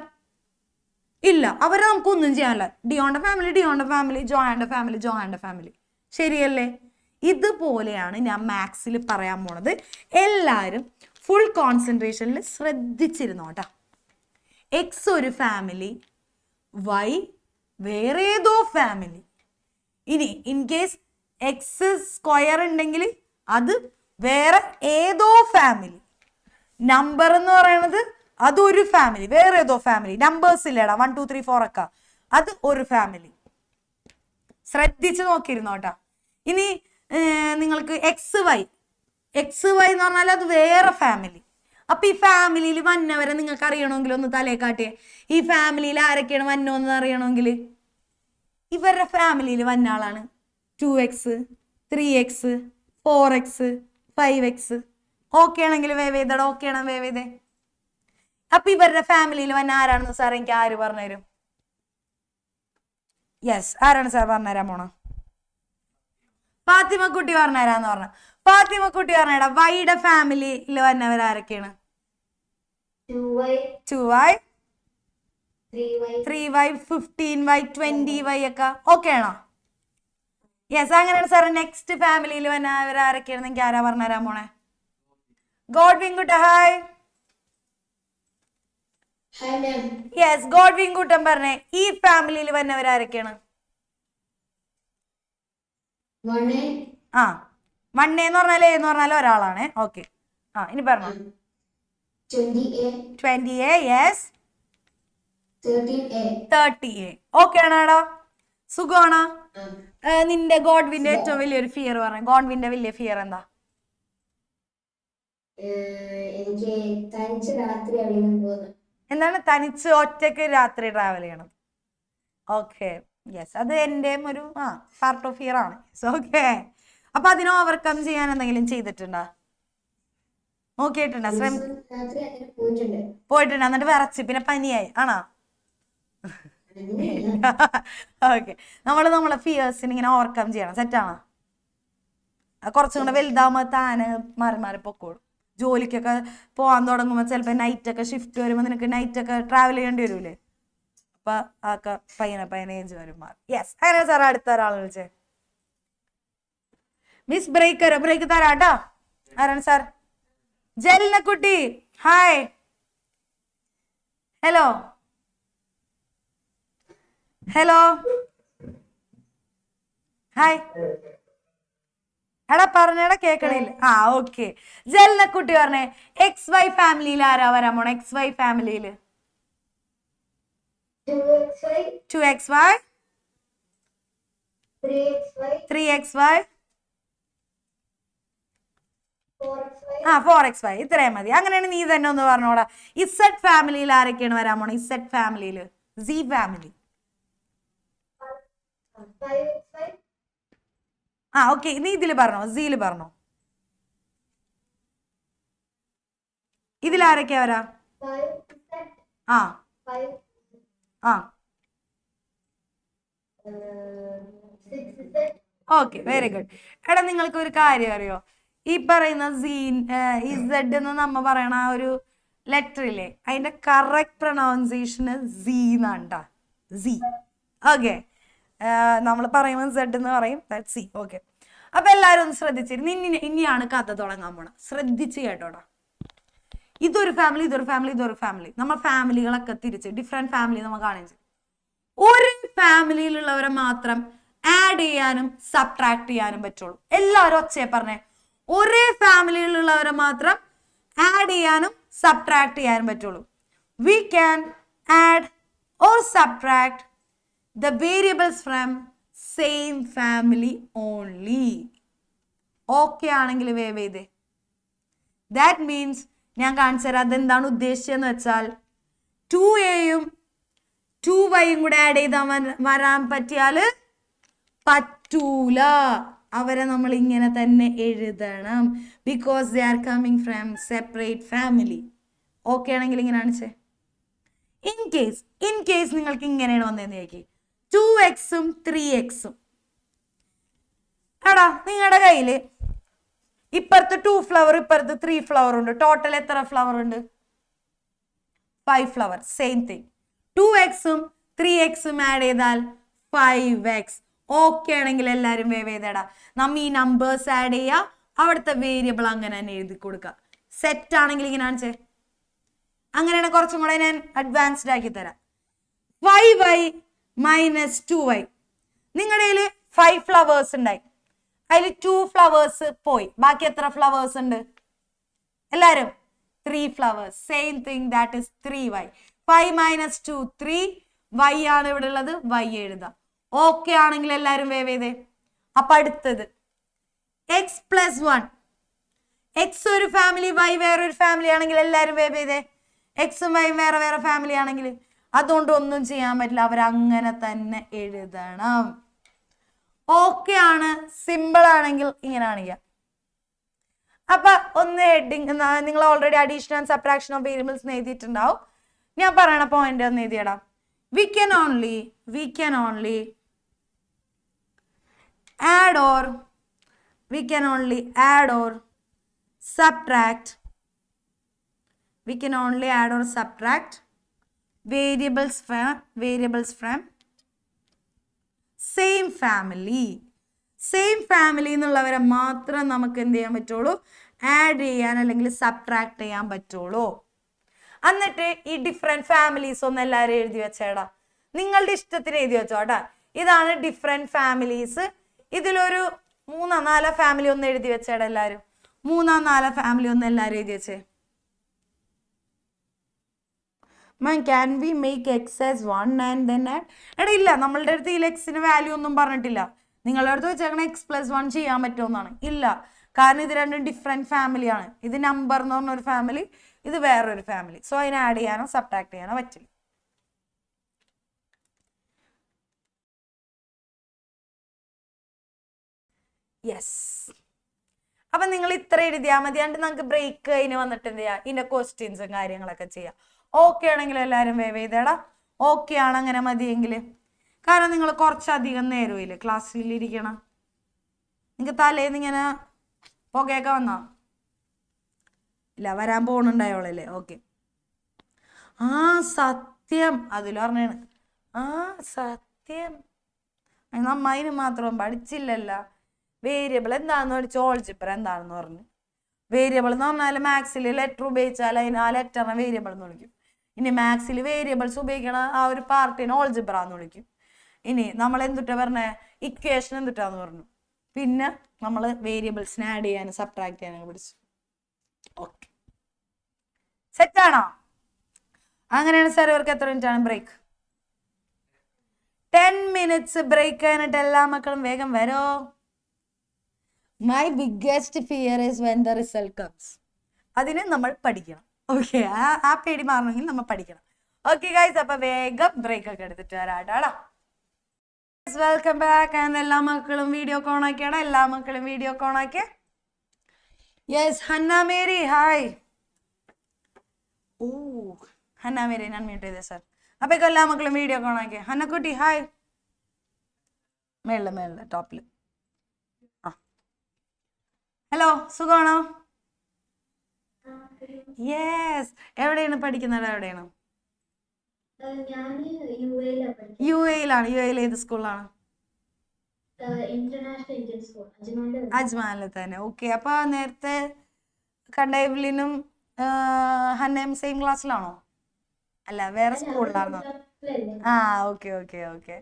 ഇല്ല. അവരെ നമുക്കൊന്നും ചെയ്യാനല്ല. ഡിയോന്റെ ഫാമിലി ഡിയോന്റെ ഫാമിലി, ജോഹാന്റെ ഫാമിലി ജോഹാന്റെ ഫാമിലി. ശരിയല്ലേ? ഇതുപോലെയാണ് ഞാൻ മാത്സിൽ പറയാൻ പോണത്. എല്ലാവരും ഫുൾ കോൺസെൻട്രേഷനിൽ ശ്രദ്ധിച്ചിരുന്നോട്ടാ. എക്സ് ഒരു ഫാമിലി, വൈ വേറെ ഏതോ ഫാമിലി. ഇനി ഇൻ കേസ് എക്സ് സ്ക്വയർ ഉണ്ടെങ്കിൽ അത് വേറെ ഏതോ ഫാമിലി. നമ്പർ എന്ന് പറയുന്നത് അതൊരു ഫാമിലി, വേറെ ഏതോ ഫാമിലി. നമ്പേഴ്സ് ഇല്ലേടാ, 1 2 3 4 ഒക്കെ, അത് ഒരു ഫാമിലി. ശ്രദ്ധിച്ച് നോക്കിയിരുന്നോട്ടാ. ഇനി നിങ്ങൾക്ക് എക്സ് വൈ എന്ന് പറഞ്ഞാൽ അത് വേറെ ഫാമിലി. അപ്പൊ ഈ ഫാമിലിയിൽ വന്നവരെ നിങ്ങൾക്ക് അറിയണമെങ്കിൽ ഒന്ന് തലേ കാട്ടിയേ. ഈ ഫാമിലിയിൽ ആരൊക്കെയാണ് വന്നോന്ന് അറിയണമെങ്കിൽ ഇവരുടെ ഫാമിലിയിൽ വന്ന ആളാണ് 2x 3x 4x 5x. Okay ആണെങ്കിൽ വേവ് ചെയ്തടാ. ഓക്കെ ആണോ? വേവ് ചെയ്തേ. അപ്പൊ ഇവരുടെ ഫാമിലിയിൽ വന്ന ആരാണെന്ന് സാർ എനിക്ക് ആര് പറഞ്ഞുതരും? യെസ്, ആരാണ് സാർ പറഞ്ഞുതരാൻ പോണ? ഫാത്തിമക്കുട്ടി പറഞ്ഞുതരാന്ന് പറഞ്ഞ. ഫാത്തിമക്കുട്ടി പറഞ്ഞേടാ, വൈയുടെ ഫാമിലിയിൽ വന്നവരാരൊക്കെയാണ്? 2y, 2y 3y, 3y 15y 20y ഒക്കെ ഓക്കെ ആണോ? യെസ്, അങ്ങനെയാണ് സാർ. നെക്സ്റ്റ് ഫാമിലിയിൽ വന്നവരാരൊക്കെയാണ് എനിക്ക് ആരാ പറഞ്ഞുതരാൻ പോണേ? ഗോഡ്വിൻകുട്ട ഹായ്. hi ma'am, യെസ്, ഗോഡ്വിൻകുട്ടൻ പറഞ്ഞേ, ഈ ഫാമിലിയിൽ വന്നവരാരൊക്കെയാണ്? 1a, 1 എന്ന് പറഞ്ഞാൽ എന്ന് പറഞ്ഞാൽ ഒരാളാണ്. ഓക്കെ, ഇനി പറഞ്ഞു. 20a, 20a, yes. 13a. 30a. Okay ആണോടാ? സുഖമാണോ? നിന്റെ ഗോഡ്വിന്റെ ഏറ്റവും വലിയൊരു ഫിയർ പറഞ്ഞു. ഗോഡ്വിന്റെ വലിയ ഫിയർ എന്താ? എനിക്ക് തനിച്ച് രാത്രി അറിയാൻ പോകുന്നത്. എന്താണ്? തനിച്ച് ഒറ്റയ്ക്ക് രാത്രി ട്രാവൽ ചെയ്യണം. ഓക്കെ, യെസ്, അത് എൻ്റെയും ഒരു പാർട്ട് ഓഫ് ഫിയർ ആണ്. ഓക്കെ, അപ്പൊ അതിനെ ഓവർകം ചെയ്യാൻ എന്തെങ്കിലും ചെയ്തിട്ടുണ്ടോ? നോക്കിയിട്ടുണ്ടോ? രാത്രി അങ്ങനെ പോയിട്ടുണ്ട്. പോയിട്ടുണ്ട്, എന്നിട്ട് വിറച്ച് പിന്നെ പനിയായി ആണോ? ഓക്കെ, നമ്മളെ ഫിയേഴ്സിന് ഇങ്ങനെ ഓവർകം ചെയ്യണം. സെറ്റാണോ? കുറച്ചും കൂടെ വലുതാവുമ്പോൾ താന് മാറി മാറി പൊക്കോളും. ജോലിക്കൊക്കെ പോകാൻ തുടങ്ങുമ്പോൾ ചിലപ്പോൾ നൈറ്റൊക്കെ ഷിഫ്റ്റ് വരുമ്പോൾ നിനക്ക് നൈറ്റൊക്കെ ട്രാവൽ ചെയ്യേണ്ടി വരൂലേ? അപ്പൊ ആക്കെ പയ്യനെ ഏജ് വരും മാറി. യെസ്, അങ്ങനെ സാർ അടുത്ത ഒരാൾ വിളിച്ചേ. മിസ് ബ്രേക്ക് തരാട്ടോ. ആരാണ് സാർ? ജലിനക്കുട്ടി ഹായ്. Hello hi. എടാ പറഞ്ഞടാ, കേക്കണില്ല. ഓക്കെ, ജലിനക്കുട്ടി പറഞ്ഞേ, XY ഫാമിലിയിൽ ആരാ വരാൻ പോണേ? XY ഫാമിലിയില് 2xy, 2xy 3xy, 3xy 4xy, 4xy. ഇത്രയും മതി. അങ്ങനെയാണ് നീ തന്നെ ഒന്ന് പറഞ്ഞോടാ. Z ഫാമിലിയിൽ ആരൊക്കെയാണ് വരാൻ പോണേ? Z ഫാമിലിയില് Z family 5xy, okay, നീ ഇതില് പറഞ്ഞോ, സീല് പറഞ്ഞോ. ഇതിലാരൊക്കെയാ വരാ? ആ ആ ഓക്കെ, വെരി ഗുഡ്. എടാ നിങ്ങൾക്ക് ഒരു കാര്യം അറിയോ? ഈ പറയുന്ന ഈ സെഡ് എന്ന് നമ്മ പറയണ ആ ഒരു ലെറ്റർ ഇല്ലേ, അതിന്റെ കറക്റ്റ് പ്രൊനൗൺസിയേഷന് സീ എന്നാണ്. സി. ഓക്കെ, നമ്മൾ പറയുമ്പോൾ സെഡ് എന്ന് പറയും, സി. ഓക്കെ, അപ്പൊ എല്ലാരും ഒന്ന് ശ്രദ്ധിച്ചിരുന്നു. ഇനിയാണ് കഥ തുടങ്ങാൻ പോണ. ശ്രദ്ധിച്ച് കേട്ടോടാ. ഇതൊരു ഫാമിലി, ഇതൊരു ഫാമിലി, ഇതൊരു ഫാമിലി. നമ്മൾ ഫാമിലികളൊക്കെ തിരിച്ച് ഡിഫറെന്റ് ഫാമിലി നമ്മൾ കാണിച്ചു. ഒരു ഫാമിലിയിലുള്ളവരെ മാത്രം ആഡ് ചെയ്യാനും സബ്ട്രാക്ട് ചെയ്യാനും പറ്റുള്ളൂ. എല്ലാവരും ഒച്ചയെ പറഞ്ഞേ. ഒരേ ഫാമിലിയിലുള്ളവരെ മാത്രം ആഡ് ചെയ്യാനും സബ്ട്രാക്ട് ചെയ്യാനും പറ്റുള്ളൂ. We can add or subtract the variables from same family only. Okay ആണെങ്കിൽ വേവ് ചെയ്തേ. ദാറ്റ് മീൻസ് ഞാൻ കാണിച്ചു തരാം അതെന്താണ് ഉദ്ദേശിച്ചതെന്ന് വെച്ചാൽ 2a-യും 2y-യും കൂടെ ആഡ് ചെയ്താൽ വരാൻ പറ്റിയാല് പറ്റൂല. അവരെ നമ്മൾ ഇങ്ങനെ തന്നെ എഴുതണം. Because they are coming from separate family. Okay ആണെങ്കിൽ ഇങ്ങനെ കാണിച്ചേ. ഇൻ കേസ് നിങ്ങൾക്ക് ഇങ്ങനെയാണ് വന്നതെന്ന് ചോദിക്കും, 2x-ഉം 3x-ഉം. എടാ നിങ്ങളുടെ കയ്യില് ഇപ്പുറത്ത് 2 ഫ്ലവർ, ഇപ്പുറത്ത് 3 ഫ്ലവർ ഉണ്ട്. ടോട്ടൽ എത്ര ഫ്ലവർ ഉണ്ട്? 5 ഫ്ലവർ. സെയിം തിങ്, 2x-ഉം 3x-ഉം ആഡ് ചെയ്താൽ 5x. ഓക്കെ ആണെങ്കിൽ എല്ലാരും വേവ് ചെയ്തേടാ. നമ്മ ഈ നമ്പേഴ്സ് ആഡ് ചെയ്യുക, അവിടുത്തെ വേരിയബിൾ അങ്ങനെ തന്നെ എഴുതി കൊടുക്കുക. സെറ്റ് ആണെങ്കിൽ ഇങ്ങനെ കാണിച്ചേ. അങ്ങനെയാണ് കുറച്ചും കൂടെ ഞാൻ അഡ്വാൻസ്ഡ് ആക്കി തരാം. 5y minus 2y. നിങ്ങളുടെ കയ്യിൽ 5 ഫ്ലവേഴ്സ് ഉണ്ടായി, അതിൽ 2 ഫ്ലവേഴ്സ് പോയി. ബാക്കി എത്ര ഫ്ലവേഴ്സ് ഉണ്ട്? എല്ലാരും 3 flowers. Same thing, that is 3y. 5 minus 2 3. y ആണ് ഇവിടെ ഉള്ളത്, y എഴുതാം. ഓക്കെ ആണെങ്കിൽ എല്ലാരും വേവ് ചെയ്തേ. അപ്പൊ അടുത്തത് x പ്ലസ് 1. എക്സ് ഒരു ഫാമിലി, y വേറൊരു ഫാമിലി ആണെങ്കിൽ എല്ലാരും വേവ് ചെയ്തേ. എക്സും വൈയും വേറെ വേറെ ഫാമിലി ആണെങ്കിൽ അതുകൊണ്ട് ഒന്നും ചെയ്യാൻ പറ്റില്ല, അവരങ്ങനെ തന്നെ എഴുതണം. ഓക്കെ ആണ്, സിമ്പിൾ ആണെങ്കിൽ ഇങ്ങനെ കാണിക്കുക. അപ്പൊ ഒന്ന് ഹെഡിങ് നിങ്ങൾ already addition and subtraction of variables എഴുതിയിട്ടുണ്ടാവും. ഞാൻ പറയണ പോയിന്റ് ഒന്ന് എഴുതിയിടാം. We can only add or subtract variables from same family എന്നുള്ളവരെ മാത്രം നമുക്ക് എന്ത് ചെയ്യാൻ പറ്റുള്ളൂ? ആഡ് ചെയ്യാൻ അല്ലെങ്കിൽ സബ്ട്രാക്ട് ചെയ്യാൻ പറ്റുള്ളൂ. എന്നിട്ട് ഈ ഡിഫറെന്റ് ഫാമിലീസ് ഒന്ന് എല്ലാവരും എഴുതി വെച്ചേടാ. നിങ്ങളുടെ ഇഷ്ടത്തിന് എഴുതി വെച്ചോട്ടാ. ഇതാണ് ഡിഫറെന്റ് ഫാമിലീസ്. ഇതിലൊരു 3-4 ഫാമിലി ഒന്ന് എഴുതി വെച്ചേടാ. എല്ലാവരും 3-4 ഫാമിലി ഒന്ന് എല്ലാവരും എഴുതി വെച്ചേ. Can we make x as 1 and then add? എടാ ഇല്ല, നമ്മളുടെ അടുത്ത് ഈ എക്സിന് വാല്യൂ ഒന്നും പറഞ്ഞിട്ടില്ല. നിങ്ങളുടെ അടുത്ത് വെച്ചേക്കണ x പ്ലസ് 1 ചെയ്യാൻ പറ്റുമെന്നാണ്. ഇല്ല, കാരണം ഇത് രണ്ടും ഡിഫറെന്റ് ഫാമിലിയാണ്. ഇത് നമ്പർ എന്ന് പറഞ്ഞൊരു ഫാമിലി, ഇത് വേറൊരു ഫാമിലി. സോ അതിനെ ആഡ് ചെയ്യാനോ സബ്ട്രാക്ട് ചെയ്യാനോ പറ്റില്ല. യെസ്, അപ്പൊ നിങ്ങൾ ഇത്ര എഴുതിയാൽ മതി. എന്നിട്ട് നമുക്ക് ബ്രേക്ക് അതിന് വന്നിട്ട് എന്ത് ചെയ്യാം, ഇതിന്റെ ക്വസ്റ്റ്യൻസും കാര്യങ്ങളൊക്കെ ചെയ്യാം. ഓക്കെ ആണെങ്കിൽ എല്ലാവരും വേവ് ചെയ്തേടാ. ഓക്കെ ആണ് അങ്ങനെ മതിയെങ്കിൽ. കാരണം നിങ്ങൾ കുറച്ചധികം നേരമില്ലേ ക്ലാസ്സിൽ ഇരിക്കണം. നിങ്ങൾക്ക് തലേന്ന് ഇങ്ങനെ പുകയൊക്കെ വന്നോ? ഇല്ല, വരാൻ പോണുണ്ടായോളല്ലേ. ഓക്കെ, സത്യം അതിൽ പറഞ്ഞാണ്. സത്യം നമ്മതിന് മാത്രം പഠിച്ചില്ലല്ല. വേരിയബിൾ എന്താണെന്ന് പഠിച്ചു, ഓൾജിബ്ര എന്താണെന്ന് പറഞ്ഞു. വേരിയബിൾ എന്ന് പറഞ്ഞാൽ മാത്സിൽ ലെറ്റർ ഉപയോഗിച്ചാൽ അതിന് ആ ലെറ്ററിനെ വേരിയബിൾ എന്ന് വിളിക്കും. ഇനി മാത്സിൽ വേരിയബിൾസ് ഉപയോഗിക്കണ ആ ഒരു പാർട്ടിനെ ഓൾജിബ്ര എന്ന് വിളിക്കും. ഇനി നമ്മൾ എന്തുട്ടാ പറഞ്ഞ ഇക്വേഷൻ എന്തുട്ടാന്ന് പറഞ്ഞു. പിന്നെ നമ്മൾ വേരിയബിൾസിനെ ആഡ് ചെയ്യാനും സബ്ട്രാക്ട് ചെയ്യാനൊക്കെ പഠിച്ചു. ഓക്കെ, സെറ്റാണോ? അങ്ങനെയാണ് സാർ. ഇവർക്ക് എത്ര മിനിറ്റ് ആണ് ബ്രേക്ക്? 10 minutes ബ്രേക്ക് കഴിഞ്ഞിട്ട് എല്ലാ മക്കളും വേഗം വരോ. My biggest fear is when the result comes. അതിന് നമ്മൾ പഠിക്കണം. ഓക്കെ, ആ പേടി മാറണമെങ്കിൽ നമ്മൾ പഠിക്കണം. ഓക്കെ ഗൈസ്, അപ്പൊ വേഗം ബ്രേക്ക് ഒക്കെ എടുത്തിട്ട് വരാട്ടാടാ. Welcome back. ആൻഡ് എല്ലാ മക്കളും വീഡിയോ ഓൺ ആക്കിയാണ്. എല്ലാ മക്കളും വീഡിയോ ഓൺ ആക്കി. Yes, Hanna Mary hi. ഓ ഹന്ന മേരി ഞാൻ മ്യൂട്ട് ചെയ്തേ സാർ. അപ്പോഴേക്കും എല്ലാ മക്കളും വീഡിയോ ഓൺ ആക്കി. ഹന്നക്കുട്ടി ഹായ്. മേളില് ടോപ്പിൽ. ആ ഹലോ, സുഖമാണോ? യെസ്. എവിടെയാണ് പഠിക്കുന്നത്? എവിടെയാണ്? യു എയിലാണ്. യു എയിൽ ഏത് സ്കൂളിലാണ്? അജ്മാനിൽ തന്നെ. ഓക്കെ. അപ്പൊ നേരത്തെ കണ്ട എവ്ലിനും ഹന്നയും സെയിം ക്ലാസ്സിലാണോ? അല്ല, വേറെ സ്കൂളിലാണോ? ആ ഓക്കെ ഓക്കെ ഓക്കെ.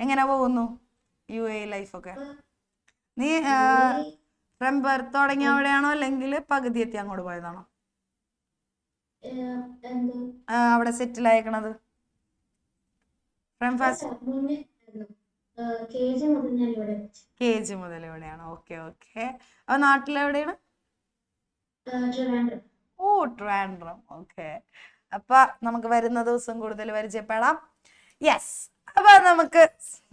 എങ്ങനെ പോകുന്നു യു എ ലൈഫൊക്കെ? നീ ഫ്രം ബർത്ത് തുടങ്ങിയ അവിടെയാണോ അല്ലെങ്കിൽ പകുതി എത്തി അങ്ങോട്ട് പോയതാണോ അവിടെ സെറ്റിൽ ആയിക്കണത്? ഫ്രം ഫസ്റ്റ് KG മുതൽ ഇവിടെയാണ്. Okay okay. അപ്പൊ നാട്ടിലെവിടെയാണ്? ഓ ട്രിവാൻഡ്രം. ഓക്കെ. അപ്പൊ നമുക്ക് വരുന്ന ദിവസം കൂടുതൽ പരിചയപ്പെടാം. യെസ്. അപ്പൊ നമുക്ക്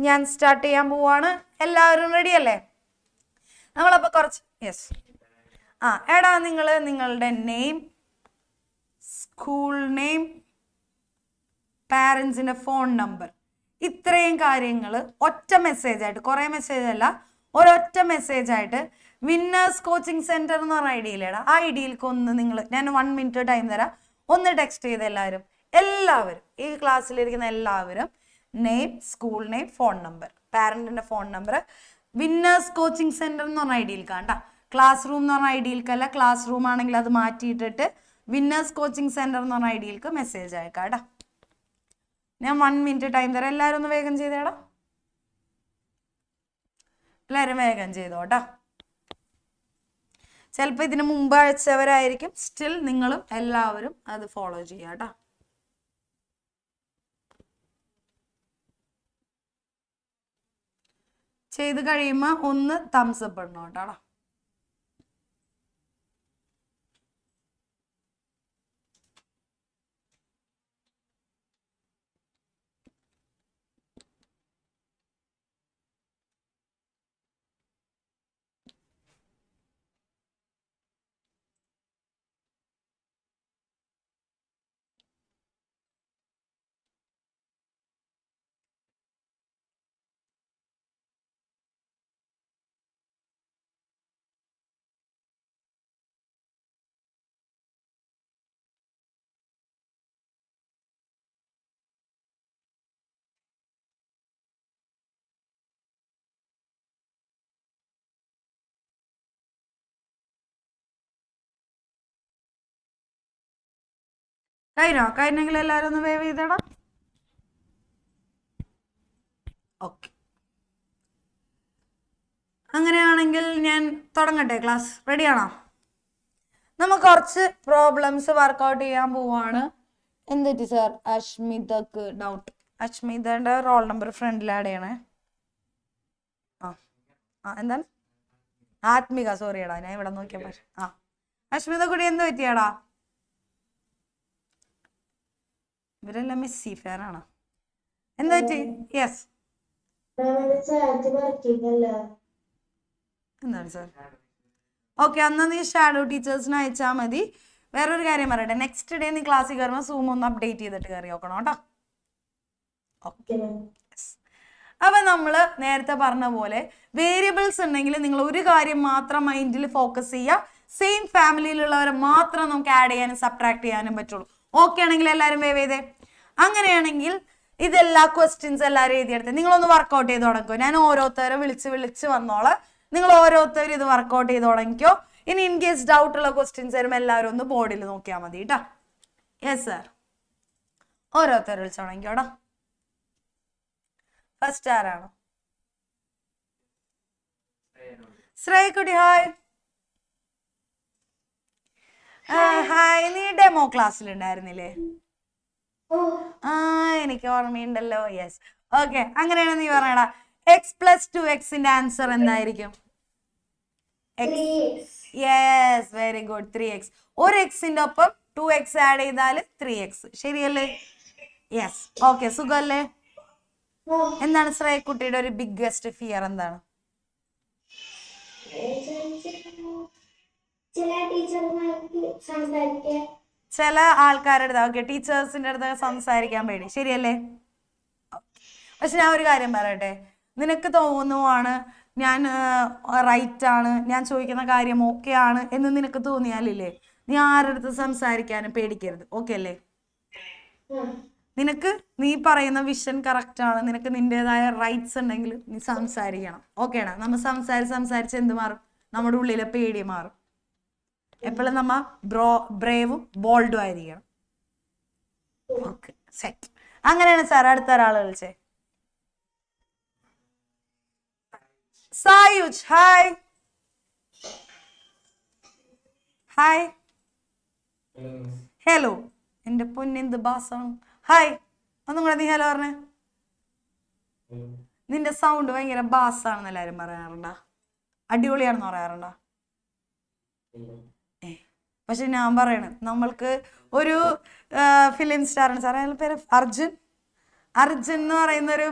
ഞാൻ സ്റ്റാർട്ട് ചെയ്യാൻ പോവാണ്. എല്ലാവരും റെഡി അല്ലേ? നമ്മളപ്പോ കുറച്ച് യെസ് എടാ നിങ്ങളുടെ നെയിം, സ്കൂൾ നെയിം, പാരൻസിന്റെ ഫോൺ നമ്പർ, ഇത്രയും കാര്യങ്ങൾ ഒറ്റ മെസ്സേജ് ആയിട്ട്, കുറേ മെസ്സേജ് അല്ല, ഒരൊറ്റ മെസ്സേജ് ആയിട്ട് വിന്നേഴ്സ് കോച്ചിങ് സെന്റർ എന്ന് പറഞ്ഞ ഐഡിയിലേടാ. ആ ഐഡിയിലേക്ക് ഒന്ന് ഞാൻ 1 മിനിറ്റ് ടൈം തരാം. ഒന്ന് ടെക്സ്റ്റ് ചെയ്ത് എല്ലാവരും ഈ ക്ലാസ്സിലിരിക്കുന്ന എല്ലാവരും name, school name, phone number, പാരന്റിന്റെ phone number winners coaching centre എന്ന് പറഞ്ഞ ഐഡിയിൽ കാണ്ട. ക്ലാസ് റൂം എന്ന് പറഞ്ഞ ഐഡിയിൽക്കല്ല. ക്ലാസ് റൂം ആണെങ്കിൽ അത് മാറ്റിയിട്ടിട്ട് വിന്നേഴ്സ് കോച്ചിങ് സെന്റർ എന്ന് പറഞ്ഞ ഐഡിയിലേക്ക് മെസ്സേജ് അയക്കാടാ. ഞാൻ 1 മിനിറ്റ് ടൈം തരാം. എല്ലാവരും ഒന്ന് വേഗം ചെയ്തേടാ. എല്ലാവരും വേഗം ചെയ്തോട്ടാ. ചിലപ്പോൾ ഇതിന് മുമ്പ് അയച്ചവരായിരിക്കും. സ്റ്റിൽ നിങ്ങളും എല്ലാവരും അത് ഫോളോ ചെയ്യാട്ടാ. ചെയ്ത് കഴിയുമ്പോൾ ഒന്ന് തംസ് അപ്പ് ഇടണം കേട്ടോ. കഴിഞ്ഞെങ്കിൽ എല്ലാവരും ഒന്ന് വേവ് ചെയ്തേടാ. ഓക്കെ. അങ്ങനെയാണെങ്കിൽ ഞാൻ തുടങ്ങട്ടെ. ക്ലാസ് റെഡിയാണോ? നമുക്ക് കുറച്ച് പ്രോബ്ലംസ് വർക്കൗട്ട് ചെയ്യാൻ പോവാണ്. എന്തെറ്റി സാർ? അഷ്മിതക്ക് ഡൗട്ട്. അഷ്മിതയുടെ റോൾ നമ്പർ ഫ്രണ്ടിൽ ആഡ് ചെയ്യണേ. എന്താണ്? ആത്മിക. സോറിയടാ, ഞാൻ ഇവിടെ നോക്കിയപ്പോ. അഷ്മിത കൂടി എന്ത് പറ്റിയാടാ? ഇവരെല്ലാം മെസ്സി ഫാനാണ്. എന്താ പറ്റി? യെസ്. എന്താണ് സാർ? ഓക്കെ, അന്ന് നീ ഷാഡോ ടീച്ചേഴ്സിന് അയച്ചാൽ മതി. വേറൊരു കാര്യം പറയട്ടെ, നെക്സ്റ്റ് ഡേ നീ ക്ലാസ്സിൽ കയറുമ്പോൾ സൂം ഒന്ന് അപ്ഡേറ്റ് ചെയ്തിട്ട് കയറി നോക്കണം കേട്ടോ. ഓക്കെ. അപ്പൊ നമ്മള് നേരത്തെ പറഞ്ഞ പോലെ വേരിയബിൾസ് ഉണ്ടെങ്കിൽ നിങ്ങൾ ഒരു കാര്യം മാത്രം മൈൻഡിൽ ഫോക്കസ് ചെയ്യുക. സെയിം ഫാമിലിയിലുള്ളവരെ മാത്രം നമുക്ക് ആഡ് ചെയ്യാനും സബ്ട്രാക്ട് ചെയ്യാനും പറ്റുള്ളൂ. ഓക്കെ ആണെങ്കിൽ എല്ലാവരും വേവ് ചെയ്തേ. അങ്ങനെയാണെങ്കിൽ ഇതെല്ലാ ക്വസ്റ്റ്യൻസ് എല്ലാവരും എഴുതിയെടുത്ത് നിങ്ങളൊന്ന് വർക്കൗട്ട് ചെയ്ത് തുടങ്ങുമോ? ഞാൻ ഓരോരുത്തരെ വിളിച്ച് വന്നോളാം. നിങ്ങൾ ഓരോരുത്തരും ഇത് വർക്കൗട്ട് ചെയ്ത് തുടങ്ങിക്കോ. ഇനി ഇൻ കേസ് ഡൗട്ട് ഉള്ള ക്വസ്റ്റ്യൻസ് വരുമ്പോൾ എല്ലാവരും ഒന്ന് ബോർഡിൽ നോക്കിയാൽ മതി കേട്ടോ. Yes sir. ഓരോരുത്തർ വിളിച്ചു തുടങ്ങിക്കോടാ. ഫസ്റ്റ് ആരാണോ? ശ്രേയക്കുട്ടി ഹായ്. ഹായ്. നീ ഡെമോ ക്ലാസ്സിലുണ്ടായിരുന്നില്ലേ? എനിക്ക് ഓർമ്മയുണ്ടല്ലോ. യെസ്. ഓക്കെ. അങ്ങനെയാണ് നീ പറയടാ. x+2x ആൻസർ എന്തായിരിക്കും? Yes, very good. 3x. ഒരു എക്സിന്റെ ഒപ്പം 2x ആഡ് ചെയ്താൽ 3x. ശരിയല്ലേ? യെസ്. ഓക്കെ. സുഖല്ലേ? ആ, എന്താണ് ശ്രേയക്കുട്ടിയുടെ ഒരു ബിഗ്ഗസ്റ്റ് ഫിയർ എന്താണ്? ചില ടീച്ചർമാർക്ക് സംസാരിക്കാൻ ചില ആൾക്കാരുടെ അടുത്ത്, ഓക്കെ, ടീച്ചേഴ്സിന്റെ അടുത്ത് സംസാരിക്കാൻ പേടി, ശരിയല്ലേ? പക്ഷെ ഞാൻ ഒരു കാര്യം പറയട്ടെ, നിനക്ക് തോന്നുവാണ് ഞാൻ റൈറ്റ് ആണ്, ഞാൻ ചോദിക്കുന്ന കാര്യം ഓക്കെ ആണ് എന്ന് നിനക്ക് തോന്നിയാലില്ലേ, നീ ആരുടെ അടുത്ത് സംസാരിക്കാനും പേടിക്കരുത്, ഓക്കെ അല്ലേ? നിനക്ക് നീ പറയുന്ന വിഷൻ കറക്റ്റ് ആണ്, നിനക്ക് നിന്റേതായ റൈറ്റ്സ് ഉണ്ടെങ്കിൽ നീ സംസാരിക്കണം, ഓക്കെ ആണ്? നമ്മൾ സംസാരിച്ച് എന്ത് മാറും? നമ്മുടെ ഉള്ളിലെ പേടി മാറും. എപ്പോഴും നമ്മ ബ്രേവും ബോൾഡും ആയിരിക്കണം. Okay, set. അങ്ങനെയാണ് സാർ. അടുത്ത ഒരാൾ വിളിച്ചേ. സായുജ്, ഹായ്. Hi, hello. എന്റെ പൊന്നെന്ത് ബാസാണ്. ഹായ്, ഒന്നും കൂടെ നീ ഹലോ പറഞ്ഞേ. നിന്റെ സൗണ്ട് ഭയങ്കര ബാസാണെന്ന് എല്ലാരും പറയാറുണ്ടാ? അടിപൊളിയാണെന്ന് പറയാറുണ്ടാ? പക്ഷെ ഞാൻ പറയണ, നമ്മൾക്ക് ഒരു ഫിലിം സ്റ്റാറാണ് സാർ, അയാളുടെ പേര് അർജുൻ. അർജുൻ എന്ന് പറയുന്നൊരു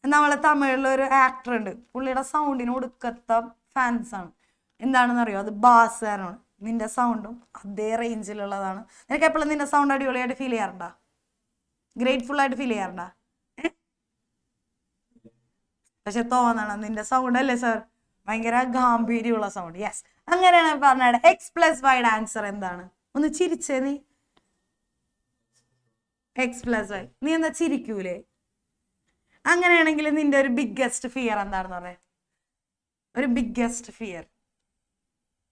നമ്മളെ തമിഴിലൊരു ആക്ടർ ഉണ്ട്. പുള്ളിയുടെ സൗണ്ടിന് ഒടുക്കത്ത ഫാൻസ് ആണ്. എന്താണെന്ന് അറിയോ? അത് ബാസുകാരാണ്. നിന്റെ സൗണ്ടും അതേ റേഞ്ചിലുള്ളതാണ്. നിനക്ക് എപ്പോഴും നിന്റെ സൗണ്ട് അടിപൊളിയായിട്ട് ഫീൽ ചെയ്യാറുണ്ടാ? ഗ്രേറ്റ്ഫുൾ ആയിട്ട് ഫീൽ ചെയ്യാറുണ്ടാ? പക്ഷെ തോന്നണം, നിന്റെ സൗണ്ട് അല്ലേ സാർ ഭയങ്കര ഗാംഭീര്യമുള്ള സൗണ്ട്. യെസ്, അങ്ങനെയാണ് പറഞ്ഞത്. X+Y ആൻസർ എന്താണ്? ഒന്ന് ചിരിച്ചേ നീ. X+Y. നീ എന്താ ചിരിക്കൂലേ? അങ്ങനെയാണെങ്കിൽ നിന്റെ ഒരു ബിഗ്ഗസ്റ്റ് ഫിയർ എന്താണെന്ന് പറഞ്ഞേ? ഒരു biggest fear.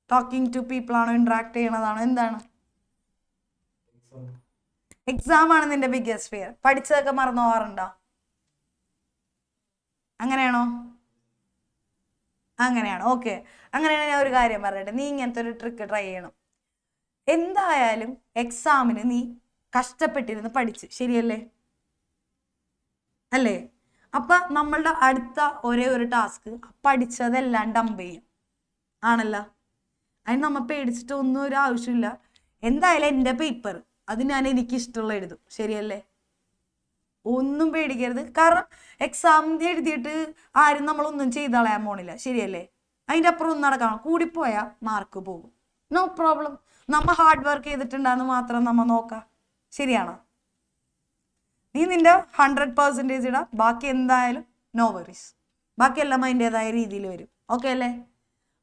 Talking to people ആണോ, ഇന്ററാക്ട് ചെയ്യണതാണോ, എന്താണ്? എക്സാം ആണ് നിന്റെ ബിഗ്ഗസ്റ്റ് ഫിയർ. പഠിച്ചതൊക്കെ മറന്നു പോകാറുണ്ടോ? അങ്ങനെയാണോ? അങ്ങനെയാണ്, ഓക്കെ. അങ്ങനെയാണെങ്കിൽ ഞാൻ ഒരു കാര്യം പറയട്ടെ, നീ ഇങ്ങനത്തെ ഒരു ട്രിക്ക് ട്രൈ ചെയ്യണം. എന്തായാലും എക്സാമിന് നീ കഷ്ടപ്പെട്ടിരുന്ന് പഠിച്ച്, ശരിയല്ലേ? അല്ലേ? അപ്പൊ നമ്മളുടെ അടുത്ത ഒരേ ഒരു ടാസ്ക് പഠിച്ചതെല്ലാം ഡംപ് ചെയ്യും, ആണല്ലോ? അതിന് നമ്മ പേടിച്ചിട്ട് ഒന്നും ഒരു ആവശ്യമില്ല. എന്തായാലും എൻ്റെ പേപ്പർ അത് ഞാൻ എനിക്കിഷ്ടമുള്ള എഴുതും, ശരിയല്ലേ? ഒന്നും പേടിക്കരുത്. കാരണം എക്സാം എഴുതിയിട്ട് ആരും നമ്മളൊന്നും ചെയ്ത് കളയാൻ പോണില്ല, ശരിയല്ലേ? അതിൻ്റെ അപ്പുറം ഒന്നും നടക്കണം. കൂടിപ്പോയാൽ മാർക്ക് പോകും, നോ പ്രോബ്ലം. നമ്മ ഹാർഡ് വർക്ക് ചെയ്തിട്ടുണ്ടെന്ന് മാത്രം നമ്മ നോക്കാം, ശരിയാണോ? നീ നിന്റെ 100% ഇടാം. ബാക്കി എന്തായാലും നോ വറീസ്. ബാക്കിയെല്ലാം അതിൻ്റെതായ രീതിയിൽ വരും, ഓക്കെ അല്ലേ?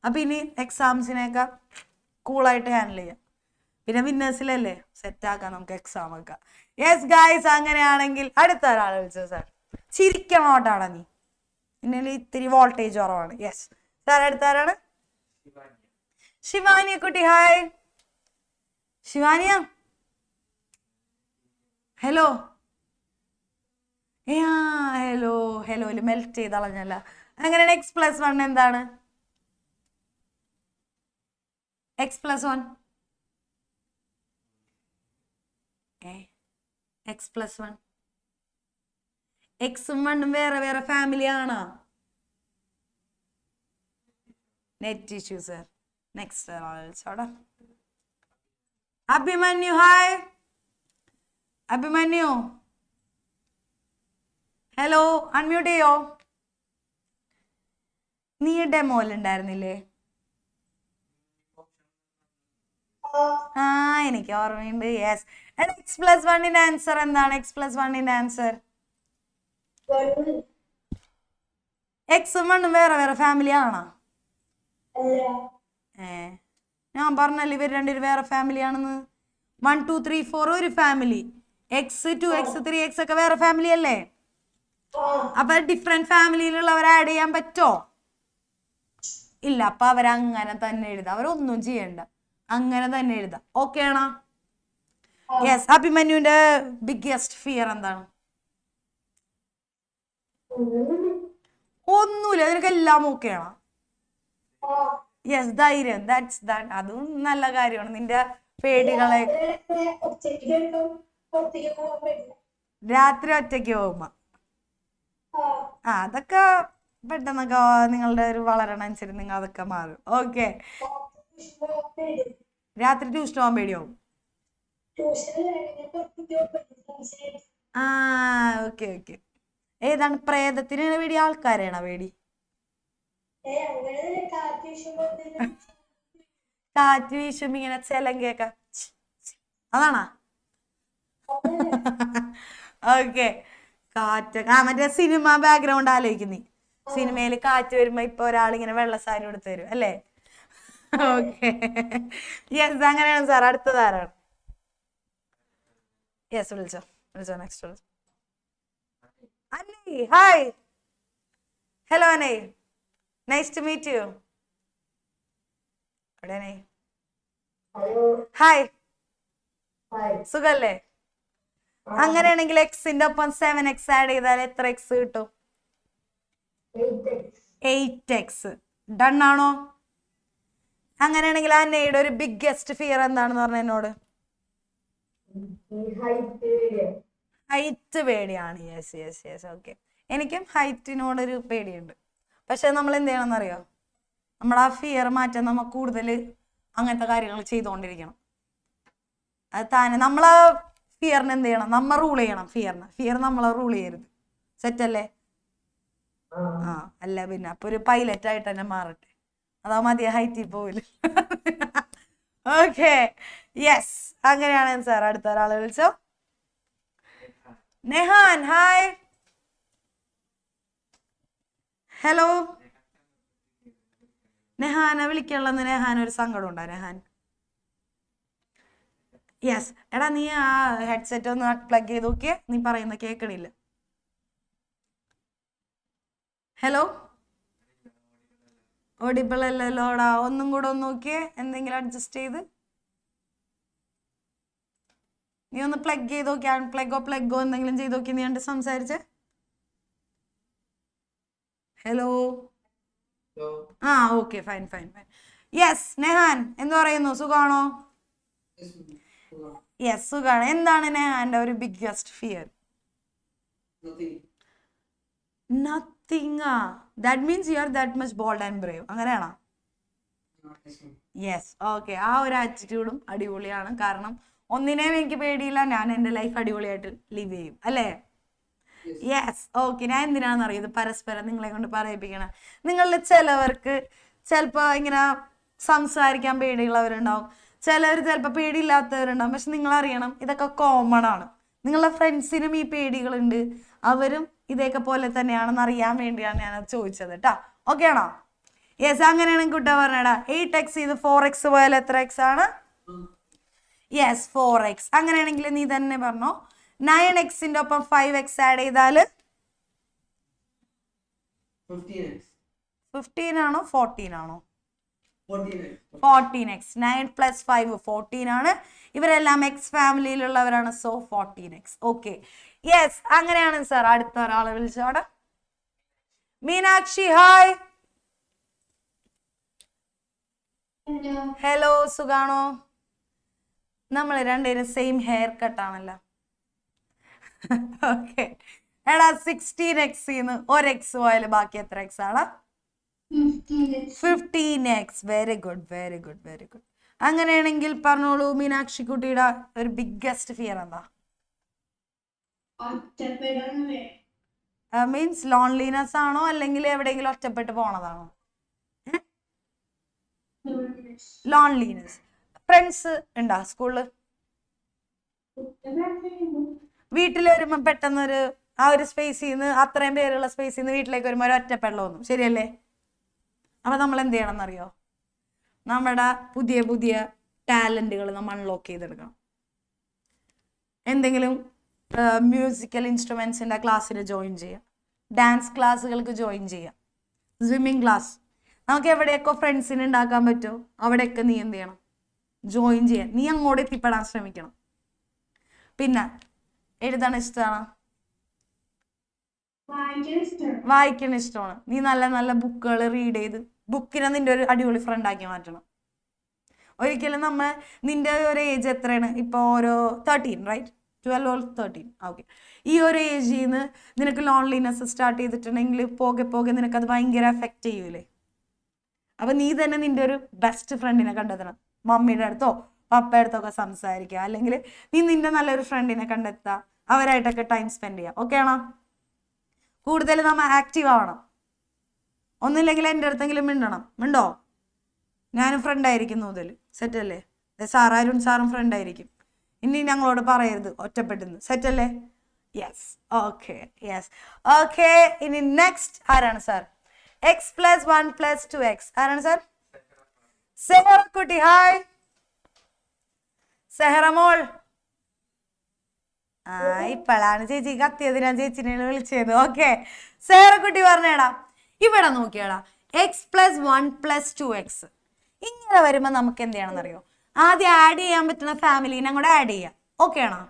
അപ്പം ഇനി എക്സാംസിനെയൊക്കെ കൂളായിട്ട് ഹാൻഡിൽ ചെയ്യാം. പിന്നെ വിന്നേഴ്സിലല്ലേ സെറ്റാക്കാം നമുക്ക് എക്സാം ഒക്കെ. യെസ് ഗായ്സ്, അങ്ങനെയാണെങ്കിൽ അടുത്ത ഒരാൾ വിളിച്ചോ സാർ. ചിരിക്കണോട്ടാണ് നീ, പിന്നെ ഇത്തിരി വോൾട്ടേജ് കുറവാണ്. യെസ് സാർ, അടുത്ത ആരാണ്? ശിവാനിയ കുട്ടി, ഹായ്. ശിവാനിയ, ഹലോ. ഹലോ, ഹലോയില് മെൽറ്റ് ചെയ്ത് കളഞ്ഞല്ല. അങ്ങനെയാണ്. X+1 എന്താണ്? X+1 X+1 എക്സും വണ്ണും വേറെ വേറെ ഫാമിലി ആണോ? Net issue sir. Next Abhimanyu, hi. Abhimanyu, hello, unmute ചെയ്യോ? നീ ഡെമോയിലുണ്ടായിരുന്നില്ലേ? എനിക്ക് ഓർമ്മയുണ്ട്. യെസ്. X+1 ആൻസർ എന്താണ്? X+1 ആൻസർ എക്സും വണ്ണും വേറെ വേറെ ഫാമിലി ആണോ? ഞാൻ പറഞ്ഞല്ലേ ഇവർ രണ്ടുപേരും വേറെ ഫാമിലി ആണെന്ന്. 1 2 3 4 ഒരു ഫാമിലി, X2 X3 X ഒക്കെ വേറെ ഫാമിലി അല്ലേ? അപ്പൊ ഡിഫറെന്റ് ഫാമിലിയിലുള്ളവരെ ആഡ് ചെയ്യാൻ പറ്റോ? ഇല്ല. അപ്പൊ അവരങ്ങനെ തന്നെ എഴുതാം, അവരൊന്നും ചെയ്യണ്ട, അങ്ങനെ തന്നെ എഴുതാം, ഓക്കെ ആണോ? യെസ്. അഭിമന്യുവിന്റെ ബിഗ്ഗസ്റ്റ് ഫിയർ എന്താണ്? ഒന്നുമില്ല, നിനക്ക് എല്ലാം ഓക്കെ ആണോ? യെസ്, ധൈര്യം. അതും നല്ല കാര്യമാണ്. നിന്റെ പേടികളെ രാത്രി ഒറ്റയ്ക്ക് പോകുമ്പോ അതൊക്കെ പെട്ടെന്നൊക്കെ നിങ്ങളുടെ ഒരു വളരണനുസരിച്ച് നിങ്ങൾ അതൊക്കെ മാറും, ഓക്കെ. രാത്രി ട്യൂഷൻ പോകാൻ പേടിയാവും. Okay okay. ഏതാണ് പ്രേതത്തിന് പേടി, ആൾക്കാരെയാണോ പേടി? കാറ്റ് വീശുമ്പോ ഇങ്ങനെ ചെലങ്കയൊക്കെ അതാണാ? ഓക്കെ, കാറ്റ്. മറ്റേ സിനിമ ബാക്ക്ഗ്രൗണ്ട് ആലോചിക്കുന്നീ, സിനിമയില് കാറ്റ് വരുമ്പോ ഇപ്പൊ ഒരാളിങ്ങനെ വെള്ള സാരി എടുത്ത് തരും അല്ലേ? ഓക്കെ, യെസ്, അങ്ങനെയാണ് സാർ. അടുത്തതാരാണ്? യെസ്, വിളിച്ചോ വിളിച്ചോ, നെക്സ്റ്റ് വിളിച്ചോ. അന്നേ, ഹായ്. ഹലോ അന്നേ, nice to meet you. Hi, സുഖല്ലേ? അങ്ങനെയാണെങ്കിൽ എക്സിന്റെ ഒപ്പം 7x ആഡ് ചെയ്താൽ എത്ര എക്സ് കിട്ടും? 8x. ഡൺ ആണോ? അങ്ങനെയാണെങ്കിൽ അന്നയുടെ ഒരു ബിഗ്ഗസ്റ്റ് ഫിയർ എന്താണെന്ന് പറഞ്ഞ എന്നോട്. ഹൈറ്റ് പേടിയാണ്. Yes yes yes, okay. എനിക്കും ഹൈറ്റിനോടൊരു പേടിയുണ്ട്. പക്ഷെ നമ്മൾ എന്ത് ചെയ്യണം എന്നറിയോ? നമ്മൾ ആ ഫിയർ മാറ്റാൻ നമ്മൾ കൂടുതൽ അങ്ങനത്തെ കാര്യങ്ങൾ ചെയ്തുകൊണ്ടിരിക്കണം. അത് താനെ നമ്മളാ ഫിയറിന് എന്ത് ചെയ്യണം? നമ്മൾ റൂൾ ചെയ്യണം ഫിയറിന്. ഫിയർ നമ്മളെ റൂൾ ചെയ്യരുത്. സെറ്റല്ലേ? ആ, അല്ല പിന്നെ അപ്പൊ ഒരു പൈലറ്റ് ആയിട്ട് തന്നെ മാറട്ടെ. അതാ മതിയ, ഹൈറ്റിൽ പോവില്ല. ഓക്കെ, യെസ്, അങ്ങനെയാണ് സാർ. അടുത്ത ഒരാളെ വിളിച്ചോ. നെഹാൻ, ഹായ്. ഹലോ. നെഹാനെ വിളിക്കാനുള്ളത്. നെഹാൻ ഒരു സങ്കടം ഉണ്ടോ നെഹാൻ? യെസ്. എടാ നീ ആ ഹെഡ്സെറ്റ് ഒന്ന് പ്ലഗ് ചെയ്ത് നോക്കിയേ, നീ പറയുന്ന കേൾക്കണില്ല. ഹലോ, ഓഡിബിൾ അല്ലല്ലോടാ. ഒന്നും കൂടെ ഒന്ന് നോക്കിയേ, എന്തെങ്കിലും അഡ്ജസ്റ്റ് ചെയ്ത് നീ ഒന്ന് പ്ലഗ് ചെയ്ത് നോക്കി. പ്ലഗോ എന്തെങ്കിലും ചെയ്ത് നോക്കി. നീ കണ്ട് സംസാരിച്ചേ. ഹലോ. ആ, okay, fine fine fine. Yes, Nehan എന്ത് പറയുന്നു? സുഖാണോ? യെസ്, സുഖാണ്. എന്താണ് നെഹാന്റെ ഒരു biggest fear? Nothing. That means you are that much bold and brave, അങ്ങനെയാണോ? Yes, okay. ആ ഒരു ആറ്റിറ്റ്യൂഡും അടിപൊളിയാണ്. കാരണം ഒന്നിനെയും എനിക്ക് പേടിയില്ല. ഞാൻ എൻ്റെ ലൈഫ് അടിപൊളിയായിട്ട് ലിവ് ചെയ്യും, അല്ലേ? Yes, okay. ഞാൻ എന്തിനാണെന്ന് ഇത് പരസ്പരം നിങ്ങളെ കൊണ്ട് പറയിപ്പിക്കണം. നിങ്ങളിൽ ചിലവർക്ക് ചിലപ്പോൾ ഇങ്ങനെ സംസാരിക്കാൻ പേടിയുള്ളവരുണ്ടാവും, ചിലവർ ചിലപ്പോൾ പേടിയില്ലാത്തവരുണ്ടാവും. പക്ഷെ നിങ്ങൾ അറിയണം, ഇതൊക്കെ കോമൺ ആണ്. നിങ്ങളുടെ ഫ്രണ്ട്സിനും ഈ പേടികളുണ്ട്, അവരും ഇതൊക്കെ പോലെ തന്നെയാണെന്ന് അറിയാൻ വേണ്ടിയാണ് ഞാനത് ചോദിച്ചത് കേട്ടോ. ഓക്കെ ആണോ? യെസ്, അങ്ങനെയാണെങ്കിൽ കുട്ടാ പറഞ്ഞടാ. 8x ഇത് 4x പോയാൽ എത്ര എക്സ് ആണ്? Yes, 4x. അങ്ങനെയാണെങ്കിൽ നീ തന്നെ പറഞ്ഞോ. 9xന്റെ ഒപ്പം 5x ആഡ് ചെയ്താൽ 15 ആണോ 14 ആണോ? 14x. 9 + 5 14 ആണ്. ഇവരെല്ലാം എക്സ് ഫാമിലിയിലുള്ളവരാണ്. So 14x. ഓക്കെ, യെസ്, അങ്ങനെയാണ് സാർ. അടുത്ത ഒരാളെ വിളിച്ചോടെ. മീനാക്ഷി, ഹായ്. ഹലോ, സുഖാണോ? നമ്മൾ രണ്ടുപേരും സെയിം ഹെയർ കട്ടാണല്ലോ. ഓക്കെ, എടാ 16xന്ന് 1x പോയാൽ ബാക്കി എത്ര എക്സ് ആണ്? 15x. Very good very good very good. അങ്ങനെയാണെങ്കിൽ പറഞ്ഞോളൂ, മീനാക്ഷി കുട്ടിയുടെ ഒരു ബിഗ്ഗസ്റ്റ് ഫിയർ എന്താ? മീൻസ് ലോൺലിനെസ് ആണോ, അല്ലെങ്കിൽ എവിടെയെങ്കിലും ഒറ്റപ്പെട്ട് പോണതാണോ? ലോൺലിനെസ്. ഫ്രണ്ട്സ് ഉണ്ടാ സ്കൂളില്? വീട്ടിൽ വരുമ്പോ പെട്ടെന്നൊരു ആ ഒരു സ്പേസിൽ നിന്ന്, അത്രയും പേരുള്ള സ്പേസിൽ നിന്ന് വീട്ടിലേക്ക് വരുമ്പോൾ ഒരു ഒറ്റപ്പെടലൊന്നും, ശരിയല്ലേ? അപ്പൊ നമ്മൾ എന്ത് ചെയ്യണം എന്നറിയോ? നമ്മുടെ പുതിയ പുതിയ ടാലന്റുകൾ നമ്മൾ അൺലോക്ക് ചെയ്തെടുക്കണം. എന്തെങ്കിലും മ്യൂസിക്കൽ ഇൻസ്ട്രുമെന്റ്സിന്റെ ക്ലാസ്സിൽ ജോയിൻ ചെയ്യാം, ഡാൻസ് ക്ലാസ്സുകൾക്ക് ജോയിൻ ചെയ്യാം, സ്വിമ്മിങ് ക്ലാസ്. നമുക്ക് എവിടെയൊക്കെ ഫ്രണ്ട്സിന് ഉണ്ടാക്കാൻ പറ്റുമോ അവിടെയൊക്കെ നീ എന്ത് ചെയ്യണം? ജോയിൻ ചെയ്യാൻ. നീ അങ്ങോട്ട് എത്തിപ്പെടാൻ ശ്രമിക്കണം. പിന്നെ എഴുതാൻ ഇഷ്ടമാണ്? വായിക്കാൻ ഇഷ്ടമാണ്. നീ നല്ല നല്ല ബുക്കുകൾ റീഡ് ചെയ്ത് ബുക്കിനെ നിന്റെ ഒരു അടിപൊളി ഫ്രണ്ട് ആക്കി മാറ്റണം. ഒരിക്കലും നിന്റെ ഒരു ഏജ് എത്രയാണ് ഇപ്പോൾ? ഒരു 13, റൈറ്റ്? 12 or 13. ഓക്കെ, ഈ ഒരു ഏജിൽ നിന്ന് നിനക്ക് ലോൺലിനെസ് സ്റ്റാർട്ട് ചെയ്തിട്ടുണ്ടെങ്കിൽ പോകെ പോകെ നിനക്കത് ഭയങ്കര എഫക്റ്റ് ചെയ്യൂലേ? അപ്പൊ നീ തന്നെ നിന്റെ ഒരു ബെസ്റ്റ് ഫ്രണ്ടിനെ കണ്ടെത്തണം. മമ്മിയുടെ അടുത്തോ പപ്പയുടെ അടുത്തോ ഒക്കെ സംസാരിക്കുക, അല്ലെങ്കിൽ നീ നിന്റെ നല്ലൊരു ഫ്രണ്ടിനെ കണ്ടെത്തുക, അവരായിട്ടൊക്കെ ടൈം സ്പെൻഡ് ചെയ്യുക. ഓക്കെ ആണോ? കൂടുതൽ നമ്മൾ ആക്റ്റീവ് ആവണം. ഒന്നില്ലെങ്കിൽ എൻ്റെ അടുത്തെങ്കിലും മിണ്ടണം. മിണ്ടോ? ഞാനും ഫ്രണ്ടായിരിക്കും മുതൽ. സെറ്റല്ലേ? സാറും സാറും ഫ്രണ്ടായിരിക്കും. ഇനി ഞങ്ങളോട് പറയരുത് ഒറ്റപ്പെട്ടെന്ന്. സെറ്റല്ലേ? യെസ്. ഓക്കെ. യെസ്. ഓക്കെ. ഇനി നെക്സ്റ്റ് ആരാണ് സാർ? എക്സ് പ്ലസ് 1 + 2x ആരാണ് സാർ? സെഹറ കുട്ടി. ഹായ് സെഹറ മോൾ. ഇപ്പോഴാണ് ചേച്ചി കത്തിയത്. ഞാൻ ചേച്ചിനെ വിളിച്ചത്. ഓക്കെ. സെഹറ കുട്ടി പറഞ്ഞേടാ. ഇവിടെ നോക്കിയാടാ, എക്സ് പ്ലസ് 1 + 2x ഇങ്ങനെ വരുമ്പോൾ നമുക്ക് എന്ത് ചെയ്യണമെന്ന് അറിയോ? ആദ്യം ആഡ് ചെയ്യാൻ പറ്റുന്ന ഫാമിലീനെ കൂടെ ആഡ് ചെയ്യാം. ഓക്കെ ആണോ?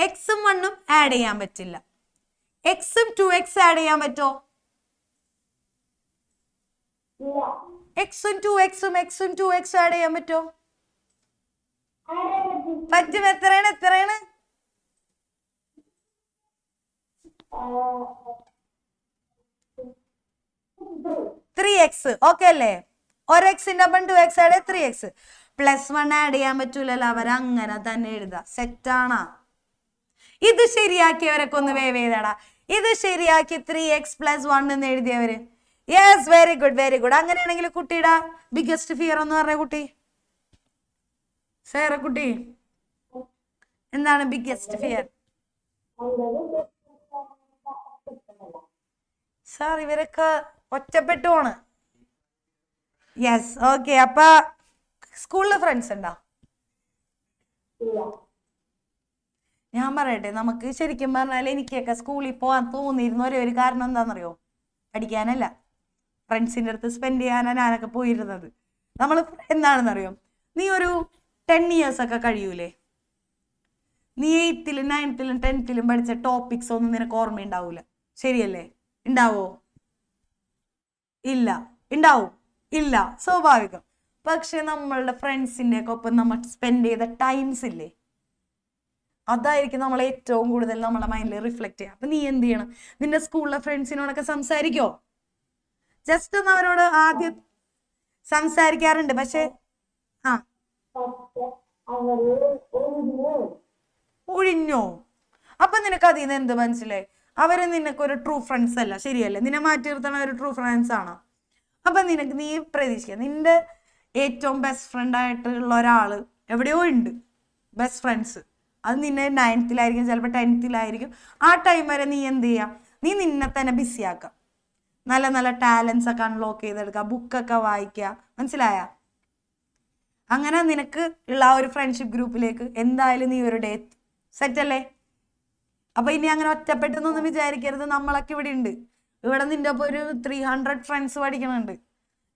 എക്സും 1ഉം ആഡ് ചെയ്യാൻ പറ്റില്ല. എക്സും 2x ആഡ് ചെയ്യാൻ പറ്റോ? എക്സും 2x ആഡ് ചെയ്യാൻ പറ്റോ? പറ്റും. എത്രയാണ്? 3x. ഓക്കെ അല്ലേ? ഒരു എക്സിന്റെ ഒപ്പം 2x ആഡ് 3x. +1 ആഡ് ചെയ്യാൻ പറ്റൂലല്ലോ. അവരങ്ങനെ തന്നെ എഴുതാ. സെറ്റാണാ? ഇത് ശരിയാക്കിയവരൊക്കെ ഒന്ന് വേവ് ചെയ്തടാ. ഇത് ശരിയാക്കി 3x + 1 എന്ന് എഴുതിയവര്. Yes, very good, very good. അങ്ങനെയാണെങ്കിൽ കുട്ടിയുടെ ബിഗ്ഗസ്റ്റ് ഫിയർ എന്ന് പറഞ്ഞ കുട്ടി സേറ കുട്ടി, എന്താണ് ബിഗ്ഗസ്റ്റ് ഫിയർ? സാർ ഇവരൊക്കെ ഒറ്റപ്പെട്ടു പോണ്. യെസ്. ഓക്കെ. അപ്പൊ സ്കൂളില് ഫ്രണ്ട്സ് ഉണ്ടോ? ഞാൻ പറയട്ടെ, നമുക്ക് ശരിക്കും പറഞ്ഞാൽ എനിക്കൊക്കെ സ്കൂളിൽ പോകാൻ തോന്നിയിരുന്ന ഒരു കാരണം എന്താണെന്നറിയോ? പഠിക്കാനല്ല, ഫ്രണ്ട്സിൻ്റെ അടുത്ത് സ്പെൻഡ് ചെയ്യാനാണ് ഞാനൊക്കെ പോയിരുന്നത്. നമ്മൾ എന്താണെന്നറിയോ, നീ ഒരു 10 years ഒക്കെ കഴിയൂലേ, നീ 8th, 9th, 10th പഠിച്ച ടോപ്പിക്സ് ഒന്നും നിനക്ക് ഓർമ്മയുണ്ടാവൂല. ശരിയല്ലേ? ഉണ്ടാവോ? ഇല്ല. ഉണ്ടാവും? ഇല്ല. സ്വാഭാവികം. പക്ഷെ നമ്മളുടെ ഫ്രണ്ട്സിൻ്റെ ഒക്കെ ഒപ്പം നമ്മൾ സ്പെൻഡ് ചെയ്ത ടൈംസ് ഇല്ലേ, അതായിരിക്കും നമ്മൾ ഏറ്റവും കൂടുതൽ നമ്മളെ മൈൻഡിൽ റിഫ്ലക്ട് ചെയ്യുക. അപ്പം നീ എന്ത് ചെയ്യണം? നിന്റെ സ്കൂളിലെ ഫ്രണ്ട്സിനോടൊക്കെ സംസാരിക്കോ? ജസ്റ്റ് ഒന്ന് അവരോട് ആദ്യം സംസാരിക്കാറുണ്ട്. പക്ഷെ ഒഴിഞ്ഞോ? അപ്പൊ നിനക്ക് അതിൽ നിന്ന് എന്ത് മനസ്സിലായി? അവര് നിനക്കൊരു ട്രൂ ഫ്രണ്ട്സ് അല്ല. ശരിയല്ലേ? നിന്നെ മാറ്റി നിർത്തണ ഒരു ട്രൂ ഫ്രണ്ട്സ് ആണോ? അപ്പൊ നീ പ്രതീക്ഷിക്കുക, നിന്റെ ഏറ്റവും ബെസ്റ്റ് ഫ്രണ്ട് ആയിട്ടുള്ള ഒരാള് എവിടെയോ ഉണ്ട്. ബെസ്റ്റ് ഫ്രണ്ട്സ് അത് നിന്നെ 9th ചിലപ്പോൾ 10th. ആ ടൈം വരെ നീ എന്ത് ചെയ്യാം? നീ നിന്നെ തന്നെ ബിസി ആക്കാം. നല്ല നല്ല ടാലൻസ് ഒക്കെ അൺലോക്ക് ചെയ്തെടുക്കുക, ബുക്കൊക്കെ വായിക്കുക. മനസ്സിലായ? അങ്ങനെ നിനക്ക് ഉള്ള ആ ഒരു ഫ്രണ്ട്ഷിപ്പ് ഗ്രൂപ്പിലേക്ക് എന്തായാലും നീ ഒരു ഡേ സെറ്റ് അല്ലേ? അപ്പൊ ഇനി അങ്ങനെ ഒറ്റപ്പെട്ടെന്നൊന്നും വിചാരിക്കരുത്. നമ്മളൊക്കെ ഇവിടെ ഉണ്ട്. ഇവിടെ നിന്റെ ഒപ്പം ഒരു 300 ഫ്രണ്ട്സ് പഠിക്കണുണ്ട്.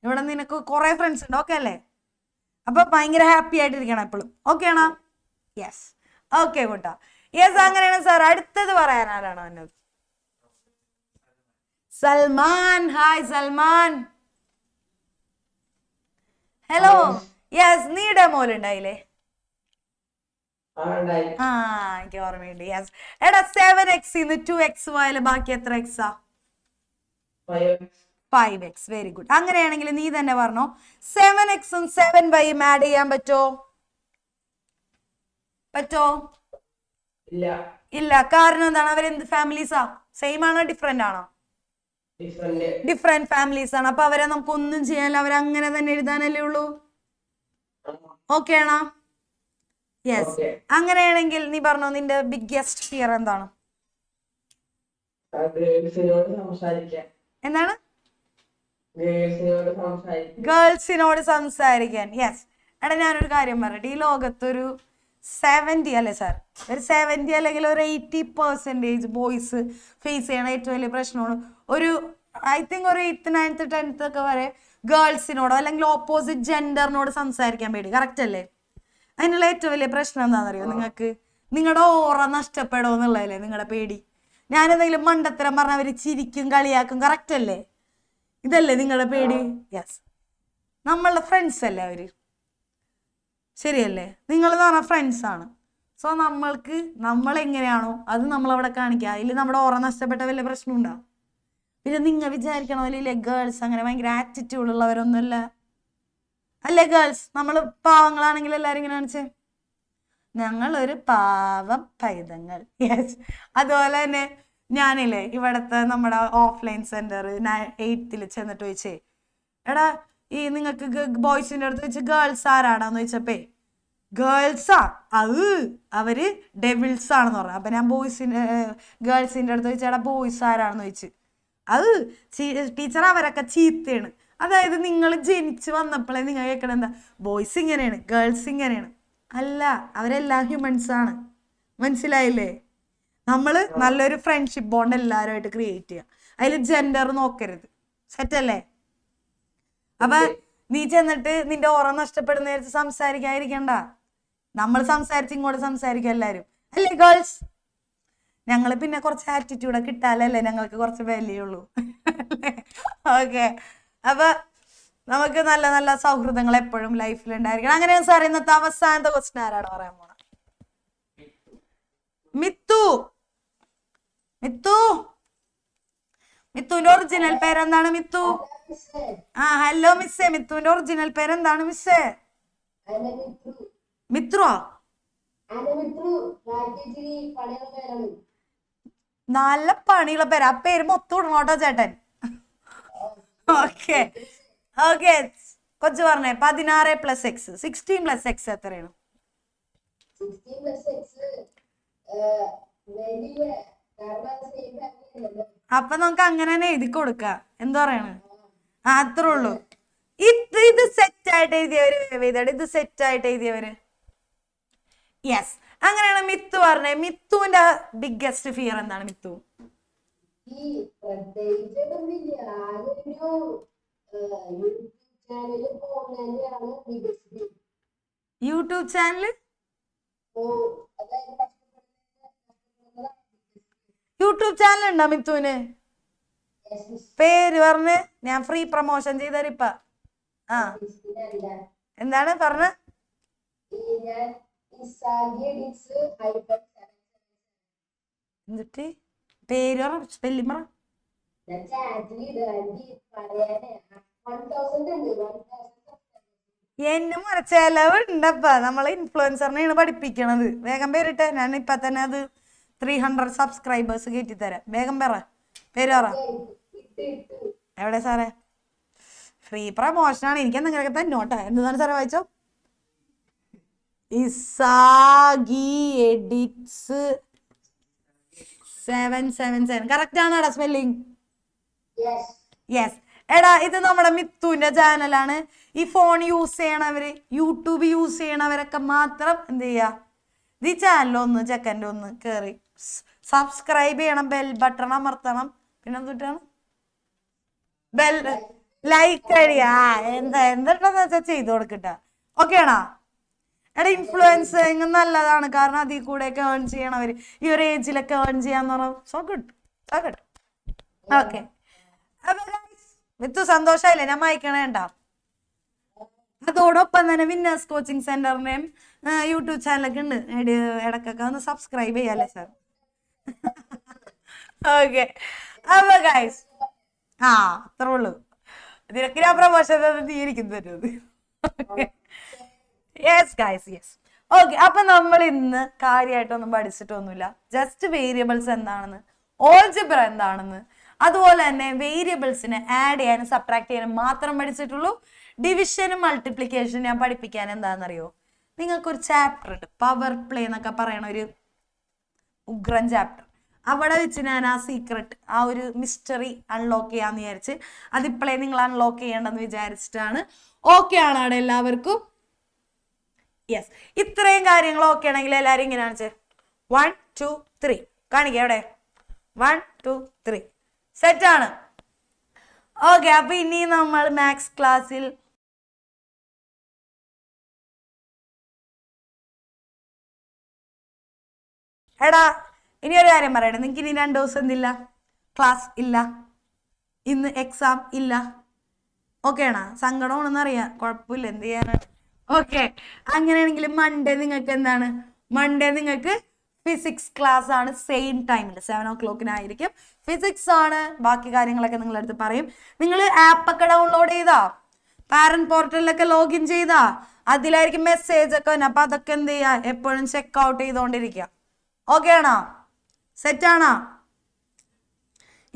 ഇവിടെ നിനക്ക് കുറെ ഫ്രണ്ട്സ് ഉണ്ട്. ഓക്കെ അല്ലേ? അപ്പൊ ഭയങ്കര ഹാപ്പി ആയിട്ടിരിക്കണം എപ്പോഴും. ഓക്കെ ആണോ? യെസ്. ഓക്കെ കൂട്ടാ. യെസ്. അങ്ങനെയാണ് സാർ. അടുത്തത് പറയാൻ ആരാണോ എന്നത്? Salman. Hi Salman. Hello. Yes. നീ ഡെമോയിലുണ്ടായില്ലേ? എനിക്ക് ഓർമ്മയുണ്ട്. യെസ്. എടാ 7x 2x പോയാലും ബാക്കി എത്ര എക്സാ? 5x. Very good. അങ്ങനെയാണെങ്കിൽ നീ തന്നെ പറഞ്ഞോ, 7xഉം 7yയും ആഡ് ചെയ്യാൻ പറ്റോ? ഇല്ല. കാരണം എന്താണ്? അവരെന്ത് ഫാമിലീസാ? സെയിം ആണോ ഡിഫറെന്റ് ആണോ? ഡിഫറെന്റ് ഫാമിലീസ് ആണ്. അപ്പൊ അവരെ നമുക്ക് ഒന്നും ചെയ്യാനില്ല. അവരങ്ങനെ തന്നെ എഴുതാനല്ലേ ഉള്ളൂ. ഓക്കെ ആണോ? യെസ്. അങ്ങനെയാണെങ്കിൽ നീ പറഞ്ഞോ, നിന്റെ ബിഗ്ഗസ്റ്റ് ഫിയർ എന്താണ്? എന്താണ്? ഗേൾസിനോട് സംസാരിക്കാൻ. യെസ്. എടാ ഞാനൊരു കാര്യം പറയട്ടെ, ഈ ലോകത്തൊരു 70 അല്ലേ സാർ, ഒരു 70 അല്ലെങ്കിൽ ഒരു 80% ബോയ്സ് ഫേസ് ചെയ്യണ ഏറ്റവും വലിയ പ്രശ്നമാണ് ഒരു ഐ തിങ്ക് ഒരു 8th, 9th, 10th ഒക്കെ വരെ ഗേൾസിനോടോ അല്ലെങ്കിൽ ഓപ്പോസിറ്റ് ജെൻഡറിനോട് സംസാരിക്കാൻ പേടി. കറക്റ്റ് അല്ലേ? അതിനുള്ള ഏറ്റവും വലിയ പ്രശ്നം എന്താണെന്നറിയോ നിങ്ങൾക്ക്? നിങ്ങളുടെ ഓറ നഷ്ടപ്പെടുമോ എന്നുള്ളതല്ലേ നിങ്ങളുടെ പേടി. ഞാനെന്തെങ്കിലും മണ്ടത്തരം പറഞ്ഞാൽ അവർ ചിരിക്കും, കളിയാക്കും. കറക്റ്റ് അല്ലേ? ഇതല്ലേ നിങ്ങളുടെ പേടി? യെസ്. നമ്മളുടെ ഫ്രണ്ട്സ് അല്ലേ അവര്? ശരിയല്ലേ? നിങ്ങൾ എന്ന് പറഞ്ഞാൽ ഫ്രണ്ട്സ് ആണ്. സോ നമ്മൾക്ക് നമ്മളെങ്ങനെയാണോ അത് നമ്മളവിടെ കാണിക്കുക. അതിൽ നമ്മുടെ ഓറ നഷ്ടപ്പെട്ട വലിയ പ്രശ്നം ഉണ്ടാവും. പിന്നെ നിങ്ങൾ വിചാരിക്കണ പോലെ ഗേൾസ് അങ്ങനെ ഭയങ്കര ആറ്റിറ്റ്യൂഡ് ഉള്ളവരൊന്നുമല്ല. അല്ലേ ഗേൾസ്? നമ്മൾ പാവങ്ങളാണെങ്കിൽ എല്ലാവരും ഇങ്ങനെ കാണിച്ചേ, ഞങ്ങളൊരു പാവം പൈതങ്ങൾ. യെസ്. അതുപോലെ തന്നെ ഞാനില്ലേ ഇവിടത്തെ നമ്മുടെ ഓഫ്ലൈൻ സെന്റർ 8th ചെന്നിട്ട് ചോദിച്ചേ, എടാ ഈ നിങ്ങൾക്ക് ബോയ്സിന്റെ അടുത്ത് വെച്ച് ഗേൾസ് ആരാടാന്ന് ചോദിച്ചപ്പേ ഗേൾസാ അവര് ഡെവിൾസ് ആണെന്ന് പറഞ്ഞു. അപ്പൊ ഞാൻ ഗേൾസിന്റെ അടുത്ത് ചോദിച്ചാൽ ബോയ്സ് ആരാണെന്ന് ചോദിച്ചു. ടീച്ചർ അവരൊക്കെ ചീത്തയാണ്. അതായത് നിങ്ങൾ ജനിച്ച് വന്നപ്പോഴേ നിങ്ങൾ കേൾക്കണ എന്താ, ബോയ്സ് ഇങ്ങനെയാണ് ഗേൾസ് ഇങ്ങനെയാണ്. അല്ല, അവരെല്ലാം ഹ്യൂമൻസ് ആണ്. മനസ്സിലായില്ലേ? നമ്മൾ നല്ലൊരു ഫ്രണ്ട്ഷിപ്പ് ബോണ്ട് എല്ലാവരുമായിട്ട് ക്രിയേറ്റ് ചെയ്യുക. അതിൽ ജെൻഡർ നോക്കരുത്. സെറ്റല്ലേ? അപ്പൊ നീ ചെന്നിട്ട് നിന്റെ ഓറ നഷ്ടപ്പെടുന്ന നേരത്ത് സംസാരിക്കാതിരിക്കണ്ട. നമ്മൾ സംസാരിച്ച് ഇങ്ങോട്ട് സംസാരിക്കുക എല്ലാവരും. അല്ലേ ഗേൾസ്? ഞങ്ങൾ പിന്നെ കുറച്ച് ആറ്റിറ്റ്യൂഡൊക്കെ കിട്ടാലല്ലേ ഞങ്ങൾക്ക് കുറച്ച് വിലയുള്ളൂ. ഓക്കെ, അപ്പൊ നമുക്ക് നല്ല നല്ല സൗഹൃദങ്ങൾ എപ്പോഴും ലൈഫിൽ ഉണ്ടായിരിക്കണം. അങ്ങനെയാണ് സാർ ഇന്നത്തെ അവസാനത്തെ ക്വസ്റ്റ്യൻ ആരാണ് പറയാൻ പോണ? മിത്തു. മിത്തുവിന്റെ ഒറിജിനൽ പേരെന്താണ് മിത്തു? ഹലോ മിസ്സേ, മിത്തുവിന്റെ ഒറിജിനൽ പേരെന്താണ് മിസ്സേ? മിത്രോ? നല്ല പണിയുള്ള പേര്. ആ പേര് മൊത്തം ഇടണോട്ടോ ചേട്ടൻ. ഓക്കെ ഓക്കെ, കൊച്ചു പറഞ്ഞേ 16 + x 16 + x എത്രയാണ്? അപ്പൊ നമുക്ക് അങ്ങനെ തന്നെ എഴുതി കൊടുക്ക. എന്താ പറയണ? അത്രേ ഉള്ളൂ. ഇത് സെറ്റ് ആയിട്ട് എഴുതിയവര്, ഇത് സെറ്റ് ആയിട്ട് എഴുതിയവര്. യെസ്, അങ്ങനെയാണ് മിത്തു പറഞ്ഞേ. മിത്തുവിന്റെ ബിഗ്ഗസ്റ്റ് ഫിയർ എന്താണ് Mithu? YouTube channel? YouTube channel ഉണ്ടോ മിത്തുവിന്? പേര് പറഞ്ഞ് ഞാൻ ഫ്രീ പ്രൊമോഷൻ ചെയ്തരിപ്പ. എന്താണ് പറഞ്ഞ? എന്നിട്ട് പേര് പറ, സ്പെല്ലിംഗ് പറ. എന്നെ മുறை ചെലവുണ്ടപ്പ. നമ്മളെ ഇൻഫ്ലുവൻസറിനെയാണ് പഠിപ്പിക്കണത്. വേഗം പേരിട്ടെ, ഞാൻ ഇപ്പൊ തന്നെ അത് 300 സബ്സ്ക്രൈബേഴ്സ് കയറ്റി തരാം. വേഗം പറ, പേര് പറ. എവിടെ സാറേ? ഫ്രീ പ്രമോഷനാണ്. എനിക്ക് എന്തെങ്കിലുമൊക്കെ തന്നോട്ടെ. എന്താണ് സാറേ വായിച്ചോ? Isagi edits 777. കറക്റ്റ് ആണോടാ സ്പെല്ലിംഗ്? യെസ്. എടാ ഇത് നമ്മുടെ മിത്തുവിന്റെ ചാനലാണ്. ഈ ഫോൺ യൂസ് ചെയ്യണവര്, യൂട്യൂബ് യൂസ് ചെയ്യണവരൊക്കെ മാത്രം എന്ത് ചെയ്യാ, ഈ ചാനലൊന്ന് ചെക്കൻ്റെ ഒന്ന് കേറി സബ്സ്ക്രൈബ് ചെയ്യണം, ബെൽ ബട്ടൺ അമർത്തണം. പിന്നെ എന്തിട്ടാണ് ബെൽ ലൈക്ക് അടിയാ, എന്തിട്ടെന്ന് വെച്ചാൽ ചെയ്തു കൊടുക്കട്ട. ഓക്കെ ആണോ? എടാ ഇൻഫ്ലുവൻസിങ് നല്ലതാണ്. കാരണം അതിൽ കൂടെ ഒക്കെ ഏൺ ചെയ്യണവര് ഈ ഒരു ഏജിലൊക്കെ ഏൺ ചെയ്യാന്ന് പറഞ്ഞാൽ സോ ഗുഡ്. ഓക്കെ, അപ്പൊ മിത്തു സന്തോഷായില്ലേ? ഞാൻ വായിക്കണേണ്ട. അതോടൊപ്പം തന്നെ വിന്നേഴ്സ് കോച്ചിങ് സെന്ററിന്റെയും യൂട്യൂബ് ചാനലൊക്കെ ഉണ്ട്. ഇടക്കൊക്കെ ഒന്ന് സബ്സ്ക്രൈബ് ചെയ്യാല്ലേ സാർ? ഓക്കെ, അപ്പൊ ഗൈസ് അത്രേ ഉള്ളൂ. ഇതിനൊക്കെ ഞാൻ പ്രമോഷൻ തീരിക്കുന്നു തരുന്നത്. Yes guys, yes. ഓക്കെ, അപ്പൊ നമ്മൾ ഇന്ന് കാര്യമായിട്ടൊന്നും പഠിച്ചിട്ടൊന്നുമില്ല. ജസ്റ്റ് വേരിയബിൾസ് എന്താണെന്ന്, ഓൾജിബ്ര എന്താണെന്ന്, അതുപോലെ തന്നെ വേരിയബിൾസിനെ ആഡ് ചെയ്യാനും സബ്ട്രാക്ട് ചെയ്യാനും മാത്രം പഠിച്ചിട്ടുള്ളൂ. ഡിവിഷനും മൾട്ടിപ്ലിക്കേഷനും ഞാൻ പഠിപ്പിക്കാൻ എന്താണെന്നറിയോ? നിങ്ങൾക്കൊരു ചാപ്റ്റർ ഉണ്ട്, പവർ പ്ലേ എന്നൊക്കെ പറയണ ഒരു ഉഗ്രൻ ചാപ്റ്റർ. അവിടെ വെച്ച് ഞാൻ ആ സീക്രട്ട്, ആ ഒരു മിസ്റ്ററി അൺലോക്ക് ചെയ്യാന്ന് വിചാരിച്ച് അതിപ്പോഴേ നിങ്ങൾ അൺലോക്ക് ചെയ്യേണ്ടെന്ന് വിചാരിച്ചിട്ടാണ്. ഓക്കെ ആണോ അവിടെ എല്ലാവർക്കും? യെസ്. ഇത്രയും കാര്യങ്ങൾ ഓക്കെ ആണെങ്കിൽ എല്ലാവരും ഇങ്ങനെ കാണിച്ചേ. 1 2 3 കാണിക്കാം. എവിടെ? 1 2 3 സെറ്റാണ്. ഓക്കെ, അപ്പൊ ഇനി നമ്മൾ മാത്സ് ക്ലാസ്സിൽ എടാ ഇനി ഒരു കാര്യം പറയണേ. നിങ്ങൾക്ക് ഇനി 2 ദിവസം എന്തില്ല, ക്ലാസ് ഇല്ല. ഇന്ന് എക്സാം ഇല്ല. ഓക്കെ ആണോ? സങ്കടമാണെന്ന് അറിയാം, കുഴപ്പമില്ല, എന്ത് ചെയ്യാനാണ്. ഓക്കെ, അങ്ങനെയാണെങ്കിൽ മൺഡേ നിങ്ങൾക്ക് എന്താണ്? മൺഡേ നിങ്ങൾക്ക് ഫിസിക്സ് ക്ലാസ് ആണ്. സെയിം ടൈമിൽ 7 o'clock ഫിസിക്സ് ആണ്. ബാക്കി കാര്യങ്ങളൊക്കെ നിങ്ങളുടെ അടുത്ത് പറയും. നിങ്ങൾ ആപ്പൊക്കെ ഡൗൺലോഡ് ചെയ്താ, പാരന്റ് പോർട്ടലിലൊക്കെ ലോഗിൻ ചെയ്താ, അതിലായിരിക്കും മെസ്സേജ് ഒക്കെ വന്നെ. അപ്പൊ അതൊക്കെ എന്ത് ചെയ്യുക, എപ്പോഴും ചെക്ക് ഔട്ട് ചെയ്തോണ്ടിരിക്കുക. ഓക്കെ ആണോ? സെറ്റ് ആണോ?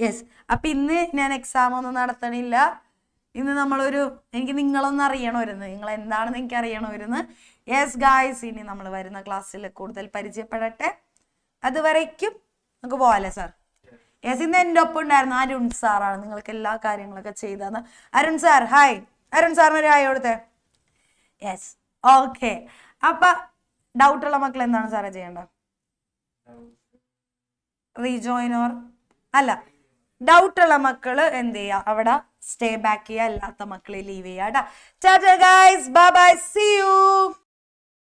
യെസ്. അപ്പൊ ഇന്ന് ഞാൻ എക്സാം ഒന്നും നടത്തണില്ല. ഇന്ന് എനിക്ക് നിങ്ങളൊന്നും അറിയണമായിരുന്നു, നിങ്ങൾ എന്താണെന്ന് എനിക്ക് അറിയണമായിരുന്നു. യെസ് ഗായ്സ്, ഇനി നമ്മൾ വരുന്ന ക്ലാസ്സിൽ കൂടുതൽ പരിചയപ്പെടട്ടെ. അതുവരയ്ക്കും നമുക്ക് പോവാല്ലേ സാർ? യെസ്, ഇന്ന് എൻ്റെ ഒപ്പം ഉണ്ടായിരുന്നു അരുൺ സാറാണ് നിങ്ങൾക്ക് എല്ലാ കാര്യങ്ങളൊക്കെ ചെയ്തതെന്ന്. Arun sir hi. അരുൺ സാറിന് ഒരു ഹായ് കൊടുത്തേ. Yes, okay. അപ്പൊ ഡൗട്ടുള്ള മക്കൾ എന്താണ് സാറേ ചെയ്യേണ്ടത്? റീജോയിൻ ഓർ അല്ല, ഡൗട്ടുള്ള മക്കള് എന്ത് ചെയ്യുക, അവിടെ സ്റ്റേ ബാക്ക് ചെയ്യുക, അല്ലാത്ത മക്കളെ ലീവ് ചെയ്യുക. Tata guys, bye bye, see U.